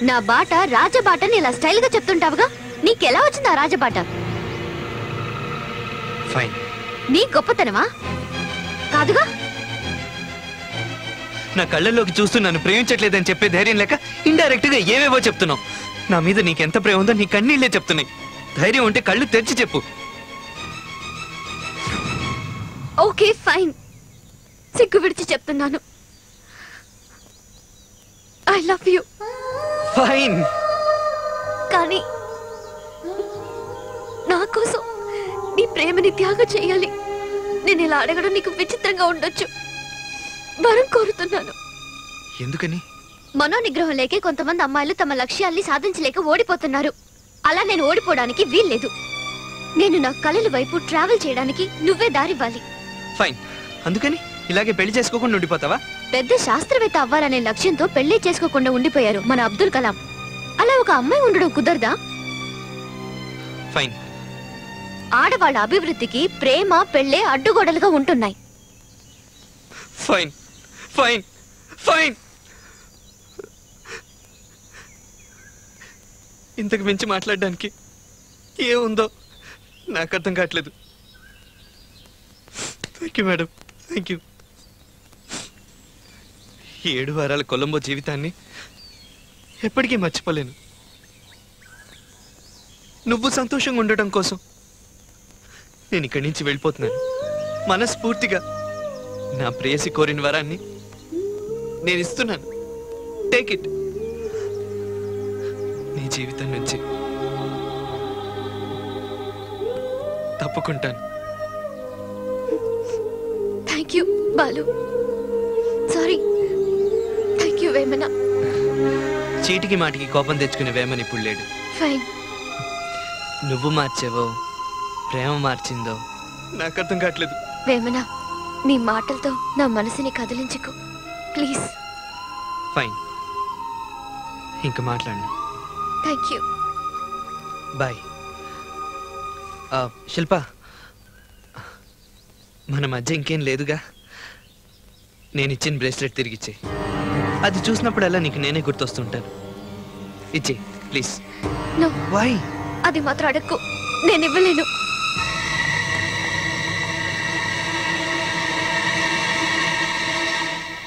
నా బాట రాజబాటని ఇలా స్టైల్ గా చెప్తుంటావుగా, నీకెలా వచ్చింది ఆ రాజబాట? ఫైన్. నీ గొప్పతనమా? కాదుగా. నా కళ్ళల్లోకి చూస్తూ నన్ను ప్రేమించట్లేదని చెప్పే ధైర్యం లేక ఇండైరెక్ట్ గా ఏవేవో చెప్తున్నావు. నా మీద నీకెంత ప్రేమ ఉందో నీ కన్నీళ్లే చెప్తున్నాయి. ధైర్యం ఉంటే కళ్ళు తెరిచి చెప్పు. ఓకే ఫైన్, సిగ్గు విడిచి చెప్తున్నాను. I love you. ఫైన్. కానీ నా కోసం నీ ప్రేమని త్యాగం చేయాలి. నేను ఇలా అడగడం నీకు విచిత్రంగా ఉండొచ్చు. వరం కోరుతున్నాను. ఎందుకని? మనోనిగ్రహం లేకే కొంతమంది అమ్మాయిలు తమ లక్ష్యాల్ని సాధించలేక ఓడిపోతున్నారు. అలా నేను ఓడిపోవడానికి వీల్లేదు. నేను నా కలల వైపు ట్రావెల్ చేయడానికి నువ్వే దారివ్వాలి. ఫైన్. అందుకని ఇలాగే పెళ్లి చేసుకోకుండా ఉండిపోతావా? పెద్ద శాస్త్రవేత్త అవ్వాలనే లక్ష్యంతో పెళ్లి చేసుకోకుండా ఉండిపోయారు మన అబ్దుల్ కలాం. అలా ఒక అమ్మాయి ఉండడం కుదరదా? ఫైన్. ఆడవాళ్ళ అభివృద్ధికి ప్రేమ, పెళ్లే అడ్డుగోడలుగా ఉంటున్నాయి. ఫైన్. ఫైన్. ఫైన్. ఇంతకు మించి మాట్లాడడానికి ఏముందో నాకు అర్థం కావట్లేదు. Thank you madam, thank you. 7 వారాల కొలంబో జీవితాన్ని ఎప్పటికీ మర్చిపోలేను. నువ్వు సంతోషంగా ఉండటం కోసం నేను ఇక్కడి నుంచి వెళ్ళిపోతున్నాను. మనస్ఫూర్తిగా నా ప్రేయసి కోరిన వరాన్ని నేను ఇస్తున్నాను. Take it. నీ జీవితం నుంచి తప్పుకుంటాను. Thank you Balu. Sorry. Thank you Vemana. చీటికి మాటికి కోపం తెచ్చుకునే వేమని ఇప్పుడు లేడు. ఫైన్. నువ్వు మార్చావో ప్రేమ మార్చిందో నాకు అర్థం కావట్లేదు. వేమన, నీ మాటలతో నా మనసుని కదిలించుకో ప్లీజ్. ఫైన్, ఇంకా మాట్లాడు. Thank you. బాయ్. శిల్ప, మన మధ్య ఇంకేం లేదుగా? నేను ఇచ్చిన బ్రేస్లెట్ తిరిగిచ్చే. అది చూసినప్పుడల్లా నీకు నేనే గుర్తొస్తుంటాను. ఇచ్చే ప్లీజ్. నో. వై? అది మాత్రం అడక్కు, నేను ఇవ్వలేను.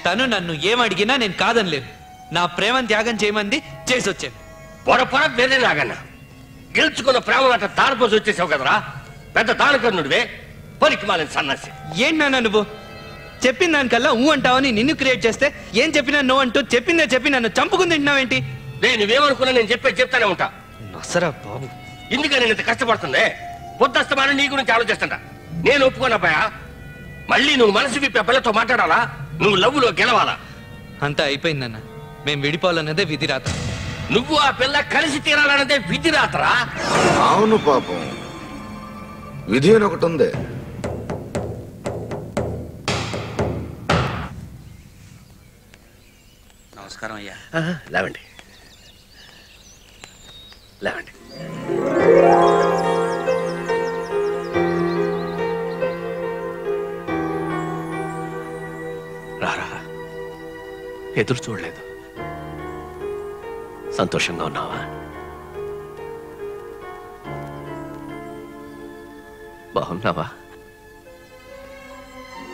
తను నన్ను ఏం అడిగినా నేను కాదనలేను. నా ప్రేమను త్యాగం చేయమంది చేసి వచ్చాను. పొరపొర వేరే లాగన్నా గెలుచుకున్న ప్రేమ అట్లా తారపోసి వచ్చేసావు కదరా. పెద్ద తాళకన్నుడివే, పనికి మాలని సన్నాసి. ఏంటి నాన్న నువ్వు చెప్పిన దానికల్లా ఊ అంటావని నిన్ను క్రియేట్ చేస్తే ఏం చెప్పినా నో అంటూ చెప్పిందే చెప్పి నన్ను చంపుకుని తింటున్నావేంటి? నువ్వేమనుకున్నా నేను చెప్తానే ఉంటా. నసరా బాబు, ఎందుకని నేను ఇంత కష్టపడుతుంది? పొద్దుస్తమానం నీ గురించి ఆలోచిస్తుంటా. నేను ఒప్పుకోనబ్బాయా. మళ్ళీ నువ్వు మనసు విప్పే పిల్లతో మాట్లాడాలా? నువ్వు లవ్వులో గెలవాలా? అంతా అయిపోయిందన్న. మేము విడిపోవాలన్నదే విధి రాత. నువ్వు ఆ పిల్ల కలిసి తీరాలన్నదే విధి రాతరా? అవును పాపం, విధి అని ఒకటి ఉంది. నమస్కారం అయ్యా. లేవండి లేవండి. రారా, ఎదురు చూడలేదు. సంతోషంగా ఉన్నావా? బాగున్నావా?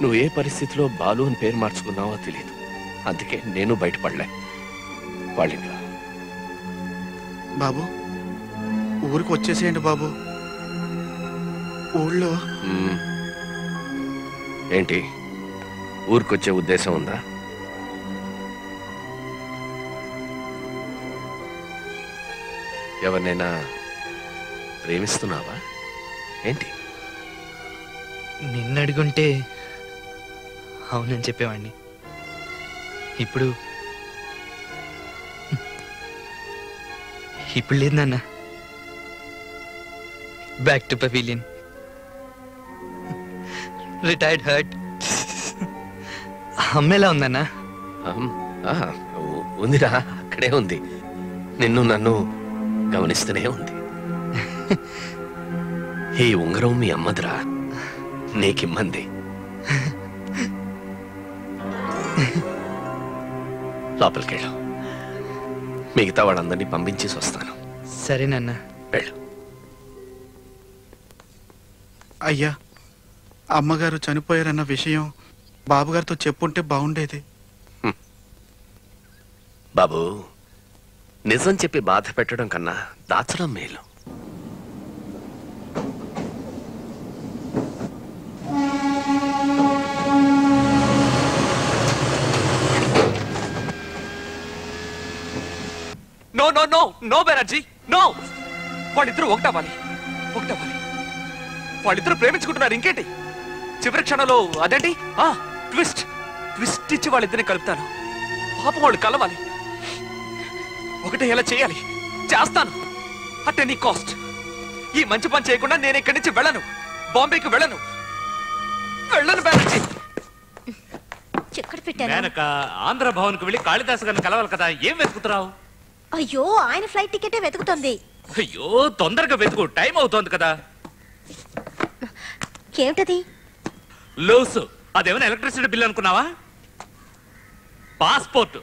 నువ్వు ఏ పరిస్థితిలో బాలు అని పేరు మార్చుకున్నావో తెలియదు. అందుకే నేను బయటపడలే వాళ్ళింట్లో. బాబు, ఊరికి వచ్చేసేయండి బాబు. ఊళ్ళో ఏంటి, ఊరికొచ్చే ఉద్దేశం ఉందా? ఎవరినైనా ప్రేమిస్తున్నావా ఏంటి? నిన్నడుగుంటే అవునని చెప్పేవాడిని. ఇప్పుడు లేదు నాన్న. Back to pavilion. Retired hurt. అమ్మేలా ఉందన్నా? ఉందిరా, అక్కడే ఉంది. నిన్ను నన్ను గమనిస్తూనే ఉంది. ఈ ఉంగరం మీ అమ్మదిరా, నీకిమ్మంది. లోపలికెళ్ళు. మిగతా వాళ్ళందరినీ పంపించేసి వస్తాను. సరేనన్నా, వెళ్ళు. అయ్యా, అమ్మగారు చనిపోయారన్న విషయం బాబుగారితో చెప్పుంటే బాగుండేది. బాబు, నిజం చెప్పి బాధ పెట్టడం కన్నా దాచడం మేలు. No no no no Banerjee, no. వాళ్ళిద్దరూ ఒకటవ్వాలి. వాళ్ళిద్దరూ ప్రేమించుకుంటున్నారు. ఇంకేంటి, చివరి క్షణంలో అదేంటి ట్విస్ట్ ఇచ్చి వాళ్ళిద్దరిని కలుపుతాను. పాపం వాళ్ళు కలవాలి. ఒకటే ఎలా చేయాలి, చేస్తాను. At any cost. ఈ మంచి పని చేయకుండా నేను ఇక్కడి నుంచి వెళ్ళను. బాంబేకి వెళ్ళను బెనర్జీ. ఎక్కడ పెట్టాను? మేనక ఆంధ్ర భవన్ కు వెళ్ళి కాళిదాసు గారిని కలవాలి కదా. ఏం వెతుకుతున్నావు? అయ్యో, ఆయన ఫ్లైట్ టికెటే వెతుకుతుంది. అయ్యో, తొందరగా వెతుకు, టైం అవుతోంది కదా. ఏమిటది? లోసు. అదేమైనా ఎలక్ట్రిసిటీ బిల్ అనుకున్నావా? పాస్పోర్ట్.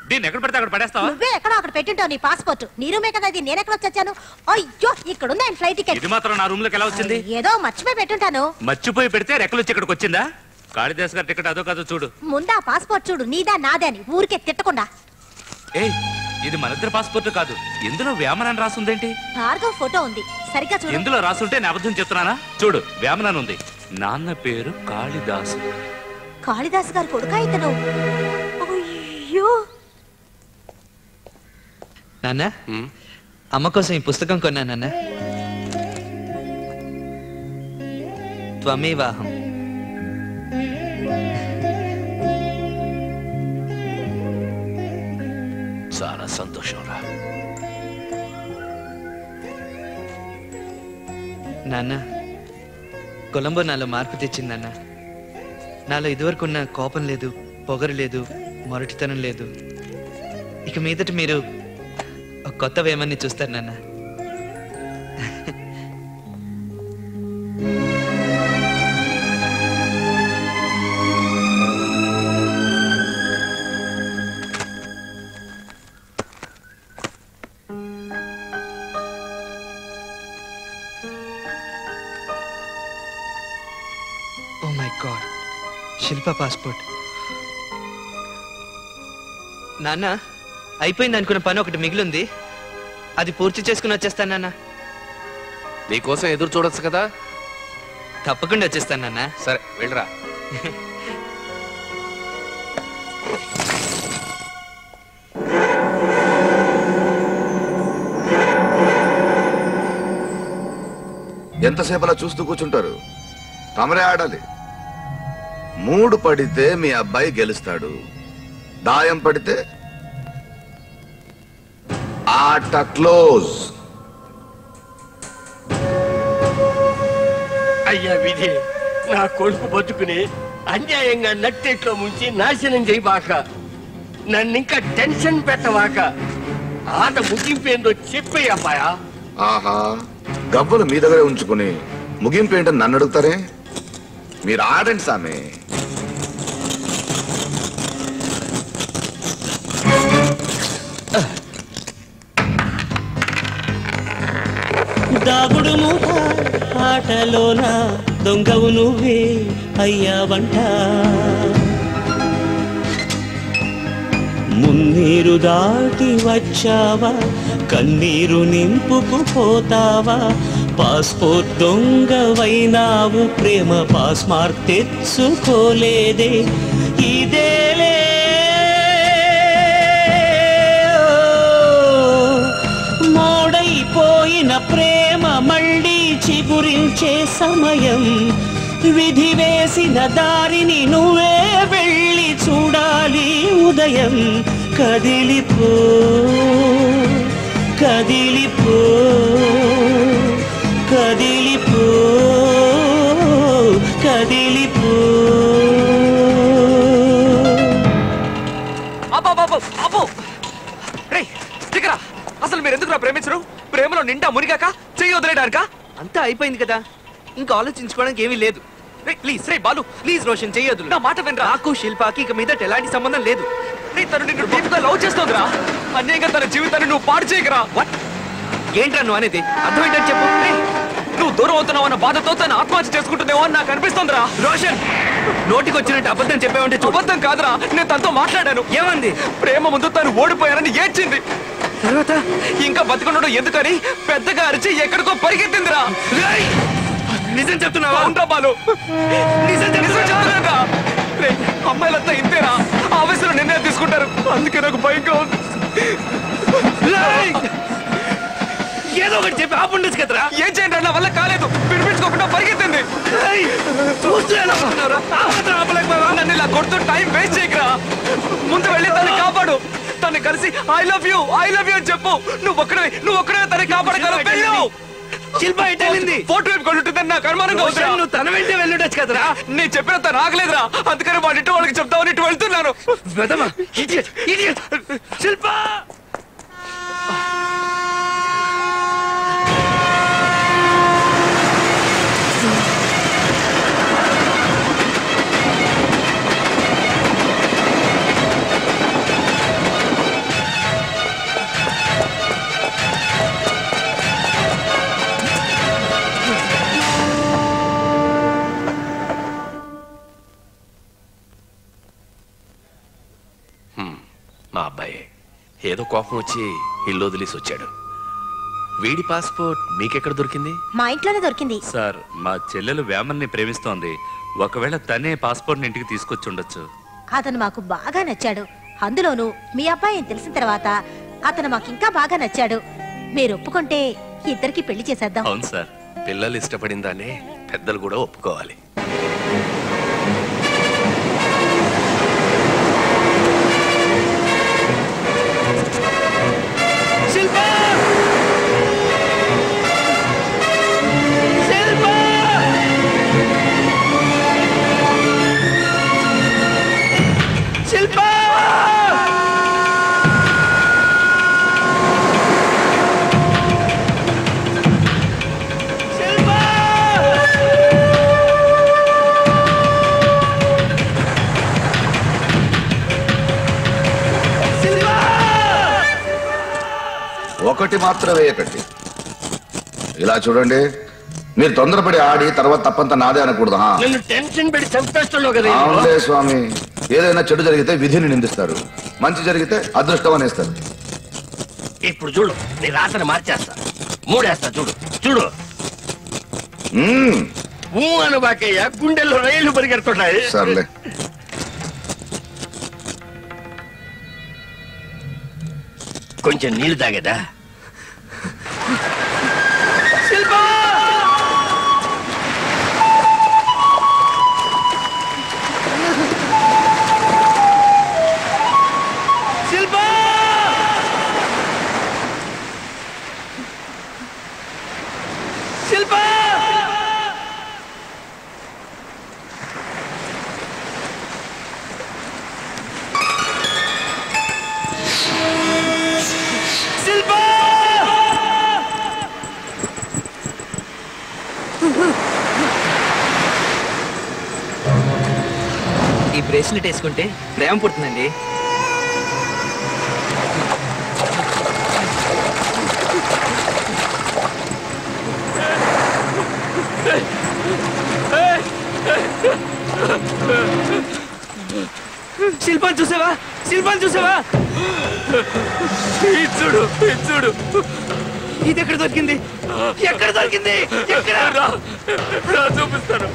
దీన్ని ఎక్కడ పడితే అక్కడ పడేస్తావా? నువ్వే ఎక్కడో అక్కడ పెట్టింటావు నీ పాస్పోర్ట్. నీ రూమే కదా ఇది. నేను ఎక్కడ వచ్చాను? అయ్యో, ఇక్కడ ఉంది ఆయన ఫ్లైట్ టికెట్. ఇది మాత్రం నా రూమ్ లోకి ఎలా వచ్చింది? ఏదో మర్చిపోయి పెట్టుంటాను. మర్చిపోయి పెడితే రెక్కలు వచ్చి ఇక్కడికి వచ్చిందా? కాళిదాస్ గారి టికెట్ అదో కాదో చూడు. ముందా పాస్పోర్ట్ చూడు, నీదా నాదే అని ఊరికే తిట్టకుండా. ఏయ్, ఇది మనిద్దరి పాస్పోర్ట్ కాదు. ఇందులో వేమన అని రాసుందేంటి? భార్గవ్ ఫోటో ఉంది, సరిగ్గా చూడు. ఇందులో రాసుంటే నేను అబద్ధం చెప్తున్నానా? చూడు, వేమన అని ఉంది. నాన్న పేరు కాళిదాసు. కాళిదాస్ గారు కొడుకా ఇతను? అయ్యో. నాన్న, అమ్మ కోసం ఈ పుస్తకం కొన్నా నాన్న. త్వమేవాహం. చాలా సంతోషం రా. నాన్న, కొలంబో నాలో మార్పు తెచ్చిందన్న. నాలో ఇదివరకున్న కోపం లేదు, పొగరు లేదు, మొరటితనం లేదు. ఇక మీదట మీరు ఒక కొత్త వేమన్ని చూస్తారు నాన్న. Oh my God, Shilpa passport. నాన్న, అయిపోయింది అనుకున్న పని ఒకటి మిగిలింది, అది పూర్తి చేసుకుని వచ్చేస్తాను నాన్న. నీకోసం ఎదురు చూడొచ్చు కదా. తప్పకుండా వచ్చేస్తాను నాన్న. సరే వెళ్ళరా. ఎంతసేపు అలా చూస్తూ కూర్చుంటారు? తమరే ఆడాలి. 3 పడితే మీ అబ్బాయి గెలుస్తాడు, దాయం పడితే ఆట క్లోజ్. అయ్యా విధి, నా కొడుకు బతుకుని అన్యాయంగా నట్టేట్లో ముంచి నాశనం చేయబాక, నన్నింకా టెన్షన్ పెట్టవాక. ఆట ముగింపేందో చెప్పేయబ్బాయా. ఆహా, గవ్వలు మీ దగ్గరే ఉంచుకుని ముగింపు ఏంటని నన్ను అడుగుతారే? మీరు ఆడండి సామి. దాగుడు మూట ఆటలోన దొంగవు నువ్వే అయ్యావంట. మున్నీరు దాటి వచ్చావా, కన్నీరు నింపుకు పోతావా. పాస్పోర్ట్ దొంగవైనావు, ప్రేమ పాస్ మార్క్ తెచ్చుకోలేదే. ఇదేలే మోడైపోయిన ప్రేమ మళ్ళీ చిగురించే సమయం. విధి వేసిన దారిని నువ్వే వెళ్ళి చూడాలి ఉదయం. కదిలిపో కదిలిపో కదిలిపో కదిలిపో. అసలు మీరు ఎందుకు ప్రేమించరు? ప్రేమలో నిండా మునిగాక చెయ్యి వదిలేడానికా? అంతా అయిపోయింది కదా, ఇంకా ఆలోచించుకోవడానికి ఏమీ లేదు. Please ray Balu, please Roshan చెయ్యొద్దు. నా మాట వినరా. నాకు శిల్పాకి ఇక మీద ఎలాంటి సంబంధం లేదు. తను నిన్ను డీప్గా లవ్ చేస్తోందిరా. అన్యాయంగా తన జీవితాన్ని నువ్వు పాడు చేయకరా. ఏంట్రా నువ్వు అనేది? అర్థమైందని చెప్పు. నువ్వు దూరం అవుతున్నావు అన్న బాధతో తను ఆత్మహత్య చేసుకుంటుందేమో అని నాకు అనిపిస్తోందిరా. రోషన్, నోటికి వచ్చినట్టు అబద్ధం చెప్పావంటే అబద్ధం కాదురా, నేను తనతో మాట్లాడాను. ఏమంది? ప్రేమ ముందు తను ఓడిపోయారని ఏడ్చింది. తర్వాత ఇంకా బతికుండడం ఎందుకని పెద్దగా అరిచి ఎక్కడికో పరిగెత్తిందిరా. నిజం చెప్తున్నావా? బాలు, నిజం చెప్తున్నా. అమ్మాయిలంతా ఇంతేరా, ఆవేశంలో నిర్ణయం తీసుకుంటారు. అందుకే నాకు భయంగా ఉంది. ఏదో ఒకటి చెప్పి ఆపుండొచ్చు కదరా. ఏం చేయండి, నా వల్ల కాలేదు. వినిపించుకోకుండా పరిగెత్తింది. నన్ను ఇలా కొడుతూ టైం వేస్ట్ చేయకరా. ముందు వెళ్ళి తనని కాపాడు. తను కలిసి ఐ లవ్ యూ అని చెప్పు. నువ్వు ఒక్కడే తనని కాపాడగలవు. శిల్ప ఎట్టెళ్ళింది? ఫోటో వైపు కొడుతుందని నాకు అనుమానంగా ఉంది. నువ్వు తన వెంటే వెళ్ళొచ్చు కదరా. నేను చెప్పిన తను ఆగలేదురా, అందుకని వాళ్ళ ఇంటి వాళ్ళకి చెప్తామని ఇటు వెళ్తున్నాను. శిల్ప మా అబ్బాయి ఏదో కోపం వచ్చి ఇల్లు వదిలేసి వచ్చాడు. వీడి పాస్పోర్ట్ మీకెక్కడ దొరికింది? మా ఇంట్లోనే దొరికింది సార్. మా చెల్లెలు వేమన్ని ప్రేమిస్తోంది. ఒకవేళ తనే పాస్పోర్ట్ ఇంటికి తీసుకొచ్చి ఉండొచ్చు. అతను మాకు బాగా నచ్చాడు. అందులోనూ మీ అబ్బాయి అని తెలిసిన తర్వాత అతను మాకు ఇంకా బాగా నచ్చాడు. మీరు ఒప్పుకుంటే ఇద్దరికి పెళ్లి చేసేద్దాం. అవును సార్. పిల్లలు ఇష్టపడిందానే పెద్దలు కూడా ఒప్పుకోవాలి. ఒకటి మాత్రం వేయకండి. ఇలా చూడండి, మీరు తొందరపడి ఆడి తర్వాత తప్పంత నాదే అనకూడదు. టెన్షన్ పెట్టి చంపేస్తున్నావు కదా. అవునులే స్వామి, ఏదైనా చెడు జరిగితే విధిని నిందిస్తారు, మంచి జరిగితే అదృష్టం అనేస్తారు. ఇప్పుడు చూడు, నీ రాతను మార్చేస్తా, మూడేస్తా. చూడు చూడు. అను బాకయ్య, గుండెల్లో రైళ్లు పరిగెడుతున్నాయి. సర్లే. కొంచెం నీళ్లు తాగేదా? ఈ బ్రేస్లెట్ వేసుకుంటే ప్రేమ పుడుతుందండి. శిల్పాన్ని చూసావా? శిల్పాన్ని చూసావా? చూడు చూడు, ఇది ఎక్కడ దొరికింది? ఎక్కడ దొరికింది? ఎక్కడ? రా చూపిస్తాను.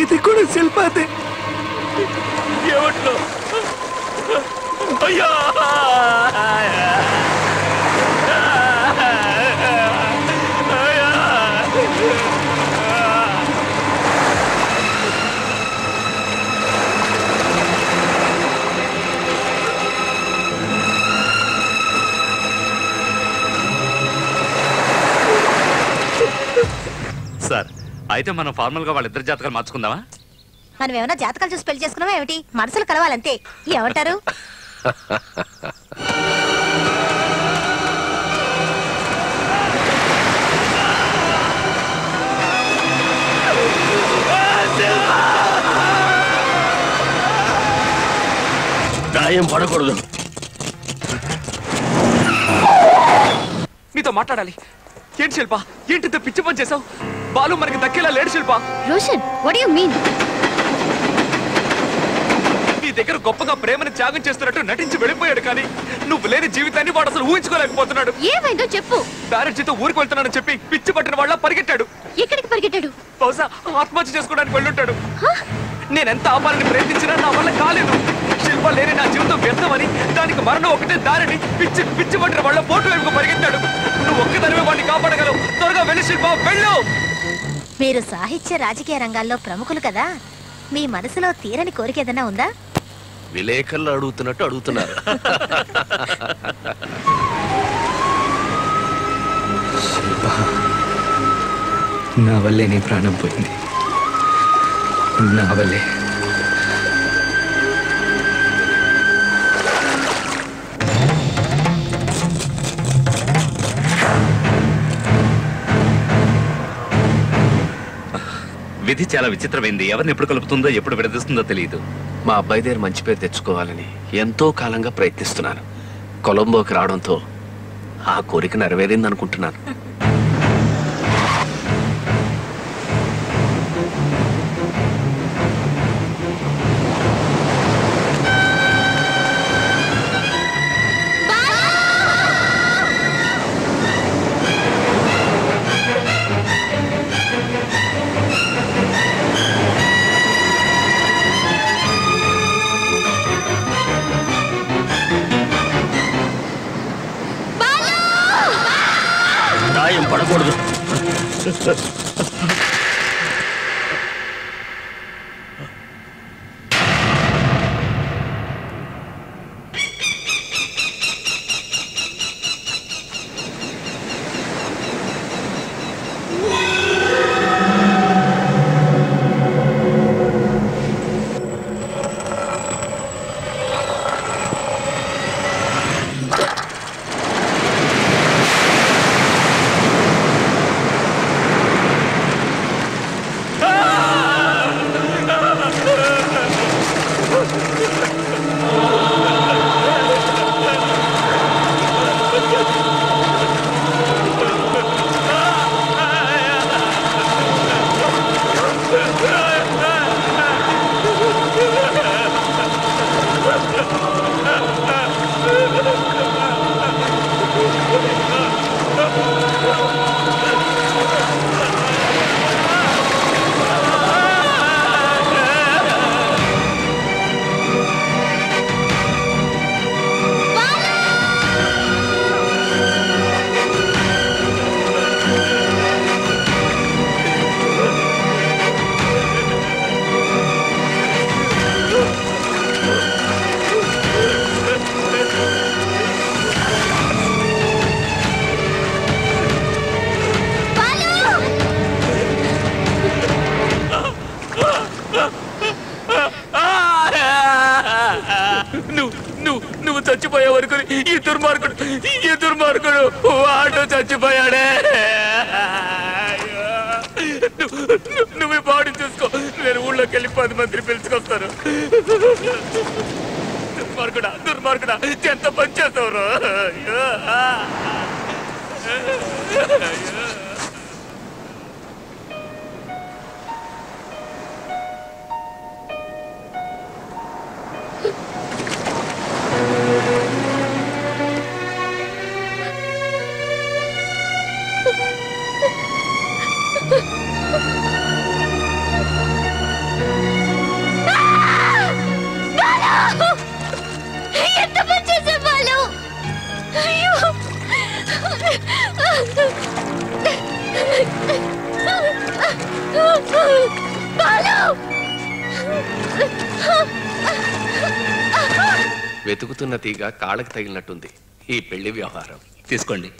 ఇది కూడా శిల్పాదే. ఏమంటున్నావు? అయ్యా, సార్, అయితే మనం ఫార్మల్ గా వాళ్ళిద్దరు జాతకాలు మార్చుకుందామా? మనం ఏమైనా జాతకాలు చూసి పెళ్లి చేసుకున్నావా ఏమిటి? మనసులు కలవాలంతే. ఏమంటారు? గాయం పడకూడదు. నీతో మాట్లాడాలి. ఏంటి శిల్ప, ఏంటితో పిచ్చి పని చేసావు? బాలు మనకి దక్కేలా లేడు Shilpa. Roshan, what you mean? నీ దగ్గర గొప్పగా ప్రేమని త్యాగం చేస్తున్నట్టు నటించి వెళ్ళిపోయాడు, కానీ నువ్వు లేని జీవితాన్ని వాడు అసలు ఊహించుకోలేకపోతున్నాడు. ఏమైందో చెప్పు. బ్యారేజీతో ఊరికి వెళ్తున్నానని చెప్పి పిచ్చి పట్టిన వాళ్ళ పరిగెట్టాడు. ఎక్కడికి పరిగెట్టాడు? బహుశా ఆత్మహత్య చేసుకోవడానికి వెళ్ళుంటాడు. నేనెంత ఆపాలని ప్రయత్నించినా నా వల్ల కాలేదు. శిల్ప లేని నా జీవితం వ్యర్థమని, దానికి మరణం ఒకటే దారిని పిచ్చి పిచ్చి పట్టిన వాళ్ళ పోటు వైపుకు పరిగెత్తాడు. నువ్వు ఒక్కదానివే వాడిని కాపాడగలవు. త్వరగా వెళ్ళి శిల్ప, వెళ్ళు. మీరు సాహిత్య రాజకీయ రంగాల్లో ప్రముఖులు కదా, మీ మనసులో తీరని కోరిక ఏదైనా ఉందా? విలేకరులు అడుగుతున్నట్టు అడుగుతున్నారు. నా వల్లే నీ ప్రాణం పోయింది. నా వల్లే. విధి చాలా విచిత్రమైంది. ఎవరిని ఎప్పుడు కలుపుతుందో ఎప్పుడు విడదీస్తుందో తెలియదు. మా అబ్బాయి దగ్గర మంచి పేరు తెచ్చుకోవాలని ఎంతో కాలంగా ప్రయత్నిస్తున్నాను. కొలంబోకి రావడంతో ఆ కోరిక నెరవేరింది అనుకుంటున్నాను. గాయం పడకూడదు. నువ్వు చచ్చిపోయే వరకు ఈ దుర్మార్గుడు వాడు చచ్చిపోయాడే. నువ్వు బాడీ చూసుకో, నేను ఊళ్ళోకి వెళ్ళి 10 మందిని పిలుచుకొస్తాను. దుర్మార్గుడా ఎంత పని చేస్తావు. ఎంత పని చేసే వాళ్ళు. అయ్యో వెతుకుతున్న తీగ కాళ్ళకి తగిలినట్టుంది ఈ పెళ్లి వ్యవహారం. తీసుకోండి.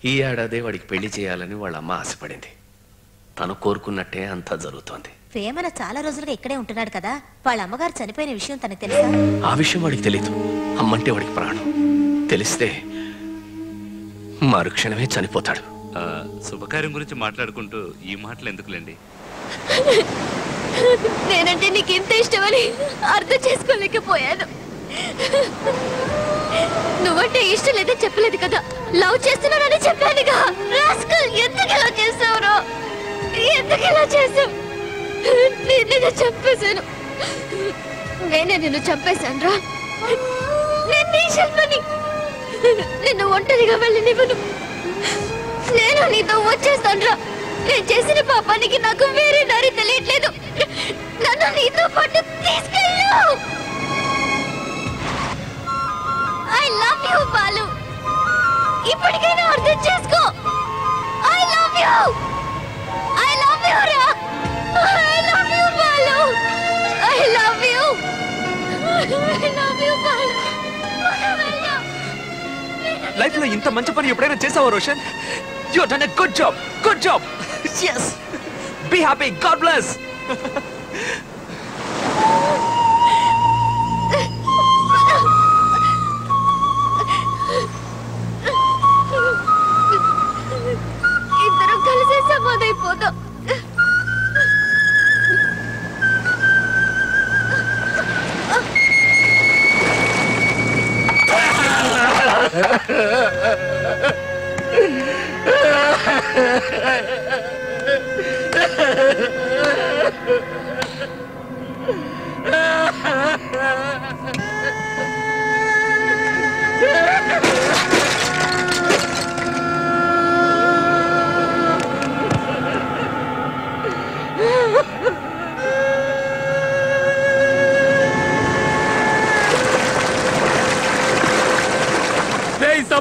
ఈ ఏడాదే వాడికి పెళ్లి చేయాలని వాళ్ళ అమ్మ ఆశపడింది. తను కోరుకున్నట్టే అంతా జరుగుతోంది. ప్రేమన చాలా రోజులుగా ఇక్కడే ఉంటున్నాడు కదా, వాళ్ళ అమ్మగారు చనిపోయిన విషయం తనకు తెలుసా? ఆ విషయం వాడికి తెలీదు. అమ్మంటే వాడికి ప్రాణం. తెలిస్తే మరుక్షణమే చనిపోతాడు. శుభకార్యం గురించి మాట్లాడుకుంటూ ఈ మాటలు ఎందుకులేండి. నేనంటే నీకు ఇంత ఇష్టమని అర్థం చేసుకోలేకపోయాను. నువ్వంటే ఇష్టం లేదని చెప్పలేదు కదా, లవ్ చేస్తున్నానని చెప్పానుగా. రాస్కల్, ఎందుకు ఇలా చేసావురా? ఎందుకు ఇలా చేసావు? నేను చంపేశాను. నేనే నిన్ను చంపేశాను రా. నిన్ను ఒంటరిగా వెళ్ళనివ్వను. నేను నీతో వచ్చేస్తాను రా. నేను చేసిన పాపానికి నాకు వేరే దారి తెలియట్లేదు. నన్ను నీతో పాటు తీసుకెళ్ళు. I love you Balu. ఇప్పటికైనా అర్థం చేసుకో. I love you. I love you రా. I love you Balu. I love you. I love you Balu. Life లో ఇంత మంచి పని ఎప్పుడైనా చేసావా Roshan? You done a good job. Good job. yes. Be happy. God bless. ఇద్దరం కలిసే సమాధైపోదాం.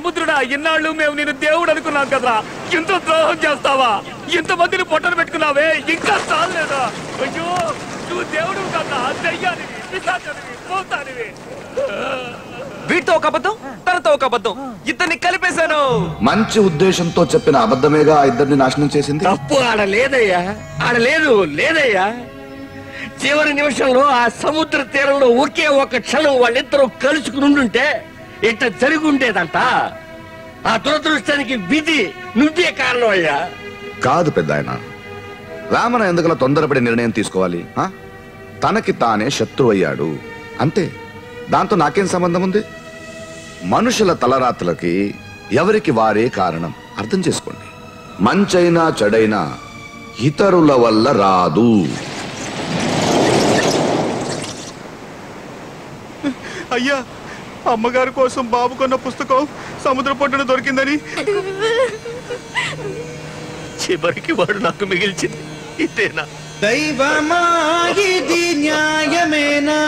సముద్రుడా, ఇన్నాళ్ళు మేము నేను దేవుడు అనుకున్నాం కదరా, ఇంత ద్రోహం చేస్తావా? ఇంతమందిని పొట్టను పెట్టుకున్నావే, ఇంకా చాలేదా? అయ్యో, నువ్వు దేవుడు కదా, దయ్యానివి, పిశాచానివి, పోతానివి. వీటితో ఒక అబద్ధం, తనతో ఒక అబద్ధం, ఇద్దరిని కలిపేశాను. మంచి ఉద్దేశంతో చెప్పిన అబద్ధమేగా ఆ ఇద్దరిని నాశనం చేసింది. తప్పు ఆడ లేదయ్యా, ఆడ లేదయ్యా. చివరి నిమిషంలో ఆ సముద్ర తీరంలో ఒకే ఒక క్షణం వాళ్ళిద్దరూ కలుసుకుని ఉండుంటే ఇట్ట జరిగి ఉండేదంట. ఆ దురదృష్టానికి విధి నువ్వే కారణం అయ్యా. కాదు పెద్దాయన, రామన ఎందుకలా తొందరపడి నిర్ణయం తీసుకోవాలి? తనకి తానే శత్రువు అయ్యాడు అంతే. దాంతో నాకేం సంబంధం ఉంది? మనుషుల తలరాత్రులకి ఎవరికి వారే కారణం. అర్థం చేసుకోండి. మంచైనా చెడైనా ఇతరుల వల్ల రాదు. అయ్యా, అమ్మగారి కోసం బాబు కొన్న పుస్తకం సముద్ర పొట్టున దొరికిందని చివరికి వాడు నాకు మిగిల్చింది ఇదేనా? దైవమా ఇది న్యాయమేనా?